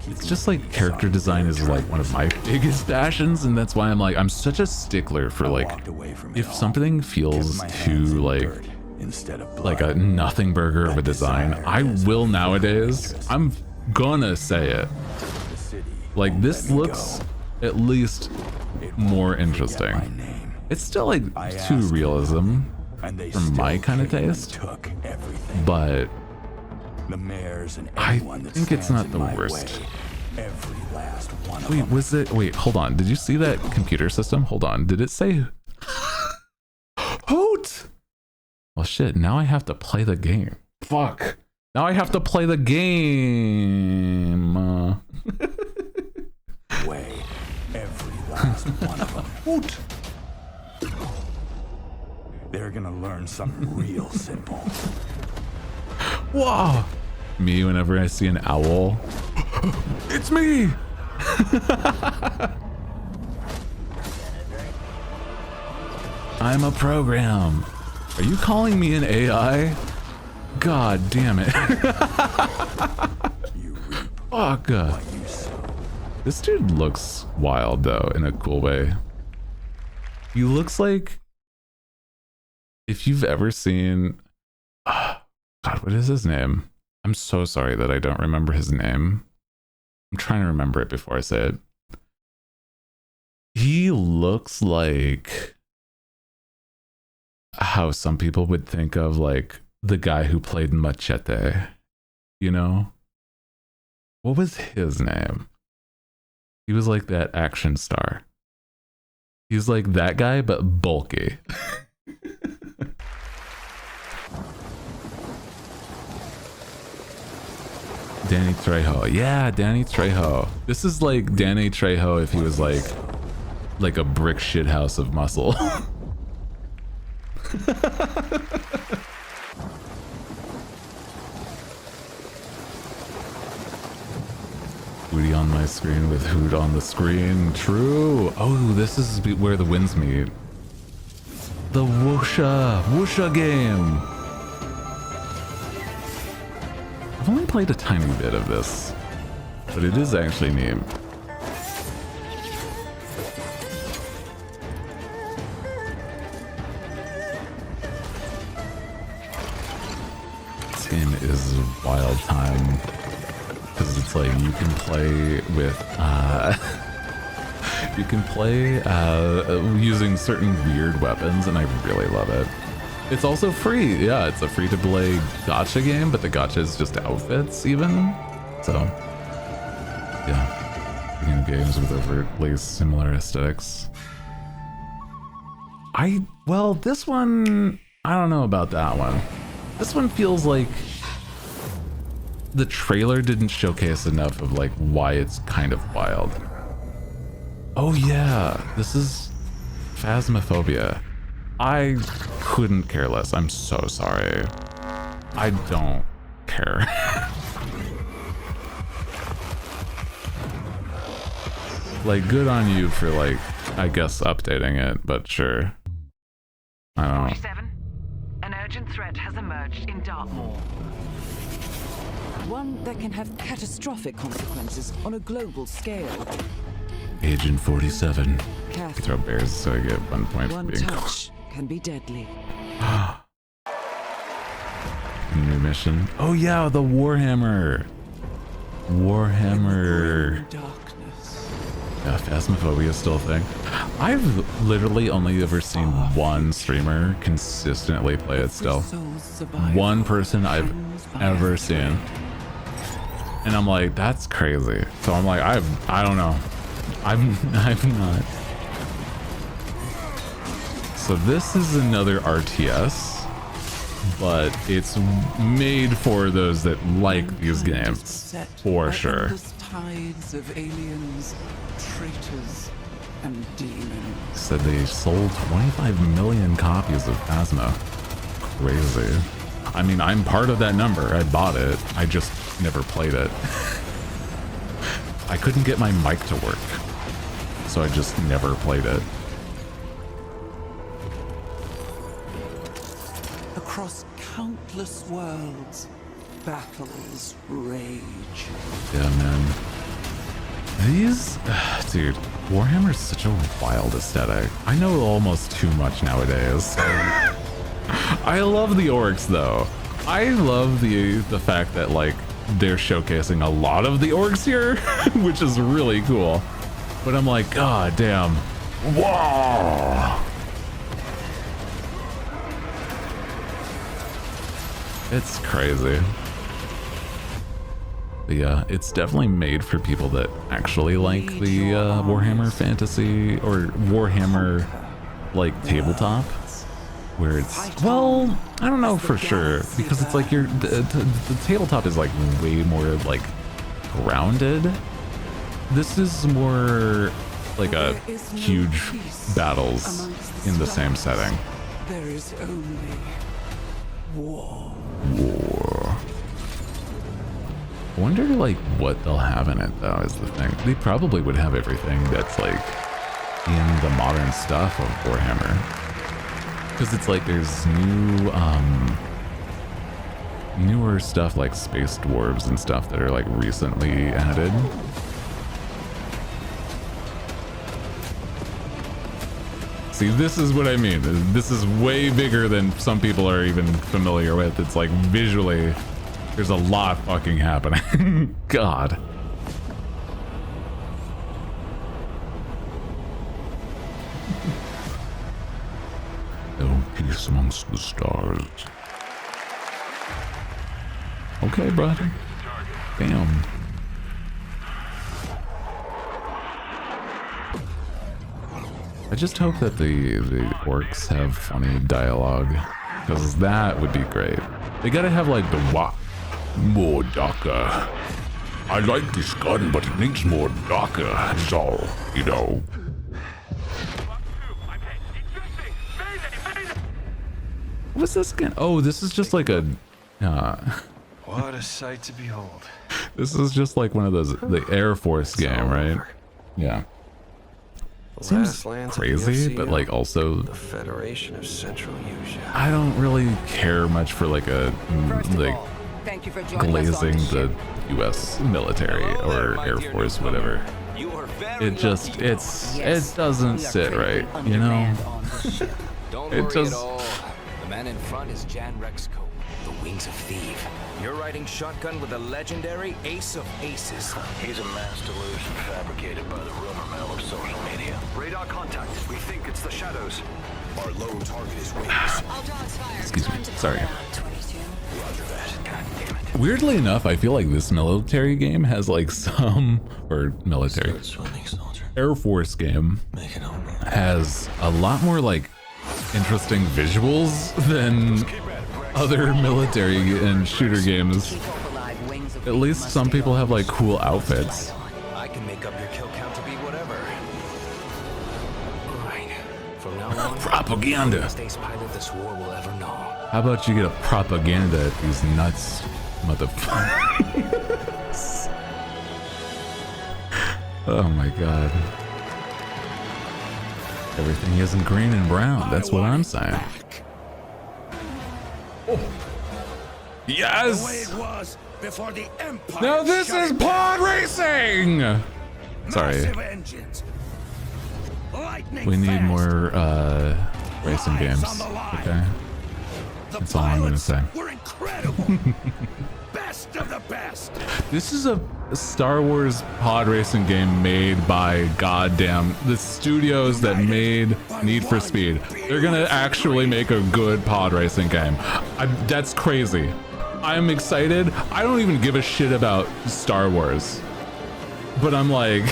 it's just like character design is like one of my biggest passions, and that's why I'm like, I'm such a stickler for like, if something feels too like a nothing burger of a design, I will nowadays, I'm gonna say it. Like, this looks at least more interesting. It's still like too realism for my kind of taste, but I think it's not the worst. Wait, was it? Wait, hold on. Did you see that computer system? Hold on. Did it say Hoot? Well, shit. Now I have to play the game. Fuck. Now I have to play the game. Way every last one of them. Hoot. They're gonna learn something real simple. Whoa! Me whenever I see an owl. It's me! I'm a program. Are you calling me an AI? God damn it. Fuck. This dude looks wild though, in a cool way. He looks like, if you've ever seen, God, what is his name? I'm so sorry that I don't remember his name. I'm trying to remember it before I say it. He looks like how some people would think of like the guy who played Machete, you know? What was his name? He was like that action star. He's like that guy, but bulky. Danny Trejo. Yeah, Danny Trejo. This is like Danny Trejo if he was like a brick shit house of muscle. Hooty on my screen with Hoot on the screen. True. Oh, this is where the winds meet. The Woosha game. I've only played a tiny bit of this, but it is actually neat. This game is a wild time because it's like you can play with you can play using certain weird weapons, and I really love it. It's also free. Yeah, it's a free-to-play gacha game, but the gacha is just outfits even. So, yeah, games with overtly similar aesthetics. Well, this one, I don't know about that one. This one feels like the trailer didn't showcase enough of like why it's kind of wild. Oh yeah, this is Phasmophobia. I couldn't care less. I'm so sorry. I don't care. Like, good on you for like, I guess updating it, but sure. I don't know. 47. An urgent threat has emerged in Dartmoor. One that can have catastrophic consequences on a global scale. Agent 47. Careful. Throw bears so I get 1 point for One being touch can be deadly. New mission. Oh yeah, the Warhammer. Warhammer. Yeah, Phasmophobia is still a thing. I've literally only ever seen one streamer consistently play it still. One person I've ever seen. And I'm like, that's crazy. So I'm like, I don't know. I'm not. So this is another RTS, but it's made for those that like these games, for sure. Tides of aliens, traitors, and demons. Said they sold 25 million copies of Phasma. Crazy. I mean, I'm part of that number. I bought it. I just never played it. I couldn't get my mic to work, so I just never played it. Across countless worlds, battles rage. Yeah, man. These, dude, Warhammer's such a wild aesthetic. I know almost too much nowadays. I love the orcs though. I love the fact that like they're showcasing a lot of the orcs here, which is really cool. But I'm like, god damn. Whoa! It's crazy. But yeah, it's definitely made for people that actually like the Warhammer Fantasy or Warhammer like tabletop. where it's, well, I don't know for sure, because it's like the tabletop is like way more like grounded. This is more like a huge battles in the same setting. There is only war. I wonder like what they'll have in it though is the thing. They probably would have everything that's like in the modern stuff of Warhammer. Because it's like there's newer stuff like space dwarves and stuff that are like recently added. See, this is what I mean. This is way bigger than some people are even familiar with. It's like visually, there's a lot fucking happening. God. Oh, peace amongst the stars. Okay, brother. Damn. I just hope that the orcs have funny dialogue, because that would be great. They gotta have like the more darker. I like this gun, but it needs more darker, so, you know. What's this again? Oh, this is just like a... What a sight to behold. This is just like one of those, the Air Force game, right? Yeah. Seems crazy, but like also... The Federation of Central Asia. I don't really care much for like a... like glazing the U.S. military or Air Force, whatever. It just, it doesn't sit right, you know? It just... The man in front is Jan Rexco, the Wings of Thief. You're riding shotgun with the legendary Ace of Aces. He's a mass delusion fabricated by the rumor mill of social media. Radar contact. We think it's the shadows. Our lone target is Wings. Excuse me, sorry. Roger that. God damn it. Weirdly enough, I feel like this military game has like some, or military, Air Force game has a lot more like interesting visuals than other military and shooter games. At least some people have like cool outfits. I can make up your kill count to be whatever. Alright. From now on, Propaganda. States pilot this war will ever know. How about you get a propaganda at these nuts, motherfuckers? Oh my god. Everything isn't green and brown. That's what I'm saying. Oh. Yes! The way it was before the Empire. Now this is pod racing! Sorry. We need more racing games. Okay. That's all I'm gonna say. We're incredible. Best of the best. This is a Star Wars pod racing game made by goddamn the studios that made Need for Speed. They're gonna actually make a good pod racing game. That's crazy. I'm excited. I don't even give a shit about Star Wars, but I'm like,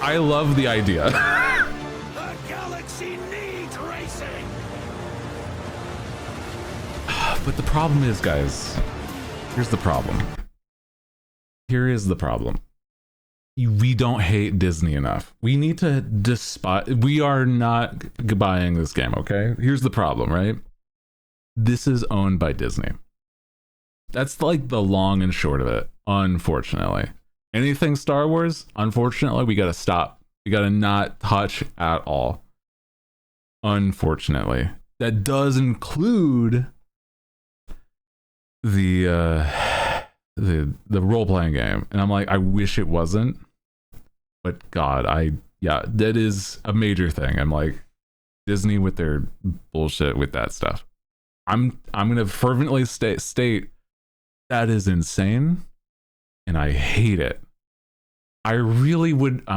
I love the idea. The galaxy needs racing. But the problem is, guys, here's the problem. Here is the problem. We don't hate Disney enough. We need to despise. We are not buying this game, okay? Here's the problem, right? This is owned by Disney. That's like the long and short of it, unfortunately. Anything Star Wars, unfortunately, we gotta stop. We gotta not touch at all. Unfortunately. That does include the role-playing game, and I'm like, I wish it wasn't, but God, yeah, that is a major thing. I'm like, Disney with their bullshit with that stuff. I'm gonna fervently state that is insane, and I hate it. I really would.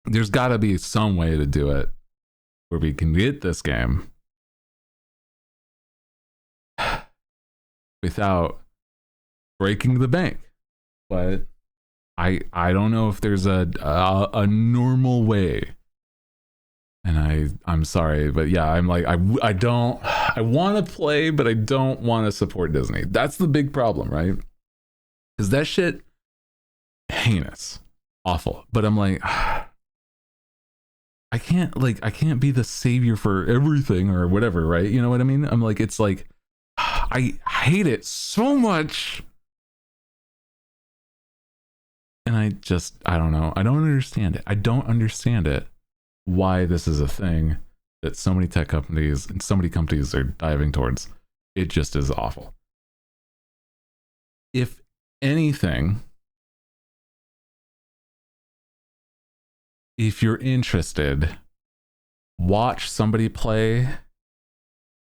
There's got to be some way to do it where we can get this game without breaking the bank, but I don't know if there's a normal way And I'm sorry, but yeah, I'm like, I want to play, but I don't want to support Disney. That's the big problem, right? Because that shit, heinous, awful. But I'm like, I can't be the savior for everything or whatever, right? You know what I mean? I'm like, it's like, I hate it so much. And I don't know. I don't understand it. I don't understand it. Why this is a thing that so many tech companies and so many companies are diving towards. It just is awful. If anything, if you're interested, watch somebody play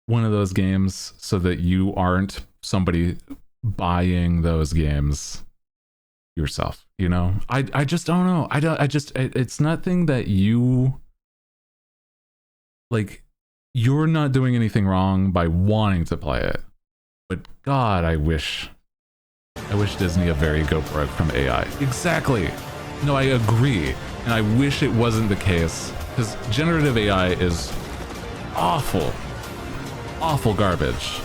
one of those games so that you aren't somebody buying those games yourself. You know, I just don't know. It's nothing that you like, you're not doing anything wrong by wanting to play it. But God, I wish Disney a very go broke from AI. Exactly. No, I agree. And I wish it wasn't the case, because generative AI is awful garbage.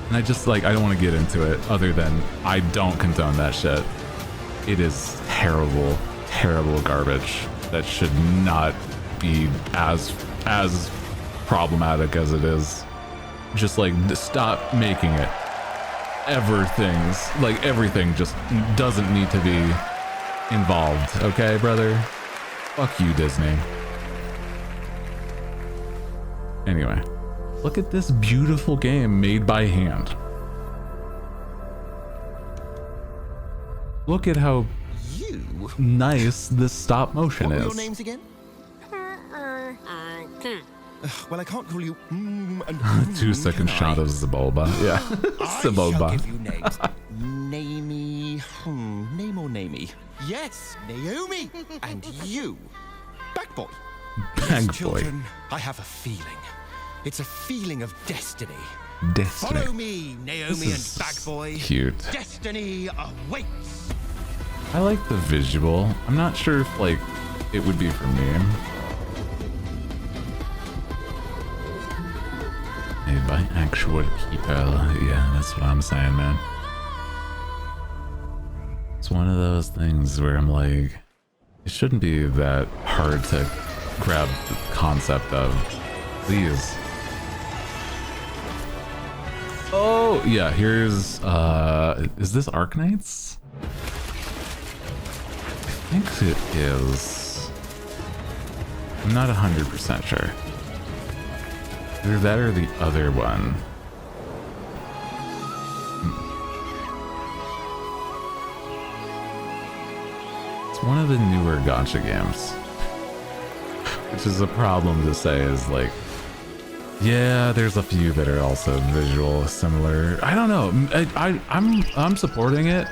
And I just I don't want to get into it other than I don't condone that shit. It is terrible garbage that should not be as problematic as it is. Just stop making it everything just doesn't need to be involved. Okay, brother? Fuck you, Disney. Anyway. Look at this beautiful game made by hand. Look at how nice this stop motion What were is. your names again? Well, I can't call you and 2-second shot of Zabulba. Yeah. Zabulba. I shall give you names. Namey. Name or namey? Yes, Naomi. And you, Bag Boy. Bag Boy. Children, I have a feeling. It's a feeling of destiny. Destiny. Follow me, Naomi and Bag Boy. Cute. Destiny awaits. I like the visual. I'm not sure if it would be for me. Made by actual people. Yeah, that's what I'm saying, man. It's one of those things where I'm like, it shouldn't be that hard to grab the concept of. Please. Oh, yeah, here's, is this Arknights? I think it is. I'm not 100% sure. Either that or the other one. It's one of the newer gacha games. Which is a problem to say is yeah, there's a few that are also visual similar. I don't know. I'm supporting it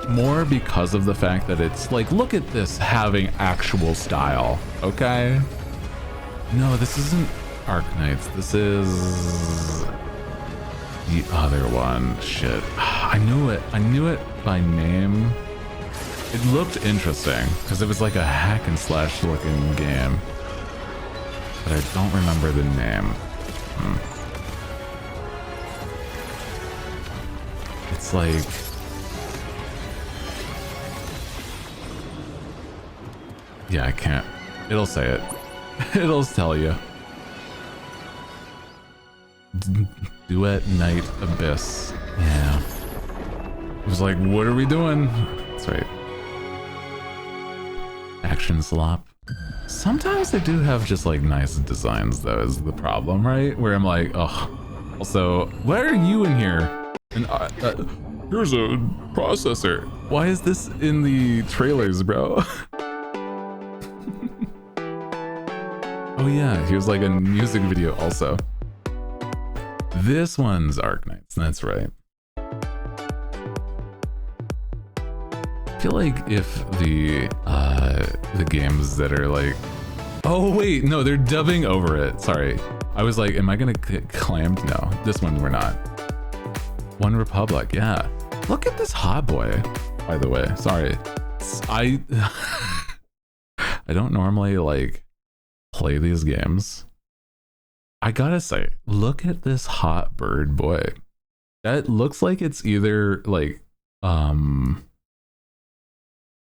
more because of the fact that it's look at this having actual style. Okay. No, this isn't Arknights. This is the other one. Shit. I knew it by name. It looked interesting because it was like a hack and slash looking game. But I don't remember the name. It's yeah, I can't. It'll say it. It'll tell you. Duet Night Abyss. Yeah. It was what are we doing? That's right. Action slop. Sometimes they do have just nice designs though, is the problem, right? Where I'm oh, also, why are you in here? And here's a processor. Why is this in the trailers, bro? Oh yeah, here's a music video also. This one's Arknights, that's right. I feel if the games that are oh wait, no, they're dubbing over it. Sorry, I was am I gonna get claimed? No, this one we're not. One Republic, yeah. Look at this hot boy, by the way. Sorry, I don't normally play these games, I gotta say, look at this hot bird boy. That looks like it's either like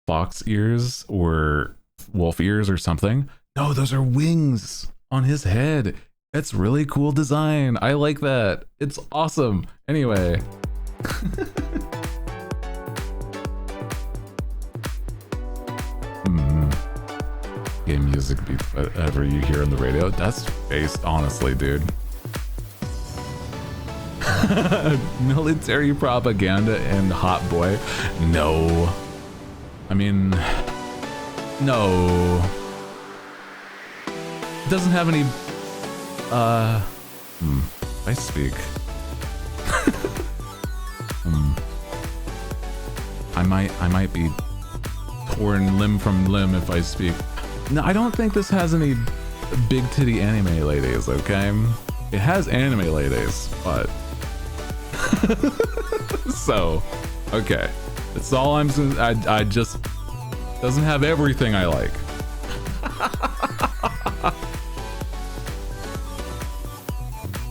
fox ears or wolf ears or something. No, those are wings on his head. That's really cool design. I like that. It's awesome. Anyway. Game music beat whatever you hear on the radio. That's based, honestly, dude. Military propaganda and hot boy. No. I mean, no. It doesn't have any I speak. I might be torn limb from limb if I speak. No, I don't think this has any big titty anime ladies, okay? It has anime ladies, but so okay. That's all I'm saying. I just doesn't have everything I like.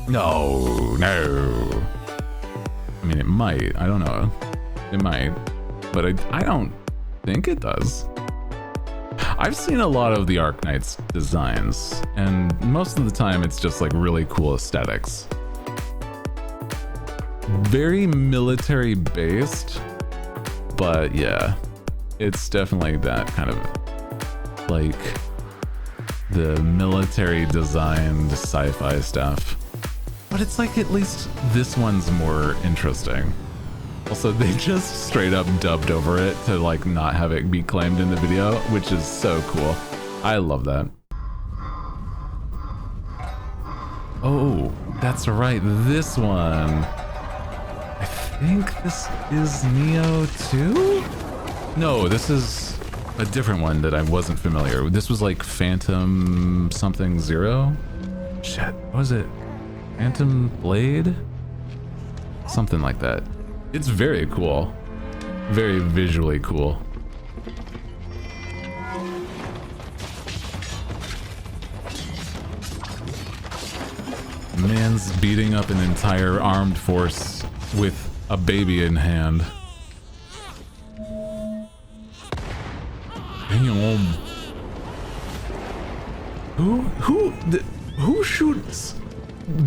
No. I mean, it might. I don't know. It might, but I don't think it does. I've seen a lot of the Arknight's designs, and most of the time it's just like really cool aesthetics. Very military based, but yeah, it's definitely that kind of like the military designed sci-fi stuff. But it's like at least this one's more interesting. Also, they just straight up dubbed over it to like not have it be claimed in the video, which is so cool. I love that. Oh, that's right, this one. I think this is Neo 2? No, this is a different one that I wasn't familiar with. This was like Phantom something Zero? Shit, what was it? Phantom Blade? Something like that. It's very cool. Very visually cool. Man's beating up an entire armed force with a baby in hand. Damn. Who shoots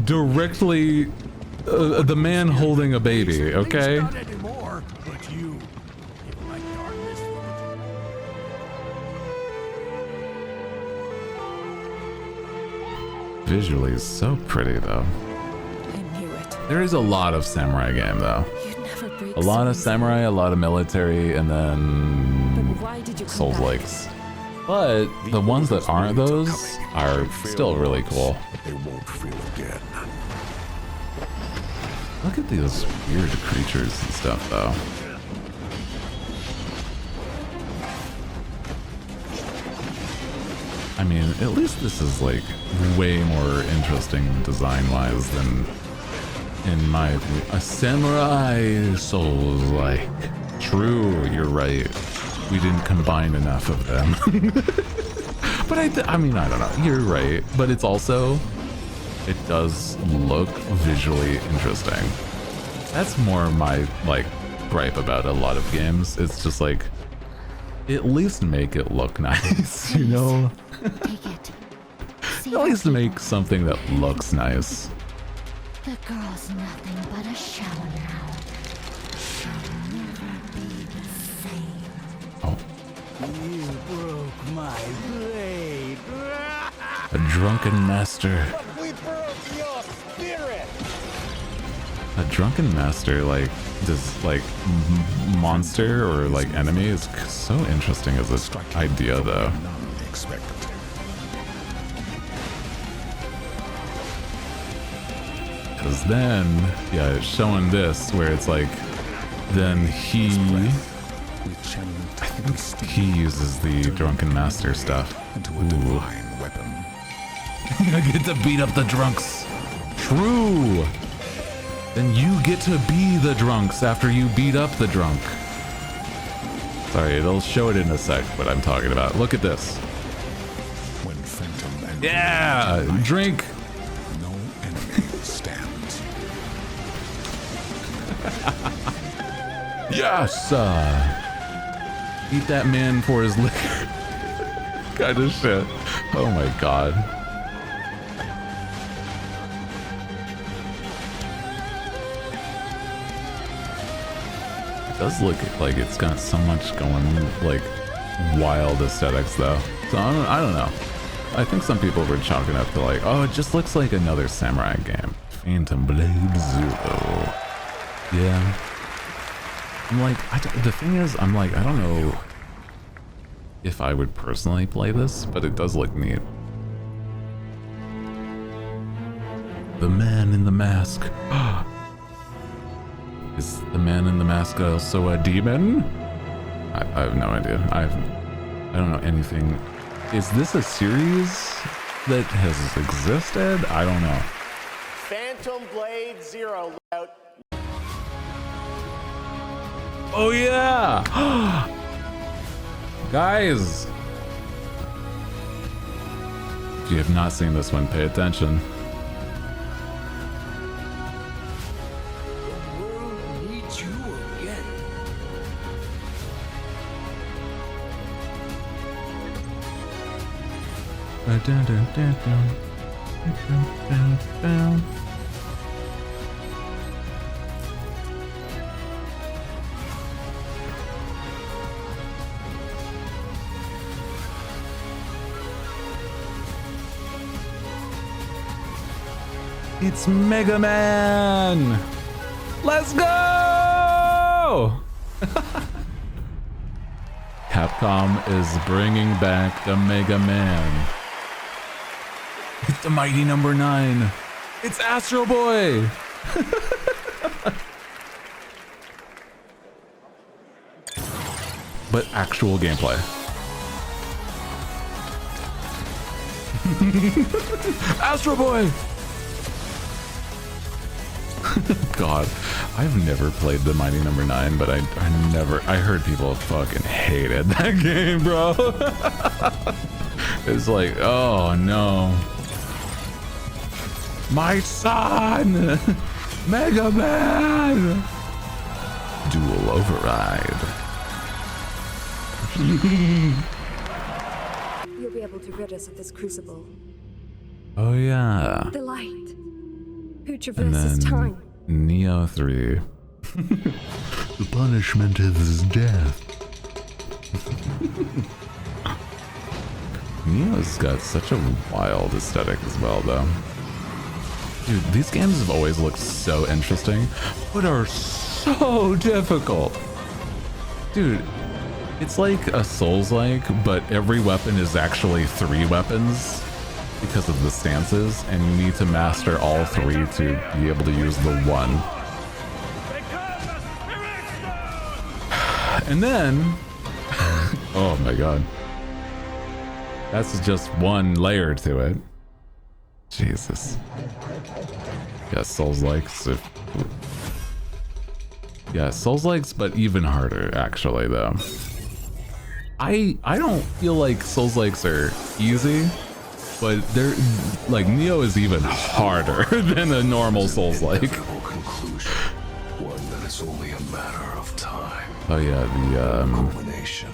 directly the man holding a baby, okay? Not anymore, but you. Like darkness. Visually so pretty though. I knew it. There is a lot of samurai game though. A lot of samurai, a lot of military, and then Souls likes. But the ones that aren't those are still really cool. They won't feel again. Look at these weird creatures and stuff though. I mean, at least this is like way more interesting design-wise than, in my opinion, a Samurai Souls like. True, you're right. We didn't combine enough of them. But I mean, I don't know. You're right. But it's also, it does look visually interesting. That's more my like gripe about a lot of games. It's just like, at least make it look nice, you know? At least make something that looks nice. The girl's nothing but a shell now. She'll never be the same. Oh. You broke my blade. A drunken master. We broke your spirit. A drunken master, like, this, like, monster or, like, enemy is so interesting as an idea, though. Because then, yeah, it's showing this, where it's like, then he... I think he uses the drunken master stuff. Ooh. I get to beat up the drunks. True. Then you get to be the drunks after you beat up the drunk. Sorry, it'll show it in a sec what I'm talking about. Look at this. When Phantom and Yeah, drink. No enemy stands. Yes. Eat that man for his liquor. Kind of shit. Oh my god. It does look like it's got so much going, like wild aesthetics though. So I don't know. I think some people were chalking up to like, oh, it just looks like another samurai game. Phantom Blade Zero. Yeah. I'm like, the thing is, I'm like, I don't know if I would personally play this, but it does look neat. The man in the mask. Is the man in the mask also a demon? I have no idea. I don't know anything. Is this a series that has existed? I don't know. Phantom Blade Zero. Oh yeah! Guys! If you have not seen this one, pay attention. The world needs you again. It's Mega Man! Let's go! Capcom is bringing back the Mega Man. It's the mighty number 9. It's Astro Boy! But actual gameplay. Astro Boy! God, I've never played the Mighty Number 9, but I heard people fucking hated that game, bro. It's like, oh no. My son! Mega Man! Dual Override. You'll be able to rid us of this crucible. Oh yeah. The light. Who And traverses then time. Neo 3. The punishment is death. Neo's got such a wild aesthetic as well, though. Dude, these games have always looked so interesting, but are so difficult. Dude, it's like a Souls-like, but every weapon is actually 3 weapons because of the stances, and you need to master all 3 to be able to use the 1. And then, oh my god. That's just one layer to it. Jesus. Yeah, Souls-likes. Yeah, Souls-likes, but even harder, actually, though. I don't feel like Souls-likes are easy, but they're like Neo is even harder than a normal Souls-like. Conclusion, one that is only a matter of time. Oh yeah, the culmination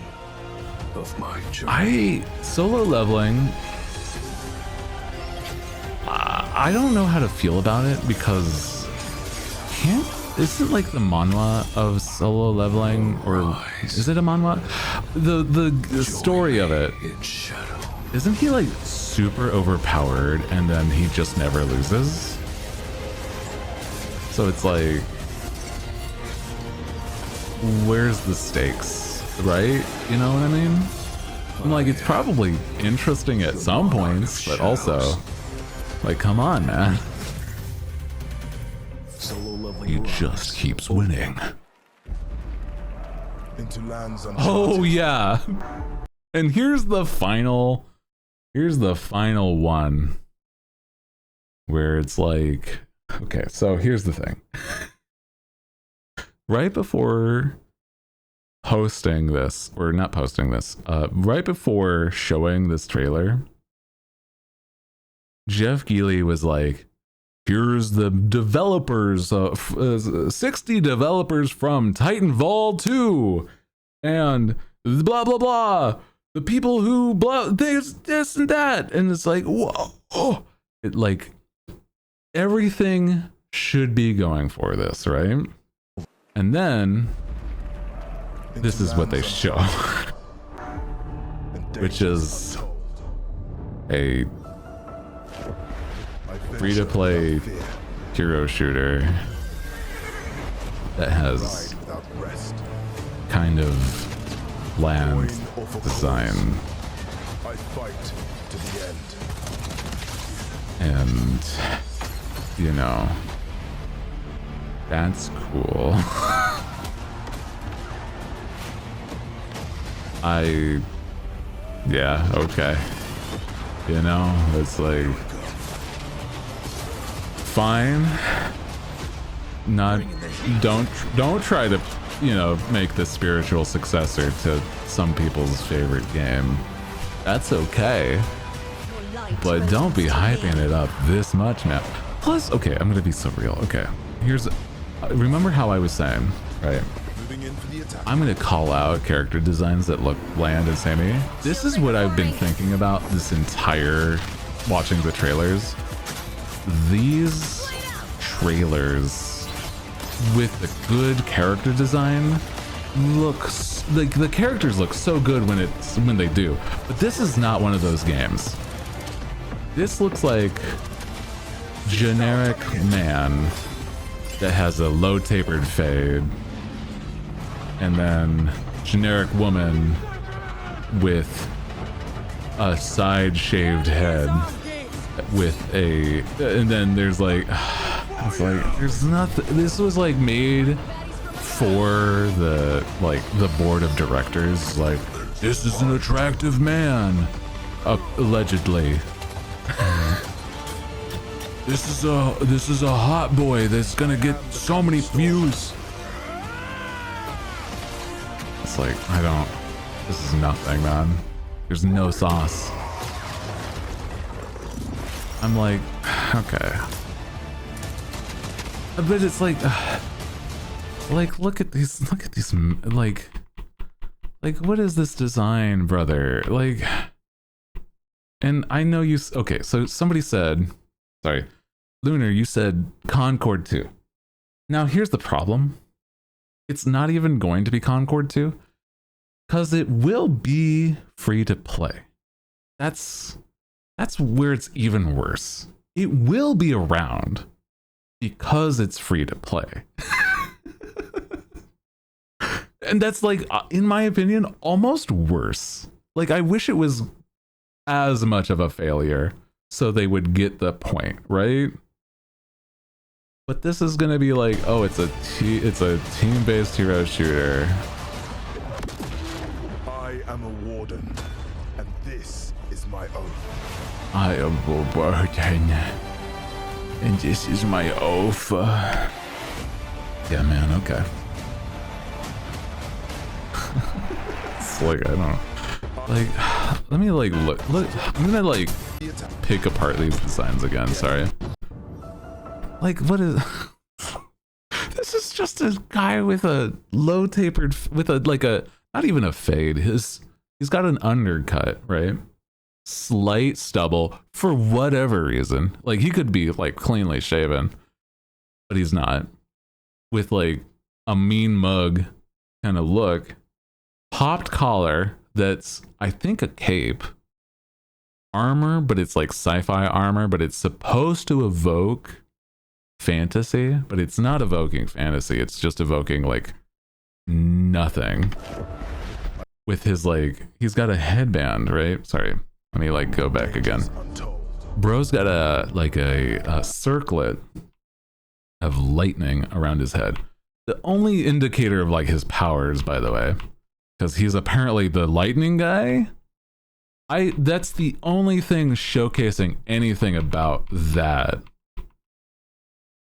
of my journey. Solo leveling. I don't know how to feel about it because isn't like the manhwa of solo leveling, or is it a manhwa? The story of it. Isn't he like super overpowered and then he just never loses? So it's like, where's the stakes, right? You know what I mean? I'm like, it's probably interesting at some points, but also, like, come on, man. He just keeps winning. Into lands Oh yeah. And here's the final one where it's like, okay, so here's the thing. Right before posting this, or not posting this, right before showing this trailer, Jeff Keighley was like, here's the developers, 60 developers from Titanfall 2, and blah blah blah. The people who blah this and that, and it's like, whoa, oh. It like everything should be going for this, right? And then this is what they show, which is a free-to-play hero shooter that has kind of bland design. I fight to the end. And you know, that's cool. Yeah, okay. You know, it's like fine. Not don't try to, you know, make the spiritual successor to some people's favorite game. That's okay. But don't be hyping it up this much now. Plus, okay, I'm gonna be so real. Okay, here's, remember how I was saying, right? I'm gonna call out character designs that look bland and samey. This is what I've been thinking about this entire watching the trailers. These trailers with a good character design looks like the characters look so good when they do. But this is not one of those games. This looks like generic man that has a low tapered fade, and then generic woman with a side shaved head with a, and then there's like, it's like there's nothing. This was like made for the board of directors. Like, this is an attractive man, allegedly. This is a hot boy that's gonna get so many views. It's like, this is nothing, man. There's no sauce. I'm like, okay. But it's like look at these, like what is this design, brother? Like, and I know you, okay, so somebody said, sorry, Lunar, you said Concord 2. Now here's the problem. It's not even going to be Concord 2, because it will be free to play. That's where it's even worse. It will be around because it's free to play. And that's like, in my opinion, almost worse. Like, I wish it was as much of a failure so they would get the point, right? But this is gonna be like, oh, it's a team-based hero shooter. I am a warden, and this is my oath. I am a warden, and this is my oath. Yeah, man, okay. It's like, I don't, like, let me like look, I'm gonna like pick apart these designs again, sorry. Like, what is, this is just a guy with a low tapered, with a, like a, not even a fade, he's got an undercut, right? Slight stubble for whatever reason. Like, he could be like cleanly shaven, but he's not. With like a mean mug kind of look. Popped collar that's, I think, a cape. Armor, but it's like sci-fi armor, but it's supposed to evoke fantasy, but it's not evoking fantasy. It's just evoking like nothing. With his like, he's got a headband, right? Sorry, let me like go back again. Bro's got a circlet of lightning around his head. The only indicator of like his powers, by the way, because he's apparently the lightning guy. That's the only thing showcasing anything about that.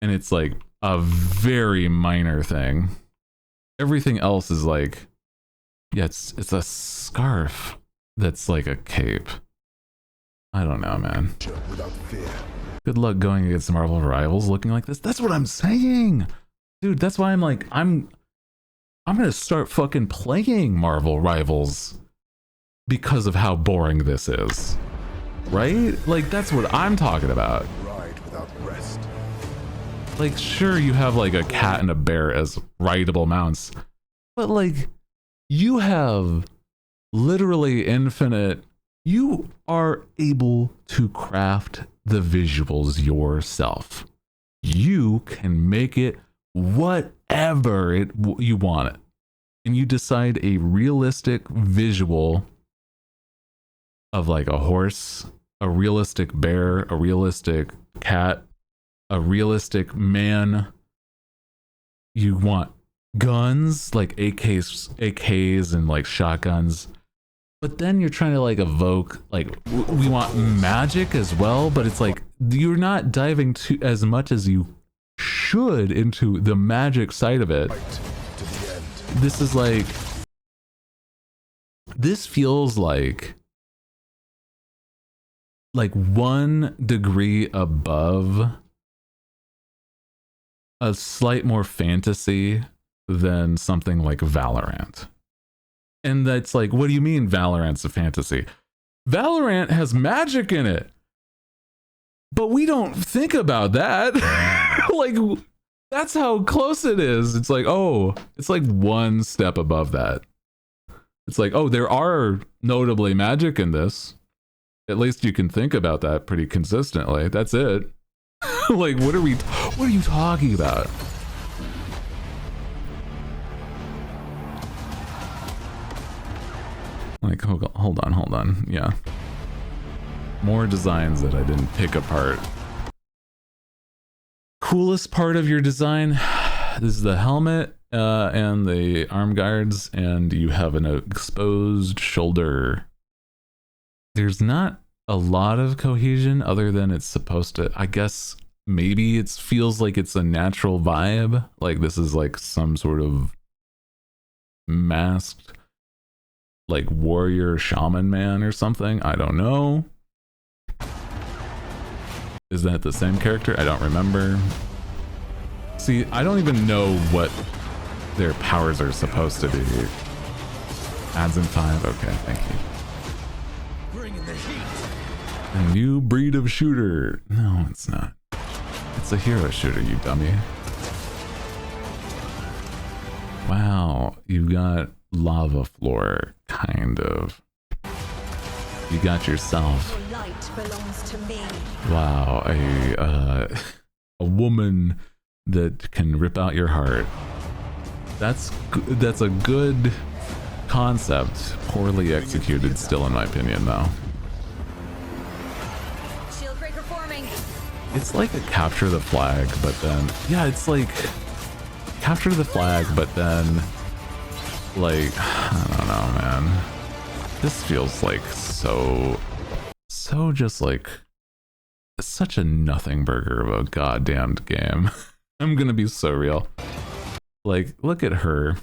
And it's like a very minor thing. Everything else is like, yeah, it's a scarf that's like a cape. I don't know, man. Without fear. Good luck going against Marvel rivals looking like this. That's what I'm saying. Dude, that's why I'm like, I'm gonna start fucking playing Marvel rivals because of how boring this is. Right? Like, that's what I'm talking about. Ride without rest. Like, sure, you have like a cat and a bear as rideable mounts, but like, you have literally infinite. You are able to craft the visuals yourself. You can make it whatever you want it. And you decide a realistic visual of like a horse, a realistic bear, a realistic cat, a realistic man. You want guns like AKs and like shotguns. But then you're trying to like evoke, like, we want magic as well, but it's like you're not diving to as much as you should into the magic side of it. This is like, this feels like 1 degree above a slight more fantasy than something like Valorant. And that's like, what do you mean Valorant's a fantasy? Valorant has magic in it. But we don't think about that. Like, that's how close it is. It's like, oh, it's like 1 step above that. It's like, oh, there are notably magic in this. At least you can think about that pretty consistently. That's it. Like, what are you talking about? Like, hold on. Yeah. More designs that I didn't pick apart. Coolest part of your design. This is the helmet and the arm guards, and you have an exposed shoulder. There's not a lot of cohesion other than it's supposed to, I guess, maybe it feels like it's a natural vibe. Like this is like some sort of masked like warrior shaman man or something. I don't know. Is that the same character? I don't remember. See, I don't even know what their powers are supposed to be. Adds in 5. Okay, thank you. Bring in the heat. A new breed of shooter. No, it's not. It's a hero shooter, you dummy. Wow, you got lava floor, kind of. You got yourself. Your light belongs to me. Wow, a woman that can rip out your heart. That's a good concept, poorly executed still in my opinion though. Shield breaker forming. It's like a capture the flag, but then yeah, it's like capture the flag, but then like I don't know, man. This feels like so just like such a nothing burger of a goddamned game. I'm gonna be so real. Like, look at her.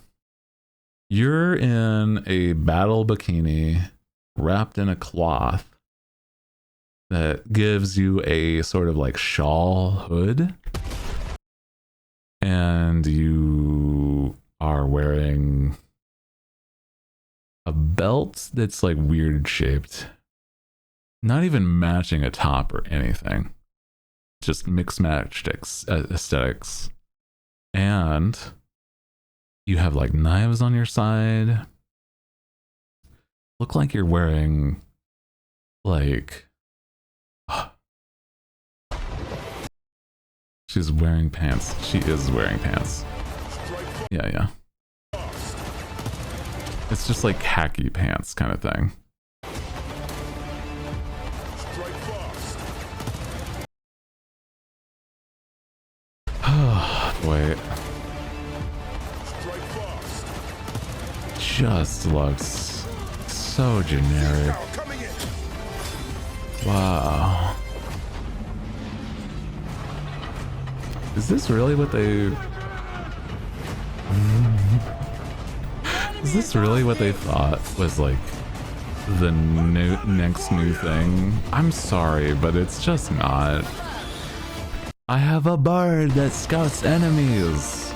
You're in a battle bikini wrapped in a cloth that gives you a sort of like shawl hood. And you are wearing a belt that's like weird shaped. Not even matching a top or anything. Just mixed matched aesthetics. And you have like knives on your side. Look like you're wearing like she's wearing pants. She is wearing pants. Yeah. It's just like khaki pants kind of thing. Oh boy. Just looks so generic. Wow. Is this really what they... Is this really what they thought was like the next new thing. I'm sorry, but it's just not. I have a bird that scouts enemies.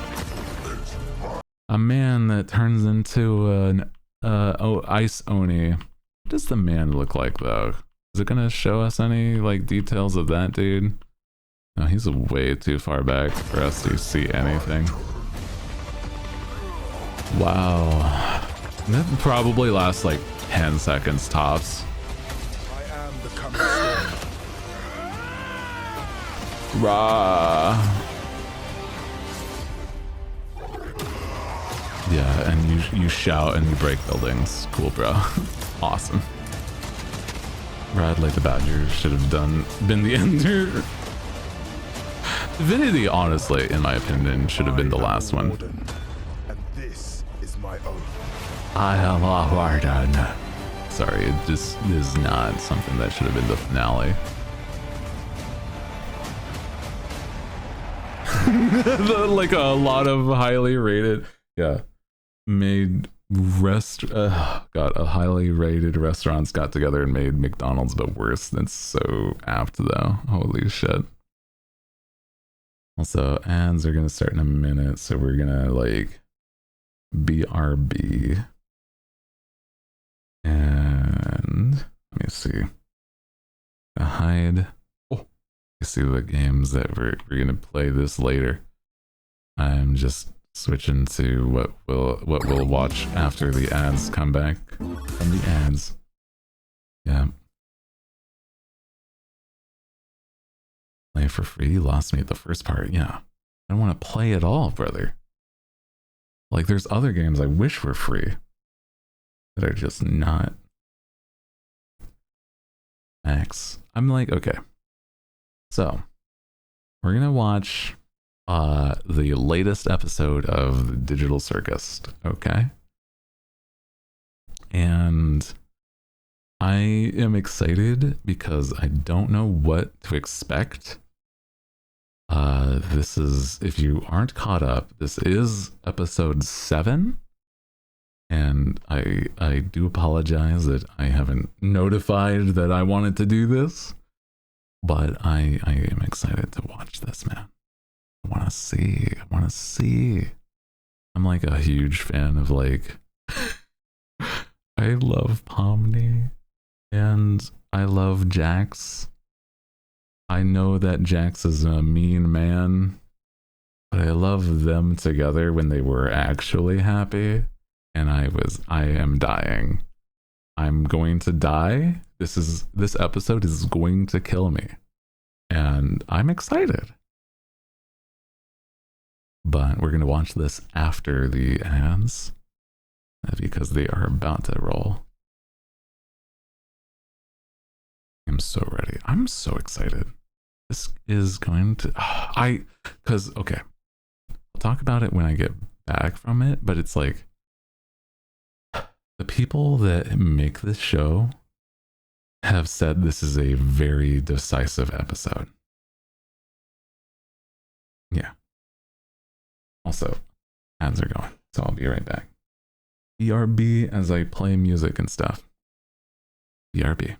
A man that turns into an ice oni. What does the man look like though? Is it gonna show us any like details of that dude? No, he's way too far back for us to see anything. Wow. That probably lasts like 10 seconds tops. I am the coming storm. Rah. Yeah, and you shout and you break buildings. Cool, bro. Awesome. Bradley the Badger should have been the ender. Divinity, honestly, in my opinion, should have been the last one. And this is my own. I am a warden. Sorry, it just is not something that should have been the finale. Like a lot of highly rated, yeah, made highly rated restaurants got together and made McDonald's, but worse. That's so apt though. Holy shit. Also, ads are gonna start in a minute, so we're gonna like BRB. And let me see. Hide. Oh, you see the games that we're gonna play this later. I'm just switching to what we'll watch after the ads come back from the ads. Yeah. Play for free. You lost me at the first part. Yeah. I don't want to play at all, brother. Like there's other games I wish were free that are just not. Max. I'm like, okay. So we're gonna watch the latest episode of the Digital Circus, okay? And I am excited because I don't know what to expect. This is, if you aren't caught up, this is episode 7. And I do apologize that I haven't notified that I wanted to do this. But I am excited to watch this, man. I want to see. I'm like a huge fan of like, I love Pomni and I love Jax. I know that Jax is a mean man, but I love them together when they were actually happy. And I am dying. I'm going to die. This episode is going to kill me. And I'm excited. But we're going to watch this after the ads because they are about to roll. I'm so ready. I'm so excited. This is going to... okay. I'll talk about it when I get back from it, but it's like... The people that make this show have said this is a very decisive episode. Yeah. Also, ads are going, so I'll be right back. BRB as I play music and stuff. BRB.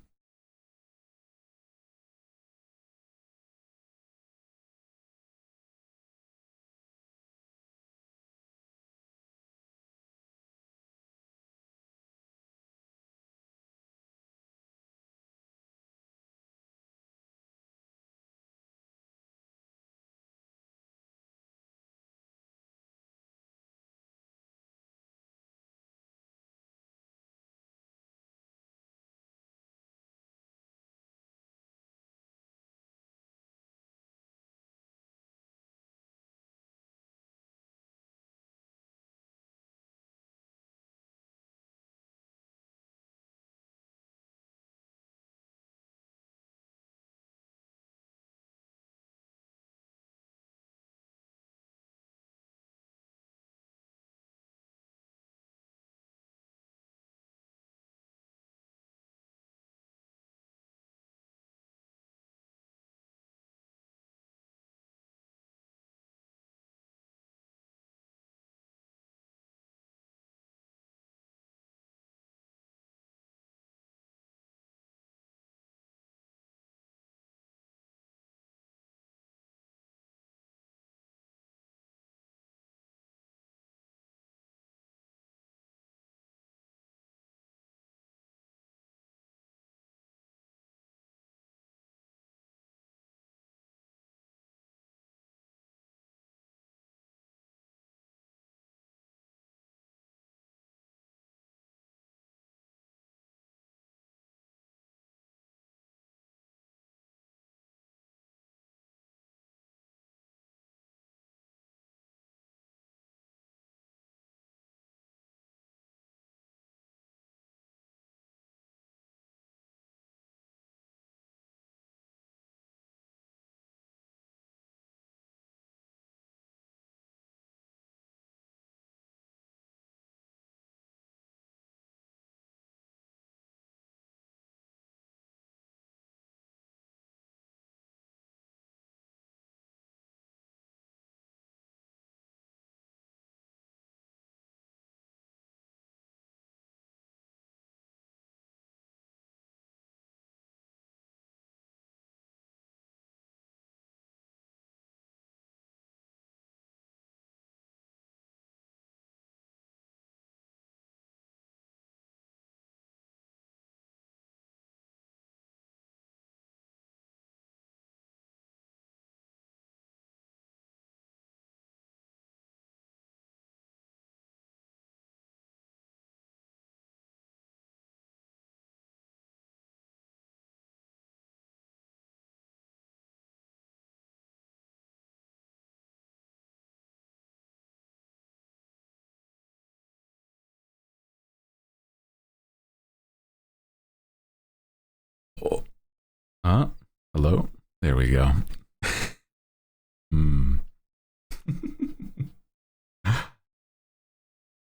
Hello? There we go.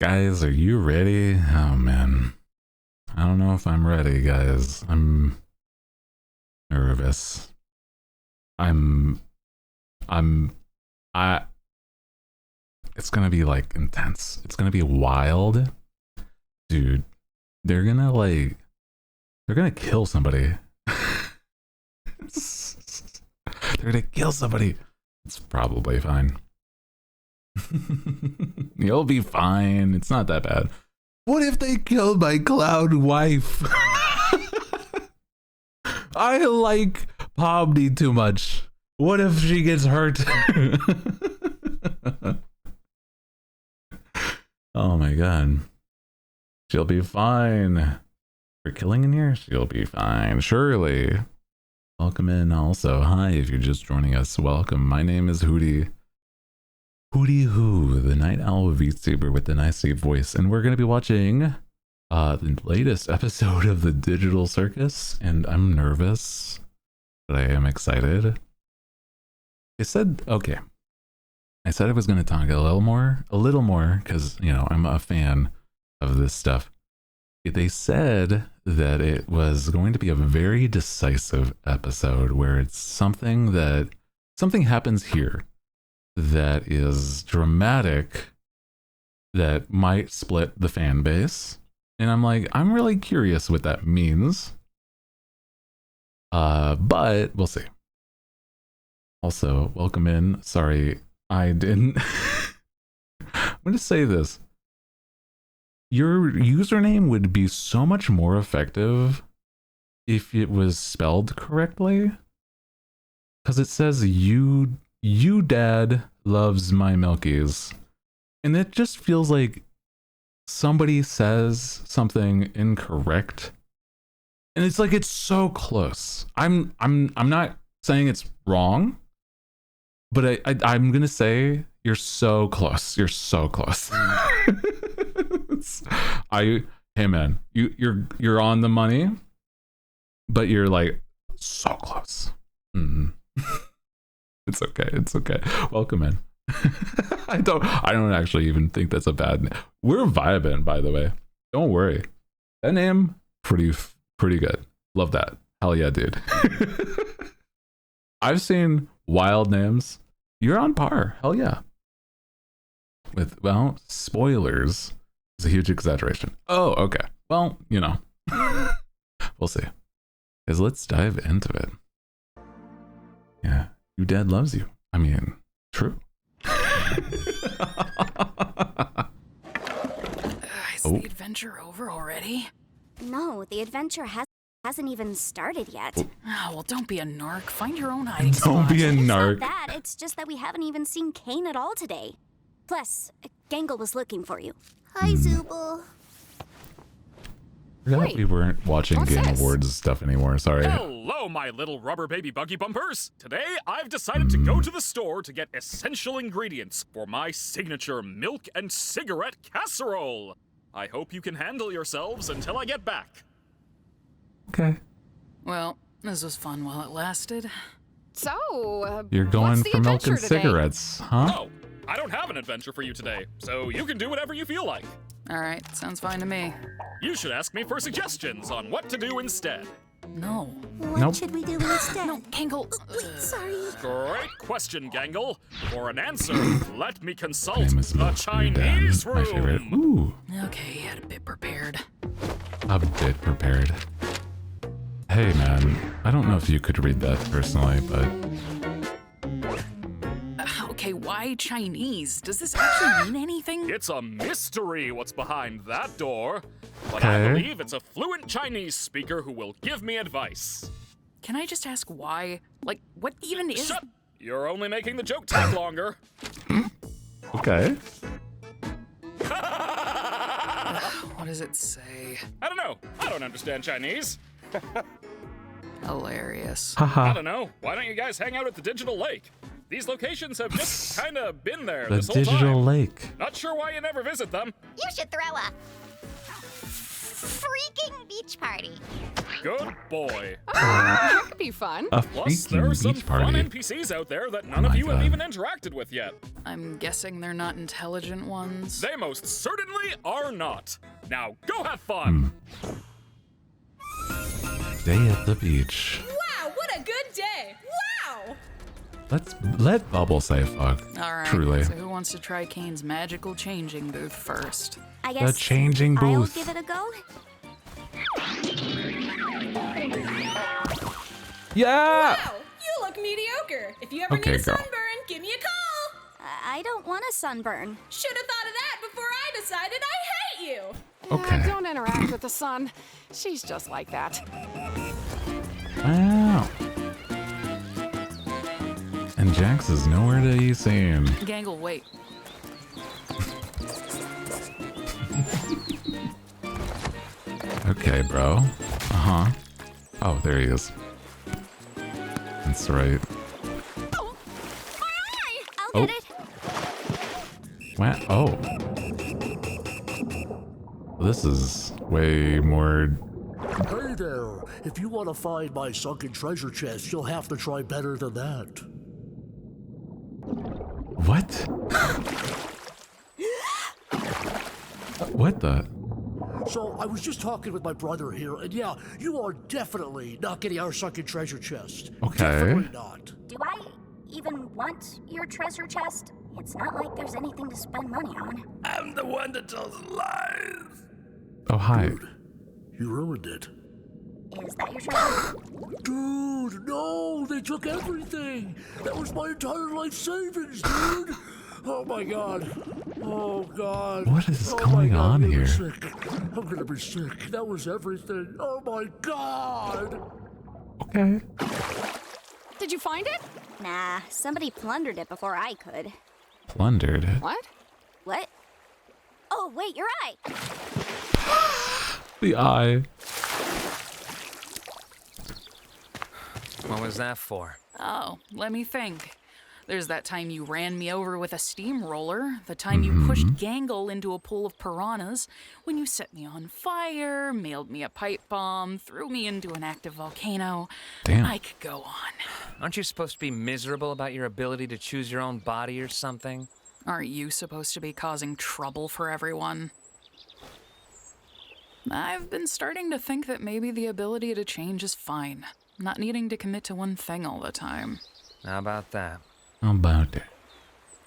Guys, are you ready? Oh man. I don't know if I'm ready, guys. I'm nervous. It's gonna be like intense. It's gonna be wild. Dude, they're gonna kill somebody. They're gonna kill somebody. It's probably fine. You'll be fine. It's not that bad. What if they killed my cloud wife? I like Pomni too much. What if she gets hurt? Oh my god. She'll be fine. We're killing in here? She'll be fine. Surely. Welcome in also. Hi, if you're just joining us. Welcome. My name is Hooty. Hooty Who, the Night Owl VTuber with the nice deep voice. And we're going to be watching the latest episode of the Digital Circus. And I'm nervous, but I am excited. I said I was going to talk a little more, because, you know, I'm a fan of this stuff. They said that it was going to be a very decisive episode where it's something happens here that is dramatic that might split the fan base. And I'm like, I'm really curious what that means. But we'll see. Also, welcome in. Sorry, I didn't. I'm going to say this. Your username would be so much more effective if it was spelled correctly. Because it says you dad loves my milkies. And it just feels like somebody says something incorrect. And it's like it's so close. I'm not saying it's wrong, but I'm gonna say you're so close. You're so close. Hey man, you're on the money, but you're like so close. It's okay. It's okay. Welcome in. I don't actually even think that's a bad name. We're vibing, by the way. Don't worry. That name, pretty good. Love that. Hell yeah, dude. I've seen wild names. You're on par. Hell yeah. With, well, spoilers is a huge exaggeration. Oh, okay. Well, you know. We'll see. Because let's dive into it. Yeah. Your dad loves you. I mean, true. Is the adventure over already? No, the adventure hasn't even started yet. Oh, well, don't be a narc. Find your own hiding spot. Don't be a narc. It's not that. It's just that we haven't even seen Kane at all today. Plus, Gangle was looking for you. Hi, Zooble. I forgot we weren't watching Game Awards stuff anymore. Sorry. Hello, my little rubber baby buggy bumpers. Today, I've decided to go to the store to get essential ingredients for my signature milk and cigarette casserole. I hope you can handle yourselves until I get back. Okay. Well, this was fun while it lasted. So, you're going what's the for milk and adventure today? cigarettes, huh? Oh, I don't have an adventure for you today, so you can do whatever you feel like. All right, sounds fine to me. You should ask me for suggestions on what to do instead. No. What should we do instead? No, Gangle. Wait, sorry. Great question, Gangle. For an answer, let me consult the Chinese room. My favorite. Ooh. Okay, you had a bit prepared. A bit prepared. Hey man, I don't know if you could read that personally, but... Okay, why Chinese? Does this actually mean anything? It's a mystery what's behind that door, but Okay. I believe it's a fluent Chinese speaker who will give me advice. Can I just ask why? Like, what even is... Shut! You're only making the joke take longer. Okay. What does it say? I don't know. I don't understand Chinese. Hilarious. I don't know. Why don't you guys hang out at the Digital Lake? These locations have just kind of been there The this whole Digital time. Lake. Not sure why you never visit them. You should throw a... freaking beach party. Good boy. That could be fun. A Plus, there freaking are some beach fun party. NPCs out there that none of you have even interacted with yet. I'm guessing they're not intelligent ones. They most certainly are not. Now, go have fun. Day at the beach. Wow, what a good day! Wow! Let Bubble say fuck. Alright, Truly. so who wants to try Kane's magical changing booth first? I guess The changing I'll booth. give it a go. Yeah! Wow, you look mediocre. If you ever Okay, need a girl. sunburn, give me a call. I don't want a sunburn. Should have thought of that before I decided I hate you. Okay. Don't interact with the sun. She's just like that. Wow. And Jax is nowhere to be seen. Gangle, wait. Okay, bro. Uh-huh. Oh, there he is. That's right. I'll get it. Wow. Oh. This is way more... Hey there! If you want to find my sunken treasure chest, you'll have to try better than that. What? What the... So, I was just talking with my brother here, and yeah, you are definitely not getting our sunken treasure chest. Okay. Definitely not. Do I even want your treasure chest? It's not like there's anything to spend money on. I'm the one that tells lies. Oh, hi. Dude, you ruined it. Is that your treasure? Dude, no! They took everything! That was my entire life savings, dude! Oh my god. Oh god. What is oh going my god, on I'm gonna here? be sick. I'm gonna be sick. That was everything. Oh my god! Okay. Did you find it? Nah, somebody plundered it before I could. Plundered. What? What? Oh, wait, you're right. The eye. What was that for? Oh, let me think. There's that time you ran me over with a steamroller, the time you pushed Gangle into a pool of piranhas, when you set me on fire, mailed me a pipe bomb, threw me into an active volcano. Damn. I could go on. Aren't you supposed to be miserable about your ability to choose your own body or something? Aren't you supposed to be causing trouble for everyone? I've been starting to think that maybe the ability to change is fine. Not needing to commit to one thing all the time. How about that? How about it?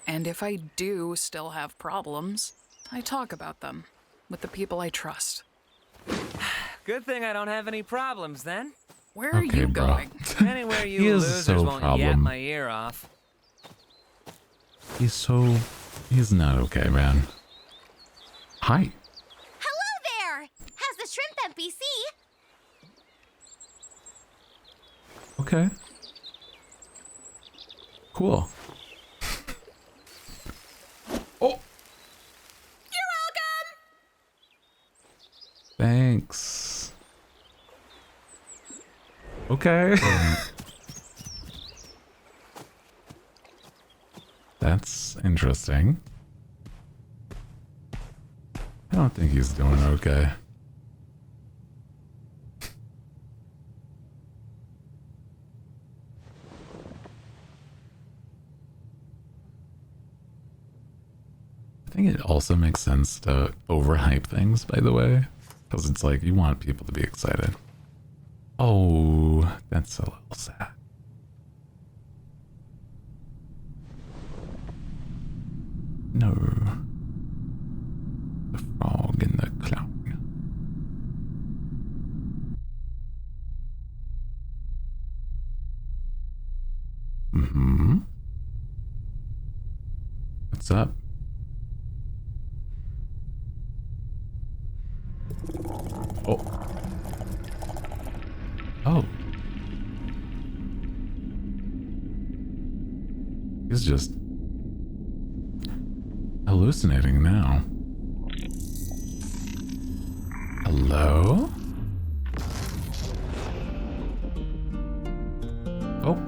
And if I do still have problems, I talk about them with the people I trust. Good thing I don't have any problems then. Where are you bro. going? Anywhere He you is losers so won't yap problem. my ear off. He's not okay, man. Hi. Hello there! How's the shrimp NPC? Okay. Cool. Oh! You're welcome! Thanks. Okay. That's interesting. I don't think he's doing okay. I think it also makes sense to overhype things, by the way, because it's like you want people to be excited. Oh, that's a little sad. No. The frog and the clown. Mm-hmm. What's up? Oh. Oh. He's just hallucinating now. Hello? Oh.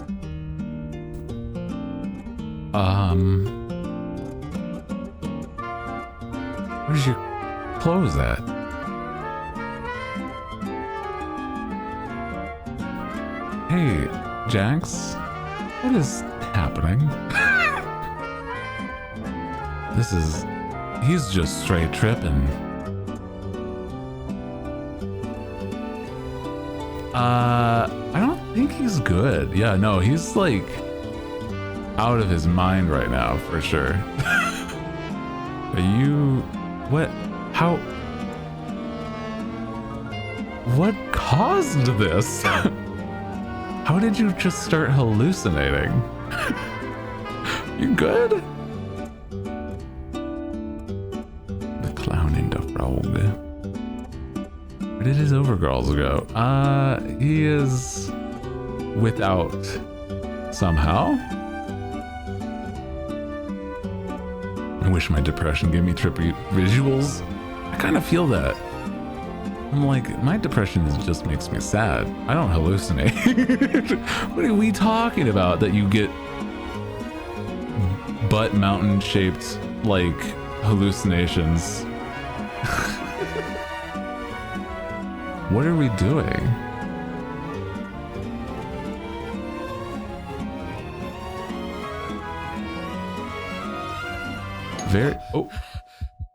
Where's your clothes at? Hey, Jax, what is happening? He's just straight tripping. I don't think he's good. Yeah, no, he's like out of his mind right now for sure. What caused this? How did you just start hallucinating? You good? The clown named a frog. Where did his overalls go? He is without somehow. I wish my depression gave me trippy visuals. I kind of feel that. I'm like, my depression just makes me sad. I don't hallucinate. What are we talking about that you get butt mountain shaped like hallucinations? What are we doing?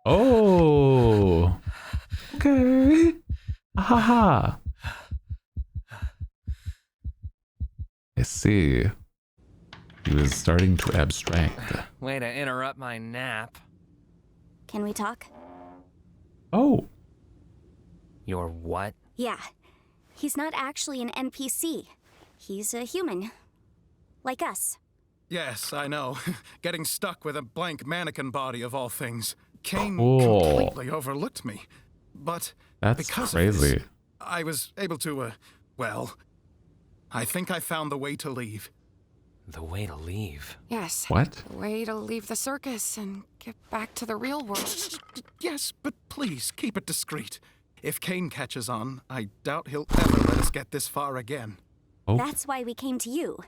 Oh. Okay. Haha. I see. He was starting to abstract. Way to interrupt my nap. Can we talk? Oh. Your what? Yeah. He's not actually an NPC. He's a human. Like us. Yes, I know. Getting stuck with a blank mannequin body of all things. Kane completely overlooked me. But that's because crazy. Of this, I was able to, well, I think I found the way to leave. The way to leave? Yes. What? The way to leave the circus and get back to the real world. Yes, but please, keep it discreet. If Kane catches on, I doubt he'll ever let us get this far again. Oh. That's why we came to you.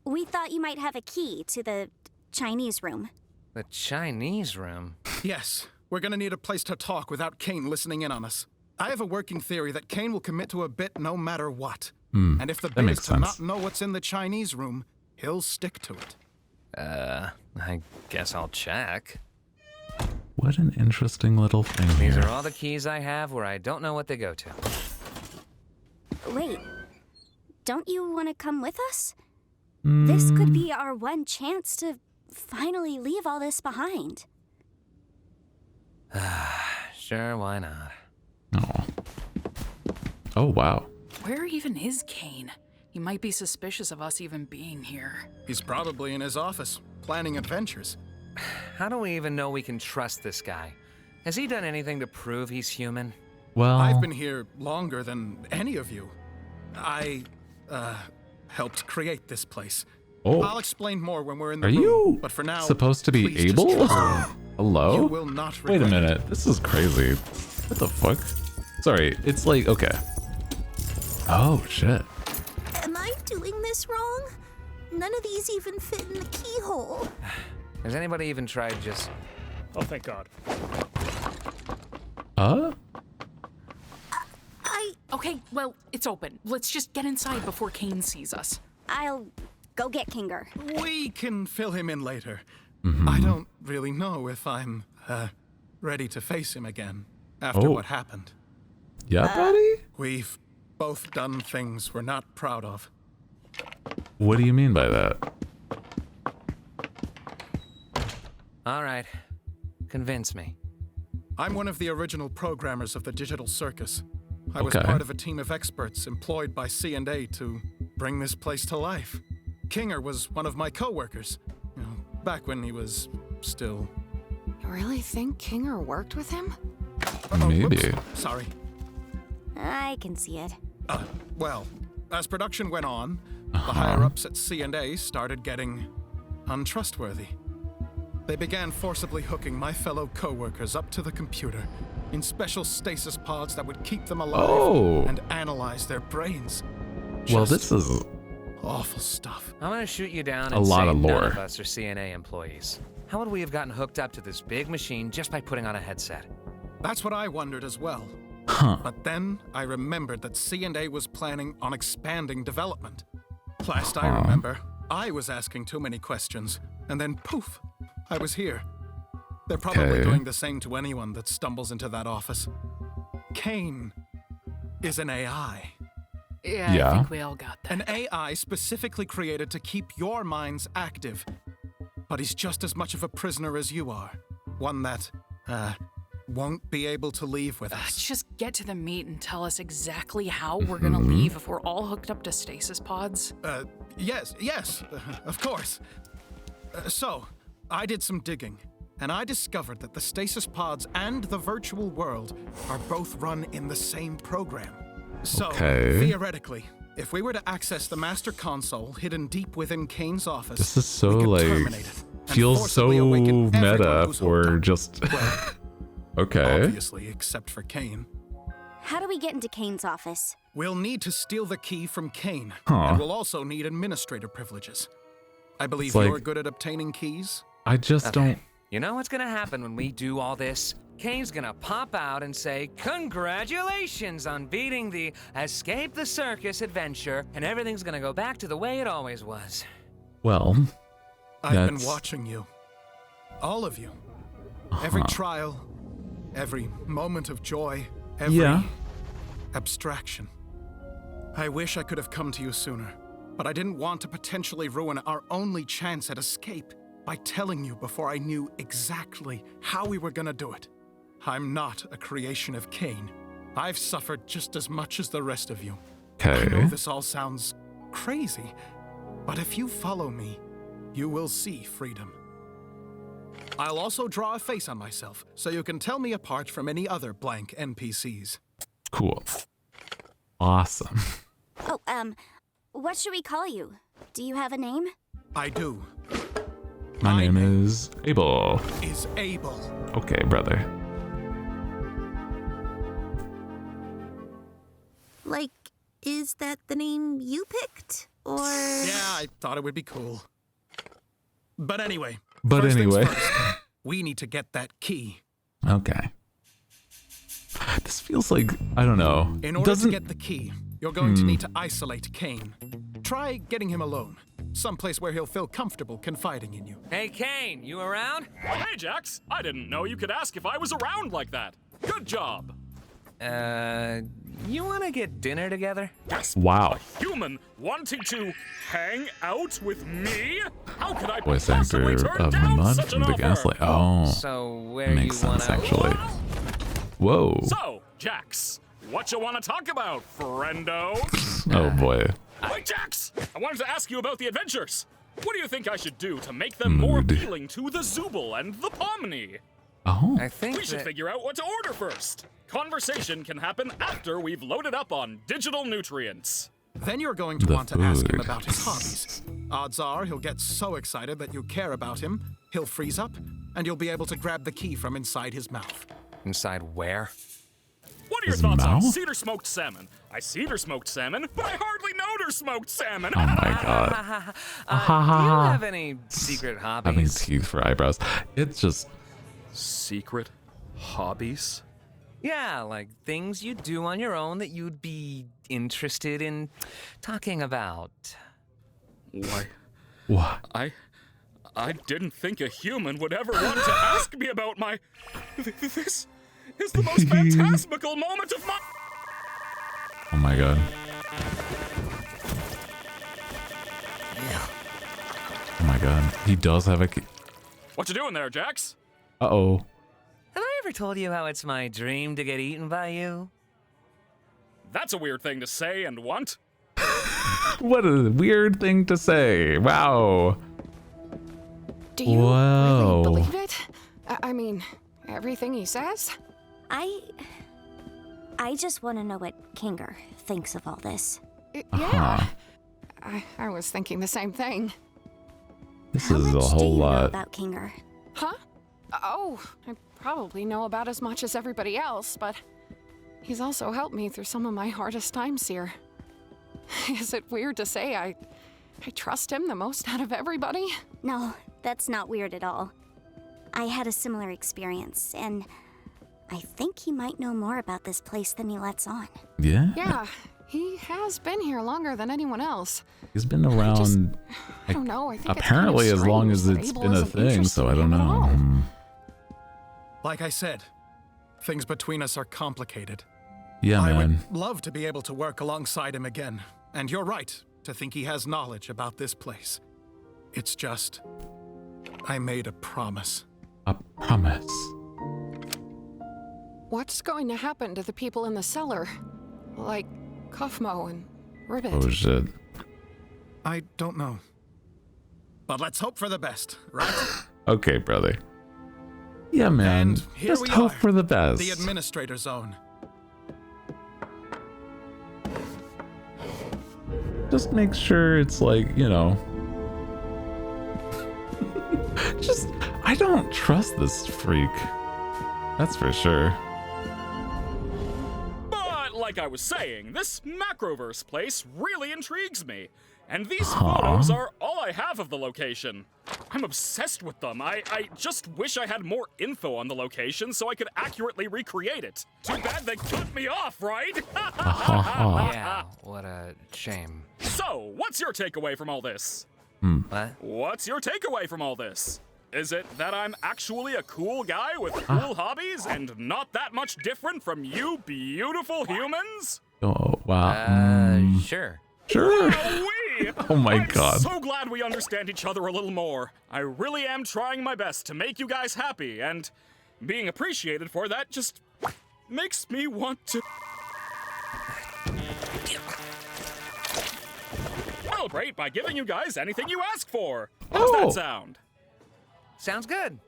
We thought you might have a key to the Chinese room. The Chinese room? Yes. We're gonna need a place to talk without Kane listening in on us. I have a working theory that Kane will commit to a bit no matter what. And if the bit is to not know what's in the Chinese room, he'll stick to it. I guess I'll check. What an interesting little thing here. These are all the keys I have where I don't know what they go to. Wait. Don't you want to come with us? This could be our one chance to finally leave all this behind. Sure, why not? Oh, wow. Where even is Kane? He might be suspicious of us even being here. He's probably in his office, planning adventures. How do we even know we can trust this guy? Has he done anything to prove he's human? Well, I've been here longer than any of you. I, helped create this place. Oh. I'll explain more when we're in the Are room, you but for now, supposed to be please able? just trust me. Hello? You will not Wait a regret minute. This is crazy. What the fuck? Sorry, it's like, okay. Oh, shit. Am I doing this wrong? None of these even fit in the keyhole. Has anybody even tried just... Oh, thank God. Okay, well, it's open. Let's just get inside before Kane sees us. I'll go get Kinger. We can fill him in later. I don't really know if I'm, ready to face him again after what happened. Yeah, buddy? We've both done things we're not proud of. What do you mean by that? All right. Convince me. I'm one of the original programmers of the digital circus. I was Okay. part of a team of experts employed by C&A to bring this place to life. Kinger was one of my co-workers, back when he was still... You really think Kinger worked with him? Maybe. Whoops, sorry. I can see it. Well, as production went on, the higher-ups at C&A started getting untrustworthy. They began forcibly hooking my fellow co-workers up to the computer in special stasis pods that would keep them alive and analyze their brains. Well, this is awful stuff. I'm gonna shoot you down A and lot say of none lore. of us are CNA employees. How would we have gotten hooked up to this big machine just by putting on a headset? That's what I wondered as well. But then I remembered that C&A was planning on expanding development. Last I remember, I was asking too many questions, and then poof, I was here. They're probably doing the same to anyone that stumbles into that office. Kane is an AI. Yeah, I think we all got that. An AI specifically created to keep your minds active. But he's just as much of a prisoner as you are. One that, won't be able to leave with us. Just get to the meat and tell us exactly how we're gonna leave if we're all hooked up to stasis pods. Yes, of course. So, I did some digging, and I discovered that the stasis pods and the virtual world are both run in the same program. So, theoretically, if we were to access the master console hidden deep within Kane's office, this is so like feels so meta for just okay. Obviously, except for Kane. How do we get into Kane's office? We'll need to steal the key from Kane, and we'll also need administrator privileges. I believe you're good at obtaining keys. I just don't. You know what's gonna happen when we do all this? Kane's gonna pop out and say, "Congratulations on beating the Escape the Circus adventure," and everything's gonna go back to the way it always was. Well, I've been watching you. All of you. Every trial, every moment of joy, every abstraction. I wish I could have come to you sooner, but I didn't want to potentially ruin our only chance at escape by telling you before I knew exactly how we were gonna do it. I'm not a creation of Kane. I've suffered just as much as the rest of you. I know this all sounds crazy, but if you follow me, you will see freedom. I'll also draw a face on myself, so you can tell me apart from any other blank NPCs. Cool. Awesome. Oh, what should we call you? Do you have a name? I do. My name is Abel. Is Abel. Okay, brother. Like, is that the name you picked? Or... Yeah, I thought it would be cool. But anyway. First, we need to get that key. Okay. This feels like, I don't know. In order to get the key, you're going to need to isolate Kane. Try getting him alone. Someplace where he'll feel comfortable confiding in you. Hey, Kane, you around? Hey, Jax. I didn't know you could ask if I was around like that. Good job. You want to get dinner together? Yes. Wow. A human wanting to hang out with me? How could I Voice actor possibly turn of down Mud such from an the offer? Gaslight. Oh. So where makes you sense wanna... actually. Whoa. So, Jax, what you want to talk about, friendo? Oh boy. Wait, Jax! I wanted to ask you about the adventures. What do you think I should do to make them more appealing to the Zooble and the Pomni? Oh. I think we should figure out what to order first. Conversation can happen after we've loaded up on digital nutrients. Then you're going to want to ask him about his hobbies. Odds are he'll get so excited that you care about him, he'll freeze up, and you'll be able to grab the key from inside his mouth. Inside where? What are your thoughts on cedar smoked salmon? I cedar smoked salmon, but I hardly know her smoked salmon. Oh my god. Do you have any secret hobbies? Having teeth for eyebrows. It's just... Secret hobbies? Yeah, like things you do on your own that you'd be interested in talking about. Why? What? I didn't think a human would ever want to ask me about my... This is the most phantasmical moment of my... Oh my god. Oh my god. He does have a key. What you doing there, Jax? Uh-oh. Have I ever told you how it's my dream to get eaten by you? That's a weird thing to say and want. What a weird thing to say. Wow. Do you Whoa. really believe it? I mean, everything he says? I just want to know what Kinger thinks of all this. Yeah. I was thinking the same thing. This is a whole do you know lot. about Kinger? Huh? Oh, I probably know about as much as everybody else, but he's also helped me through some of my hardest times here. Is it weird to say I trust him the most out of everybody? No, that's not weird at all. I had a similar experience, and I think he might know more about this place than he lets on. Yeah? Yeah, he has been here longer than anyone else. He's been around, I don't know, I think apparently it's as kind of long as strange it's that been a Abel isn't thing, so I don't interested in him at all. know. Like I said, things between us are complicated. Yeah, I man. would love to be able to work alongside him again. And you're right to think he has knowledge about this place. It's just, I made a promise. A promise. What's going to happen to the people in the cellar? Like Kofmo and Ribbit. Oh shit. I don't know. But let's hope for the best, right? Okay, brother. Yeah, man. And here Just we hope are, for the best. The Administrator Zone. Just make sure it's like, you know. Just, I don't trust this freak. That's for sure. But like I was saying, this Macroverse place really intrigues me. And these photos are all I have of the location. I'm obsessed with them. I just wish I had more info on the location so I could accurately recreate it. Too bad they cut me off, right? Yeah, what a shame. So, what's your takeaway from all this? What? What's your takeaway from all this? Is it that I'm actually a cool guy with cool hobbies and not that much different from you beautiful humans? Oh, wow. Sure. Sure. Oh my God. I'm so glad we understand each other a little more. I really am trying my best to make you guys happy, and being appreciated for that just makes me want to celebrate by giving you guys anything you ask for. How's that sound? Sounds good.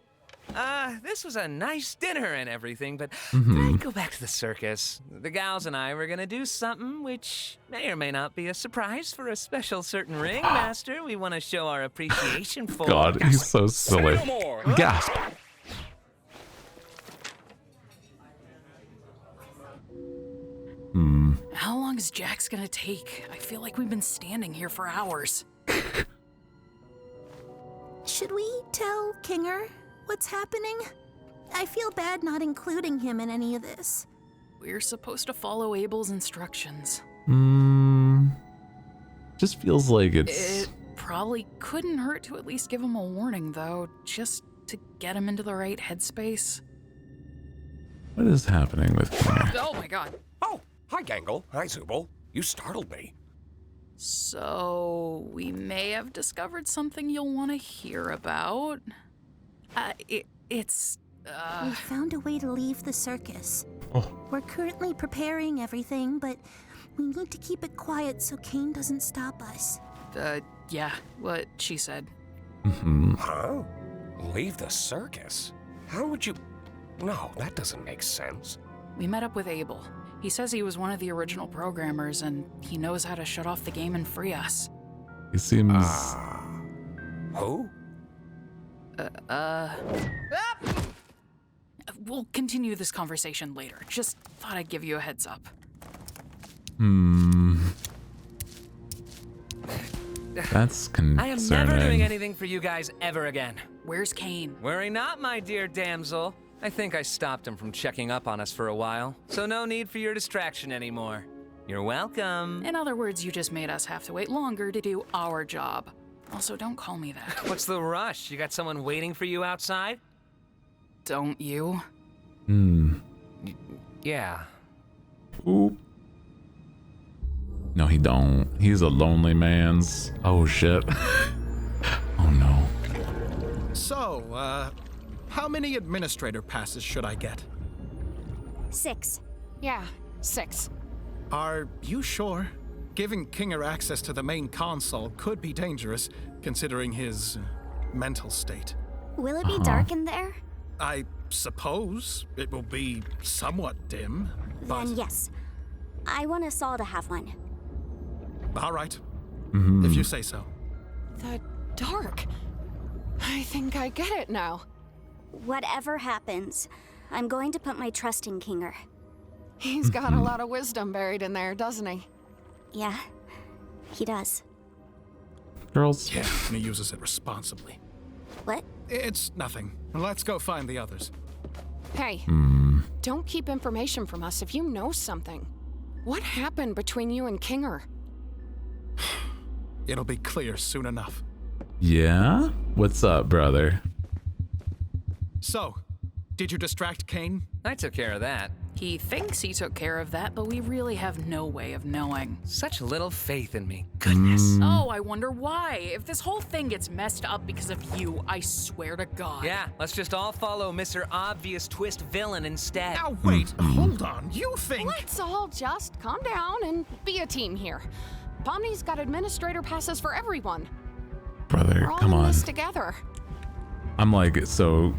This was a nice dinner and everything, but I'd go back to the circus. The gals and I were gonna do something which may or may not be a surprise for a special certain ring master we want to show our appreciation for. God, he's so silly. Say no more. Gasp. How long is Jax gonna take? I feel like we've been standing here for hours. Should we tell Kinger what's happening? I feel bad not including him in any of this. We're supposed to follow Abel's instructions. Just feels like it's... It probably couldn't hurt to at least give him a warning, though, just to get him into the right headspace. What is happening with Kinger? Oh my God. Oh, hi, Gangle. Hi, Zubul. You startled me. So, we may have discovered something you'll want to hear about. It's We found a way to leave the circus. We're currently preparing everything, but we need to keep it quiet so Kane doesn't stop us. Yeah, what she said. Huh? Leave the circus? How would you... No, that doesn't make sense. We met up with Abel. He says he was one of the original programmers, and he knows how to shut off the game and free us. He seems... Who? We'll continue this conversation later. Just thought I'd give you a heads up. That's concerning. I am never doing anything for you guys ever again. Where's Kane? Worry not, my dear damsel. I think I stopped him from checking up on us for a while, so no need for your distraction anymore. You're welcome. In other words, you just made us have to wait longer to do our job. Also, don't call me that. What's the rush? You got someone waiting for you outside? Don't you? Yeah. Oop. No, he don't. He's a lonely man's... Oh, shit. Oh, no. So, how many administrator passes should I get? 6. Yeah, 6. Are you sure? Giving Kinger access to the main console could be dangerous, considering his mental state. Will it be dark in there? I suppose it will be somewhat dim, but... Then yes. I want us all to have one. All right. If you say so. The dark. I think I get it now. Whatever happens, I'm going to put my trust in Kinger. He's got a lot of wisdom buried in there, doesn't he? Yeah, he does. Girls. Yeah, and he uses it responsibly. What? It's nothing. Let's go find the others. Hey, don't keep information from us if you know something. What happened between you and Kinger? It'll be clear soon enough. Yeah? What's up, brother? So, did you distract Kane? I took care of that. He thinks he took care of that, but we really have no way of knowing. Such little faith in me. Goodness. Oh, I wonder why. If this whole thing gets messed up because of you, I swear to God. Yeah, let's just all follow Mr. Obvious Twist Villain instead. Now wait, hold on. You think... Let's all just calm down and be a team here. Pomni's got administrator passes for everyone. Brother, We're all come in on. this together. I'm like so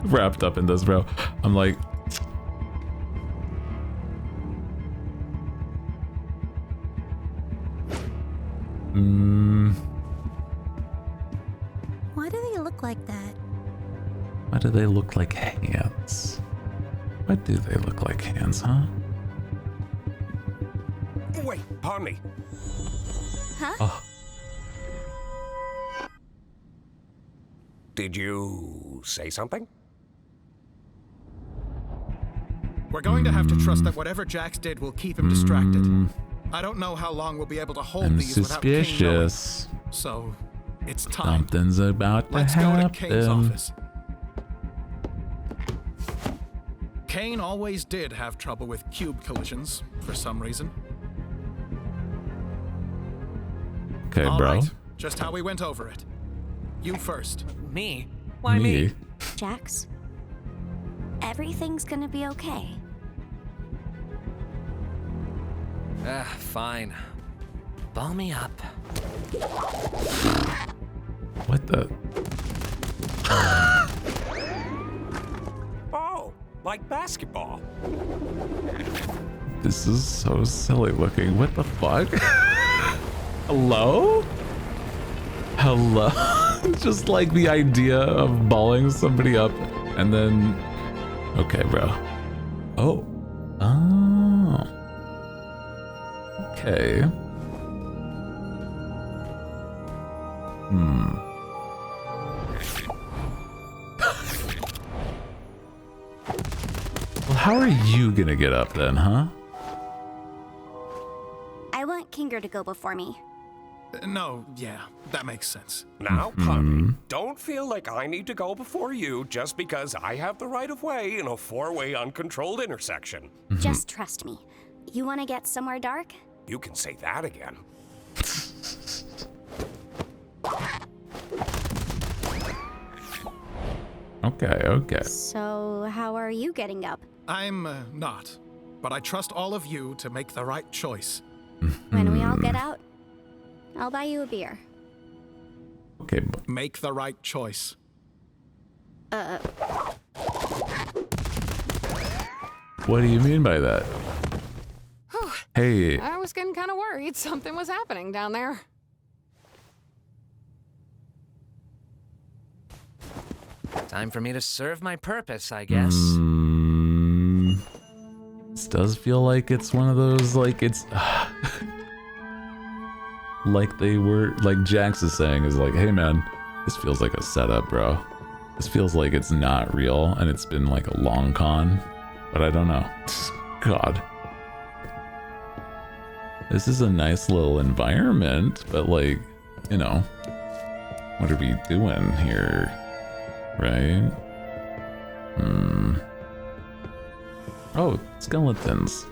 wrapped up in this, bro. I'm like... Why do they look like that? Why do they look like hands? Why do they look like hands, huh? Wait, Pomni. Huh? Oh. Did you say something? We're going to have to trust that whatever Jax did will keep him distracted. I don't know how long we'll be able to hold I'm these without Kane knowing. suspicious. So, it's time. Something's about to Let's go happen. to Kane's office. Kane always did have trouble with cube collisions, for some reason. Okay, All bro. right, just how we went over it. You first. Me? Why me? Jax, everything's gonna be okay. Fine. Ball me up. What the? Oh, like basketball. This is so silly looking. What the fuck? Hello? Hello? Just like the idea of balling somebody up and then... Okay, bro. Oh. Oh. Okay. Well, how are you gonna get up then, huh? I want Kinger to go before me. No, yeah, that makes sense. Now, Pomni, don't feel like I need to go before you just because I have the right of way in a four-way uncontrolled intersection. Just trust me. You want to get somewhere dark? You can say that again. Okay, okay. So, how are you getting up? I'm not, but I trust all of you to make the right choice. When we all get out, I'll buy you a beer. Okay. Make the right choice. What do you mean by that? Whew. Hey. I was getting kind of worried something was happening down there. Time for me to serve my purpose, I guess. This does feel like it's one of those, like it's... like they were, like Jax is saying, is like, hey man, this feels like a setup, bro. This feels like it's not real, and it's been like a long con, but I don't know. God. This is a nice little environment, but like, you know, what are we doing here? Right? Oh, skeletons.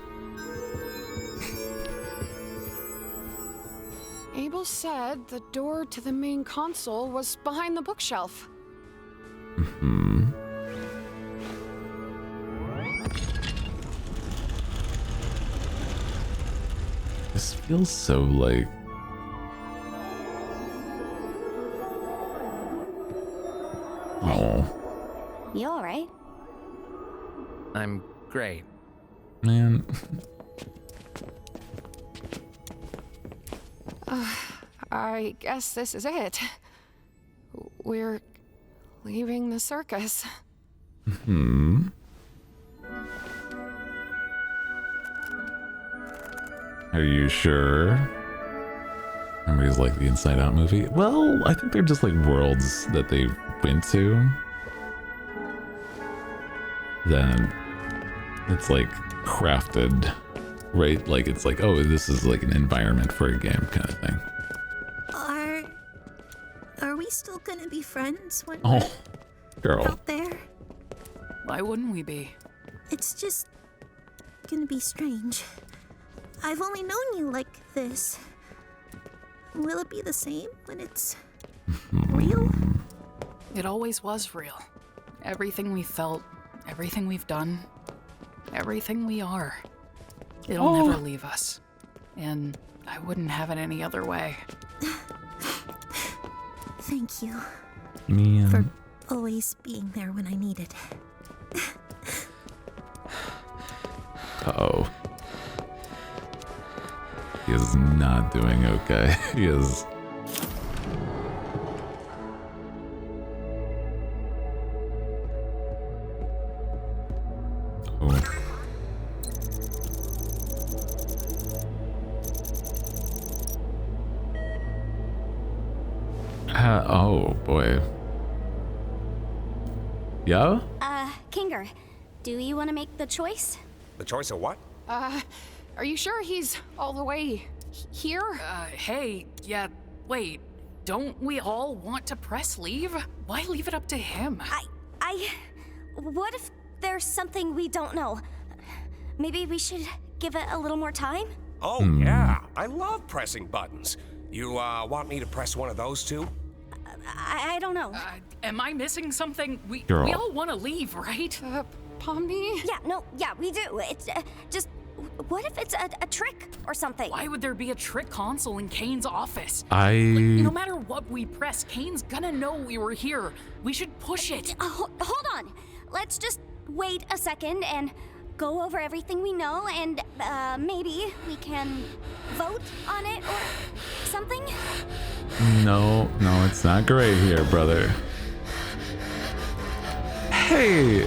Abel said the door to the main console was behind the bookshelf. This feels so like... Oh. You alright? I'm great. Man. I guess this is it. We're leaving the circus. Are you sure? Everybody's like the Inside Out movie. Well, I think they're just like worlds that they went to. then it's like crafted, right? Like it's like, oh, this is like an environment for a game kind of thing. Are we still gonna be friends when Oh, girl. we're out there? Why wouldn't we be? It's just gonna be strange. I've only known you like this. Will it be the same when it's real? It always was real. Everything we felt, everything we've done, everything we are. It'll never leave us. And I wouldn't have it any other way. Thank you Man. for always being there when I needed. Uh-oh. He is not doing okay. He is. Oh. Oh boy. Yeah? Kinger, do you want to make the choice? The choice of what? Are you sure he's all the way here? Hey, yeah, wait. Don't we all want to press leave? Why leave it up to him? What if there's something we don't know? Maybe we should give it a little more time? Oh, yeah. I love pressing buttons. You, want me to press one of those too? I don't know. Am I missing something? We Girl. all want to leave, right? Pomni? Yeah, we do. It's just, what if it's a trick or something? Why would there be a trick console in Kane's office? No matter what we press, Kane's gonna know we were here. We should push it. Hold on. Let's just wait a second and go over everything we know, and maybe we can vote on it or something? No, it's not great here, brother. Hey,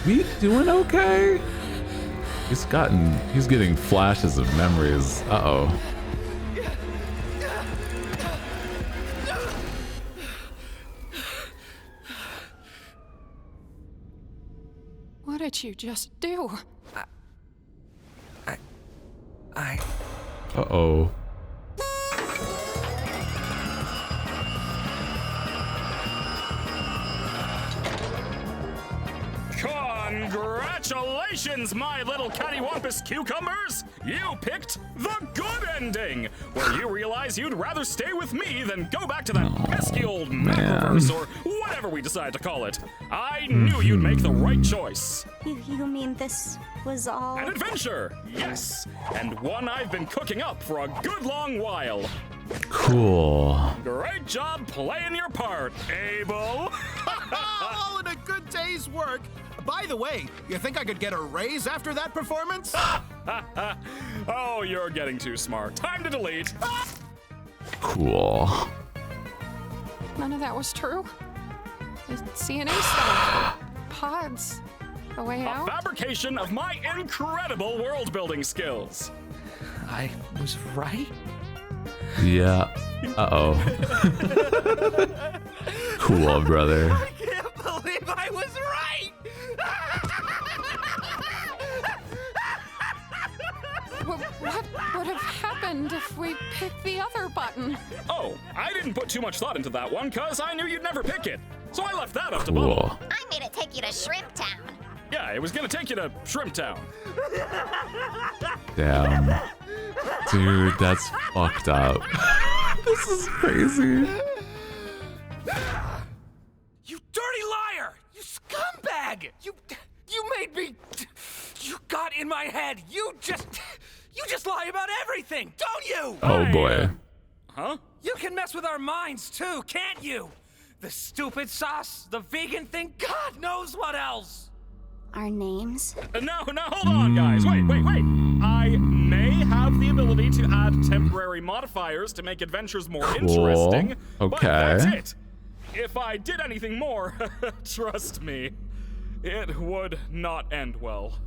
we doing okay? He's getting flashes of memories. Uh-oh. What did you just do? Uh-oh. Congratulations, my little cattywampus cucumbers! You picked the good ending, where you realize you'd rather stay with me than go back to that pesky old mapverse or whatever we decide to call it. I knew you'd make the right choice. You mean this was all... An adventure, yes, and one I've been cooking up for a good long while. Cool. Great job playing your part, Abel. All in a good day's work. By the way, you think I could get a raise after that performance? Oh, you're getting too smart. Time to delete. Cool. None of that was true. The CNA stuff. Pods. The way A out. fabrication of my incredible world-building skills. I was right? Yeah. Uh-oh. Cool, brother. I can't believe I was right! What would have happened if we picked the other button? Oh, I didn't put too much thought into that one, cause I knew you'd never pick it. So I left that up to Cool. Bubble. I made it take you to Shrimp Town. Yeah, it was gonna take you to Shrimp Town. Damn. Dude, that's fucked up. This is crazy. You dirty liar! You scumbag! You made me... You got in my head. You just lie about everything, don't you? Oh boy. Huh? You can mess with our minds too, can't you? The stupid sauce, the vegan thing, God knows what else. Our names? No, hold on, guys. Wait. I may have the ability to add temporary modifiers to make adventures more interesting. Okay. But that's it. If I did anything more, trust me, it would not end well.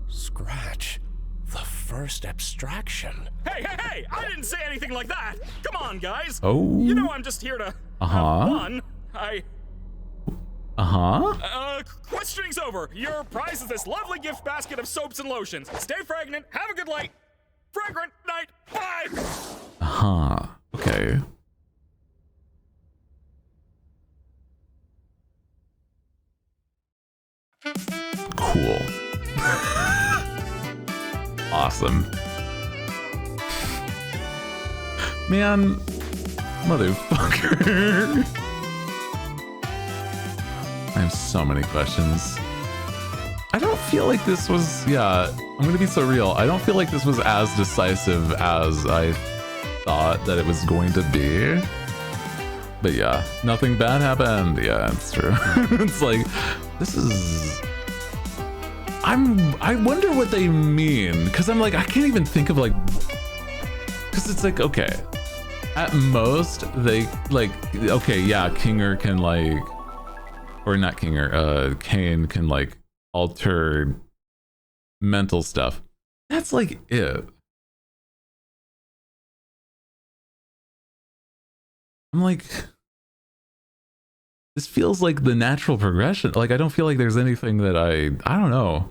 Scratch. The first abstraction. Hey! I didn't say anything like that! Come on, guys! Oh. You know I'm just here to have fun. Questioning's over. Your prize is this lovely gift basket of soaps and lotions. Stay fragrant. Have a good night. Fragrant night. Bye. Okay. Cool. Awesome. Man, motherfucker. I have so many questions. I don't feel like this was, yeah, I'm gonna be so real. I don't feel like this was as decisive as I thought that it was going to be. But yeah, nothing bad happened. Yeah, it's true. It's like, this is... I wonder what they mean, because I'm like, I can't even think of like... Because it's like, okay, at most, they, like, okay, yeah, Kinger can like... Or not Kinger, Kane can like alter mental stuff. That's like it. I'm like, this feels like the natural progression. Like, I don't feel like there's anything that I don't know.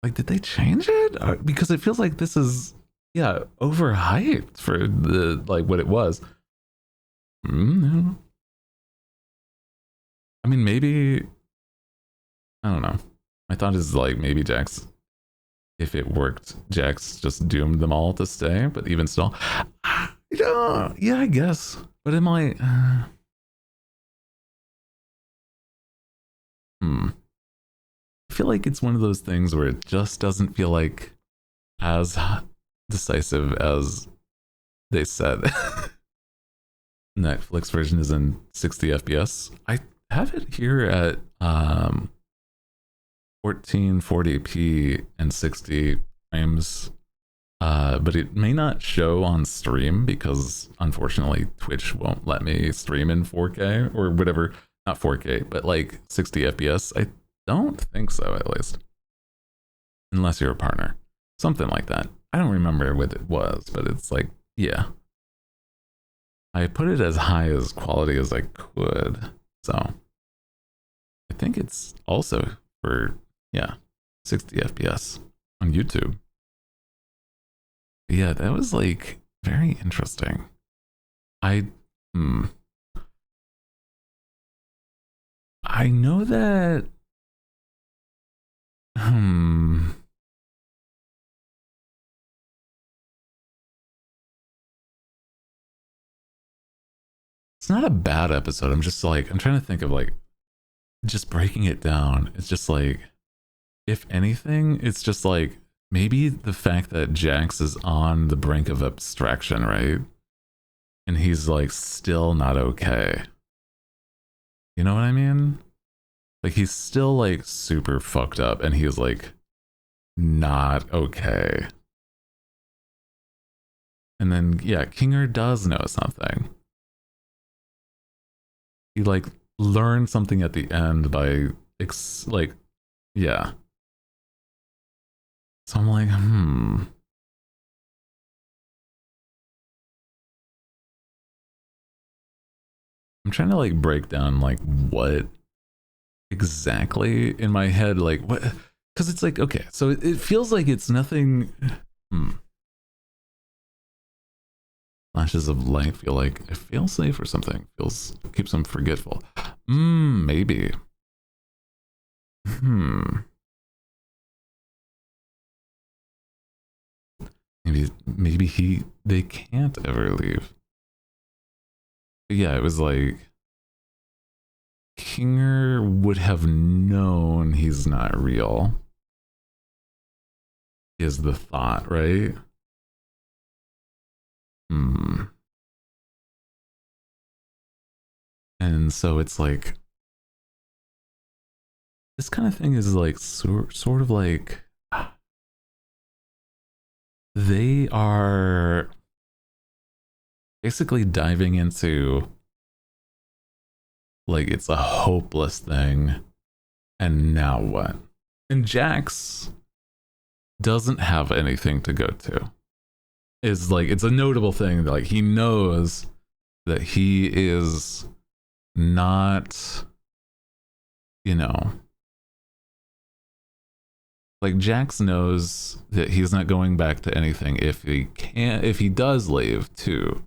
Like, did they change it? Because it feels like this is, yeah, overhyped for the, like, what it was. I mean, maybe, I don't know. My thought is like, maybe Jax, if it worked, Jax just doomed them all to stay, but even still, yeah, I guess. But am I, I feel like it's one of those things where it just doesn't feel like as decisive as they said. Netflix version is in 60 FPS. I have it here at 1440p and 60 frames, but it may not show on stream because unfortunately Twitch won't let me stream in 4K or whatever. Not 4K, but like 60 FPS. I don't think so, at least. Unless you're a partner. Something like that. I don't remember what it was, but it's like, yeah. I put it as high as quality as I could. So I think it's also for, yeah, 60 FPS on YouTube. Yeah, that was like very interesting. I know that it's not a bad episode. I'm just like, I'm trying to think of like just breaking it down. It's just like, if anything, it's just like maybe the fact that Jax is on the brink of abstraction, right? And he's like still not okay. You know what I mean? Like he's still like super fucked up and he's like not okay. And then yeah, Kinger does know something. He like learned something at the end by like, yeah. So I'm like, I'm trying to like break down like what exactly in my head, like what, because it's like, okay, so it feels like it's nothing. Flashes of light feel like I feel safe or something. Keeps them forgetful. Maybe. Maybe they can't ever leave. But yeah, it was like Kinger would have known he's not real. Is the thought, right? And so it's like this kind of thing is like sort of like they are basically diving into like it's a hopeless thing, and now what? And Jax doesn't have anything to go to. Is like, it's a notable thing that like he knows that he is not you know, like Jax knows that he's not going back to anything if he does leave too.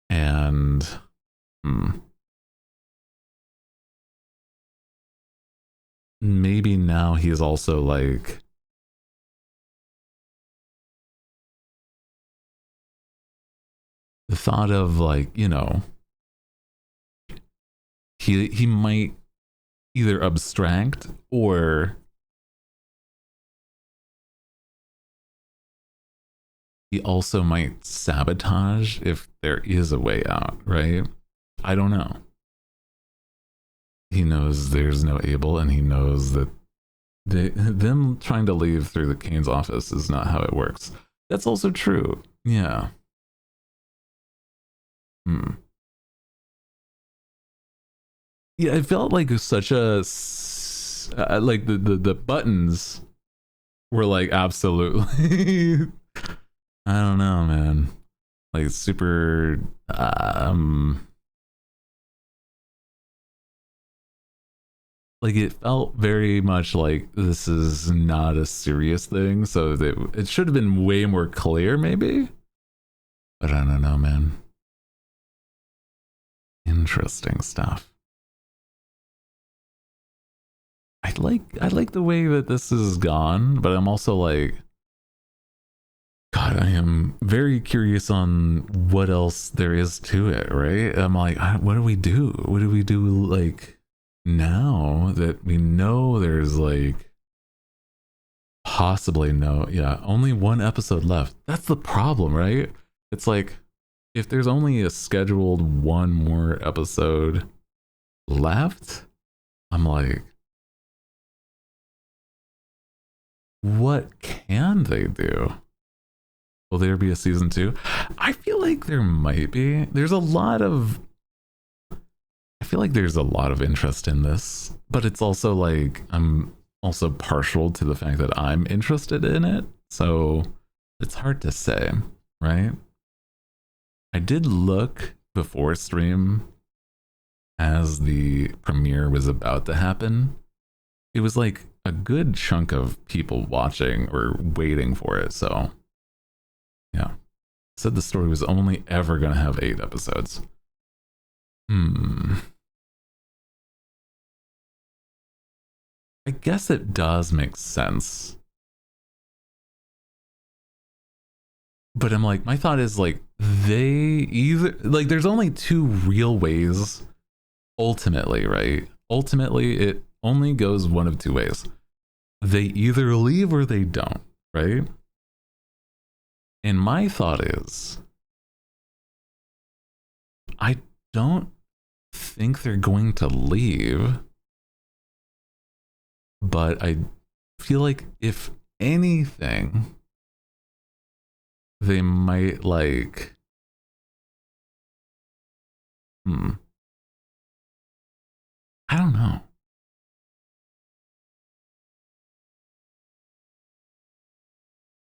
And maybe now he's also like, the thought of like, you know, he might either abstract or he also might sabotage if there is a way out, right? I don't know. He knows there's no Abel, and he knows that them trying to leave through the Kane's office is not how it works. That's also true. Yeah. Yeah, it felt like such a like the buttons were like absolutely I don't know, man. Like super like it felt very much like this is not a serious thing, so that it should have been way more clear maybe. But I don't know, man. Interesting stuff. I like the way that this is gone, but I'm also like, God, I am very curious on what else there is to it, right? I'm like, what do we do? What do we do like now that we know there's like possibly only one episode left. That's the problem, right? It's like, if there's only a scheduled one more episode left, I'm like, what can they do? Will there be a season 2? I feel like there might be. There's a lot of interest in this, but it's also like I'm also partial to the fact that I'm interested in it, so it's hard to say, right? I did look before stream as the premiere was about to happen. It was like a good chunk of people watching or waiting for it, so yeah. Said the story was only ever gonna have 8 episodes. I guess it does make sense. But I'm like, my thought is like, they either, like, there's only 2 real ways ultimately, right? Ultimately, it only goes one of 2 ways. They either leave or they don't, right? And my thought is, I don't think they're going to leave, but I feel like if anything, they might like, I don't know.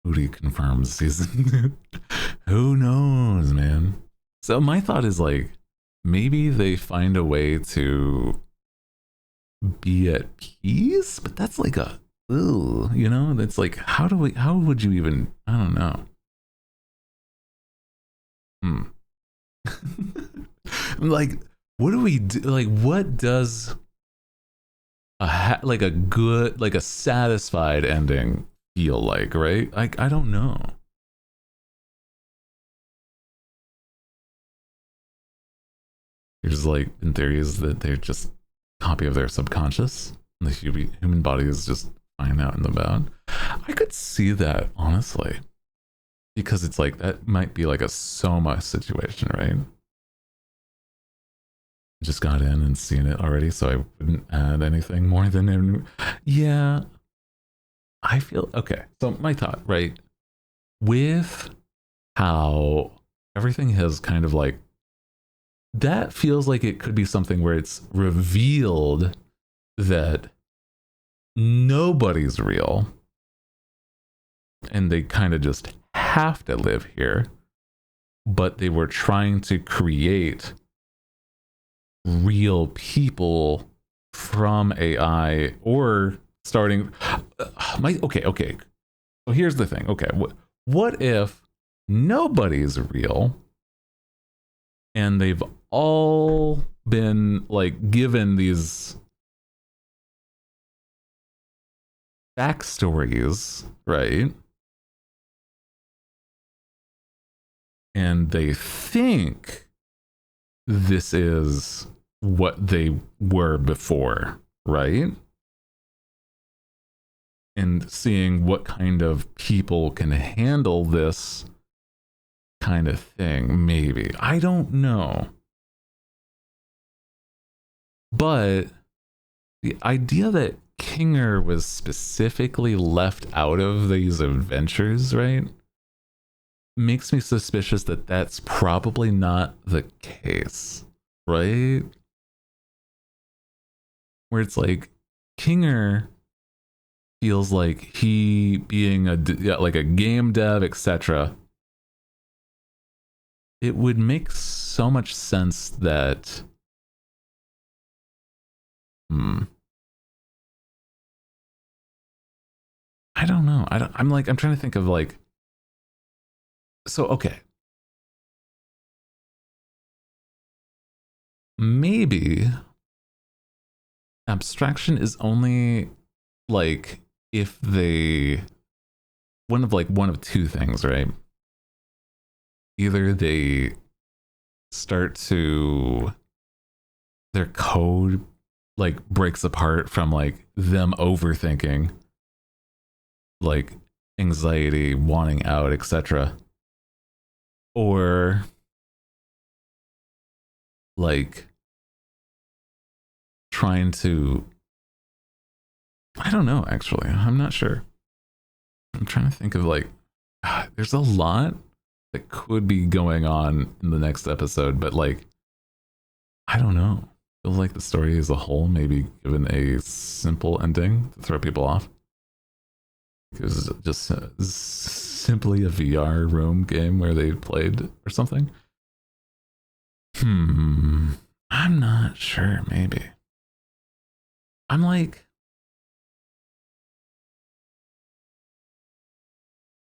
Hooty confirms season. Who knows, man? So my thought is like, maybe they find a way to be at peace, but that's like a, you know, that's like, how would you even, I don't know. Like, what do we do? Like, what does like a good, like a satisfied ending feel like, right? Like, I don't know. There's like, in theory, is that they're just a copy of their subconscious, and the human body is just fine out and about. I could see that, honestly, because it's like, that might be like a Soma situation, right? Just got in and seen it already, so I wouldn't add anything more than, yeah. I feel, okay, so my thought, right? With how everything has kind of like, that feels like it could be something where it's revealed that nobody's real and they kind of just have to live here, but they were trying to create real people from AI or starting okay. So here's the thing. Okay, what if nobody's real and they've all been like given these backstories, right? And they think this is what they were before, right? And seeing what kind of people can handle this kind of thing, maybe. I don't know. But the idea that Kinger was specifically left out of these adventures, right, makes me suspicious that that's probably not the case, right? Where it's like Kinger feels like he being like a game dev, etc. It would make so much sense that I don't know. I'm trying to think of like, so okay. Maybe abstraction is only like if they one of two things, right? Either they start to their code like breaks apart from like them overthinking, like anxiety, wanting out, etc. Or like trying to, I don't know, actually. I'm not sure. I'm trying to think of like, there's a lot that could be going on in the next episode, but like, I don't know. I feel like the story as a whole maybe given a simple ending to throw people off. Because just simply a VR room game where they played or something. I'm not sure, maybe. I'm like,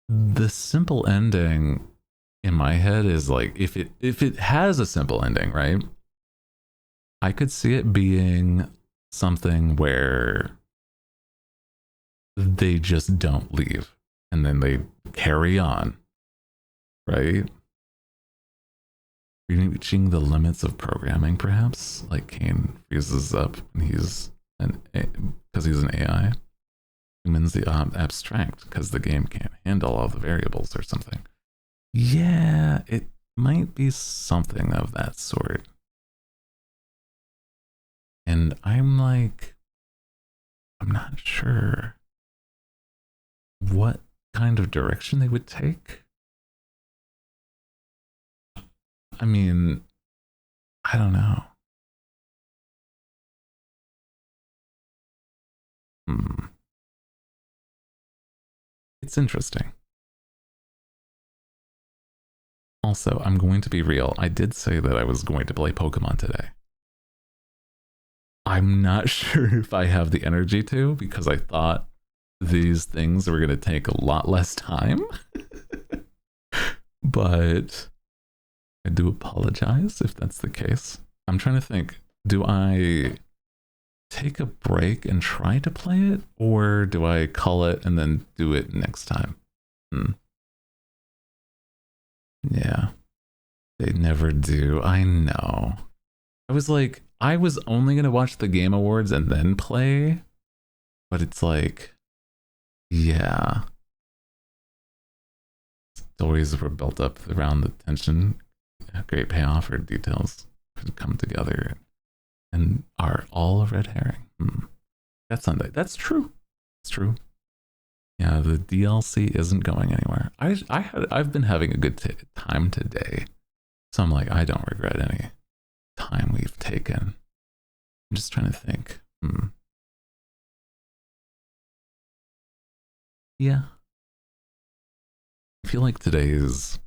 the simple ending in my head is like, if it has a simple ending, right? I could see it being something where they just don't leave and then they carry on, right? Reaching the limits of programming, perhaps. Like Kane freezes up and he's because he's an AI. Humans the abstract because the game can't handle all the variables or something. Yeah, it might be something of that sort. And I'm like, I'm not sure what kind of direction they would take. I mean, I don't know. It's interesting. Also, I'm going to be real. I did say that I was going to play Pokemon today. I'm not sure if I have the energy to, because I thought these things were going to take a lot less time. But I do apologize if that's the case. I'm trying to think, do I take a break and try to play it, or do I call it and then do it next time? Yeah, they never do. I know. I was like, I was only going to watch the Game Awards and then play, but it's like, yeah. Stories were built up around the tension. A great payoff or details could come together and are all a red herring. That's Sunday. That's true. It's true. Yeah, the DLC isn't going anywhere. I've been having a good time today, so I'm like, I don't regret any time we've taken. I'm just trying to think. Yeah, I feel like today is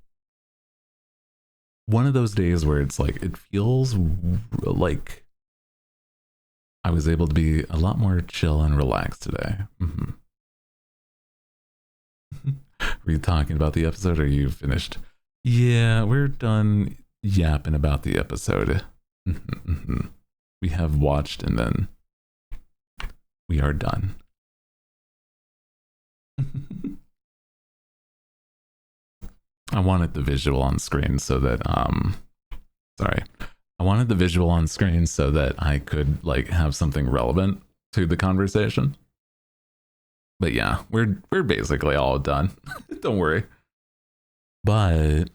one of those days where it's like, it feels like I was able to be a lot more chill and relaxed today. Were you talking about the episode or are you finished? Yeah, we're done yapping about the episode. We have watched and then we are done. I wanted the visual on screen so that sorry. I wanted the visual on screen so that I could like have something relevant to the conversation. But yeah, we're basically all done. Don't worry. But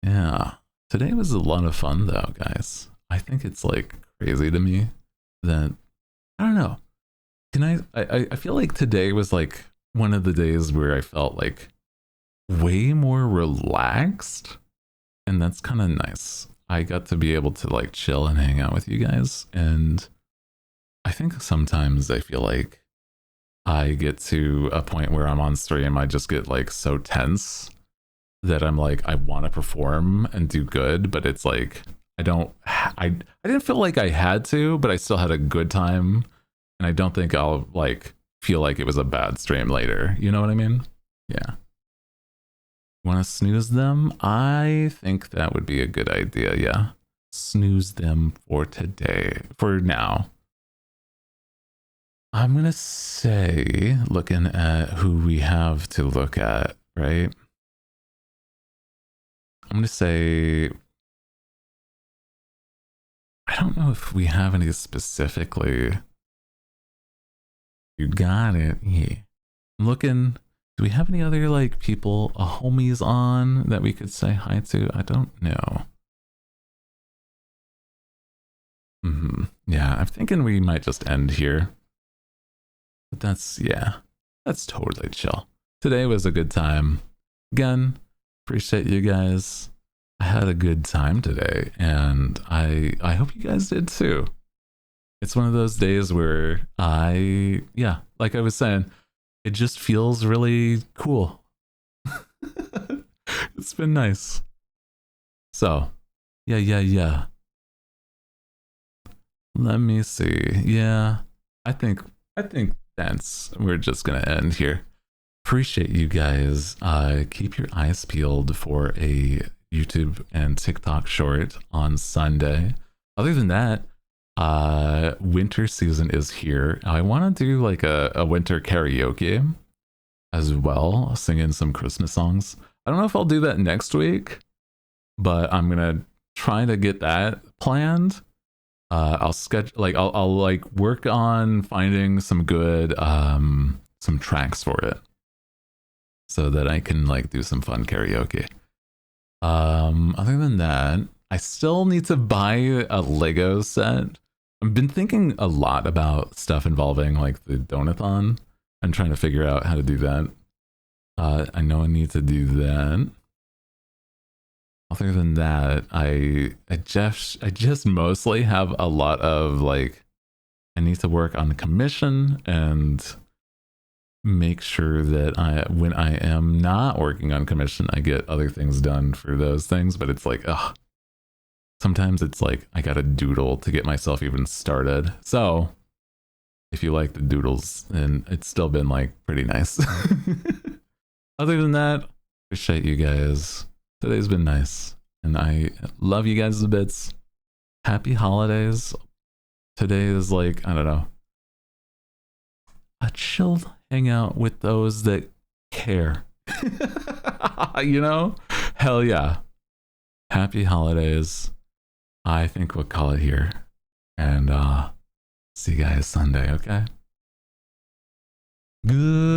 yeah, today was a lot of fun though, guys. I think it's like crazy to me that I don't know. I feel like today was like one of the days where I felt like way more relaxed, and that's kind of nice. I got to be able to like chill and hang out with you guys, and I think sometimes I feel like I get to a point where I'm on stream, I just get like so tense that I'm like, I want to perform and do good, but it's like I didn't feel like I had to, but I still had a good time, and I don't think I'll like feel like it was a bad stream later. You know what I mean? Yeah. Want to snooze them? I think that would be a good idea. Yeah. Snooze them for today. For now. I'm going to say, looking at who we have to look at, right? I'm going to say, I don't know if we have any specifically. You got it. Yeah. I'm looking. Do we have any other like people, homies on that we could say hi to? I don't know. Yeah, I'm thinking we might just end here. But that's, yeah, that's totally chill. Today was a good time. Again, appreciate you guys. I had a good time today, and I hope you guys did too. It's one of those days where yeah, like I was saying, it just feels really cool. It's been nice. So, yeah. Let me see. Yeah, I think we're just gonna end here. Appreciate you guys. Keep your eyes peeled for a YouTube and TikTok short on Sunday. Other than that, winter season is here. I want to do like a winter karaoke as well, singing some Christmas songs. I don't know if I'll do that next week, but I'm gonna try to get that planned. I'll sketch, like I'll like work on finding some good some tracks for it so that I can like do some fun karaoke. Other than that, I still need to buy a Lego set. I've been thinking a lot about stuff involving like the Donathon. I'm trying to figure out how to do that. I know I need to do that. Other than that, I just mostly have a lot of like, I need to work on commission and make sure that when I am not working on commission, I get other things done for those things. But it's like, ugh. Sometimes it's like I gotta doodle to get myself even started. So if you like the doodles, then it's still been like pretty nice. Other than that, appreciate you guys. Today's been nice, and I love you guys a bits. Happy holidays. Today is like, I don't know, a chill hangout with those that care. You know? Hell yeah. Happy holidays. I think we'll call it here. And see you guys Sunday, okay? Good.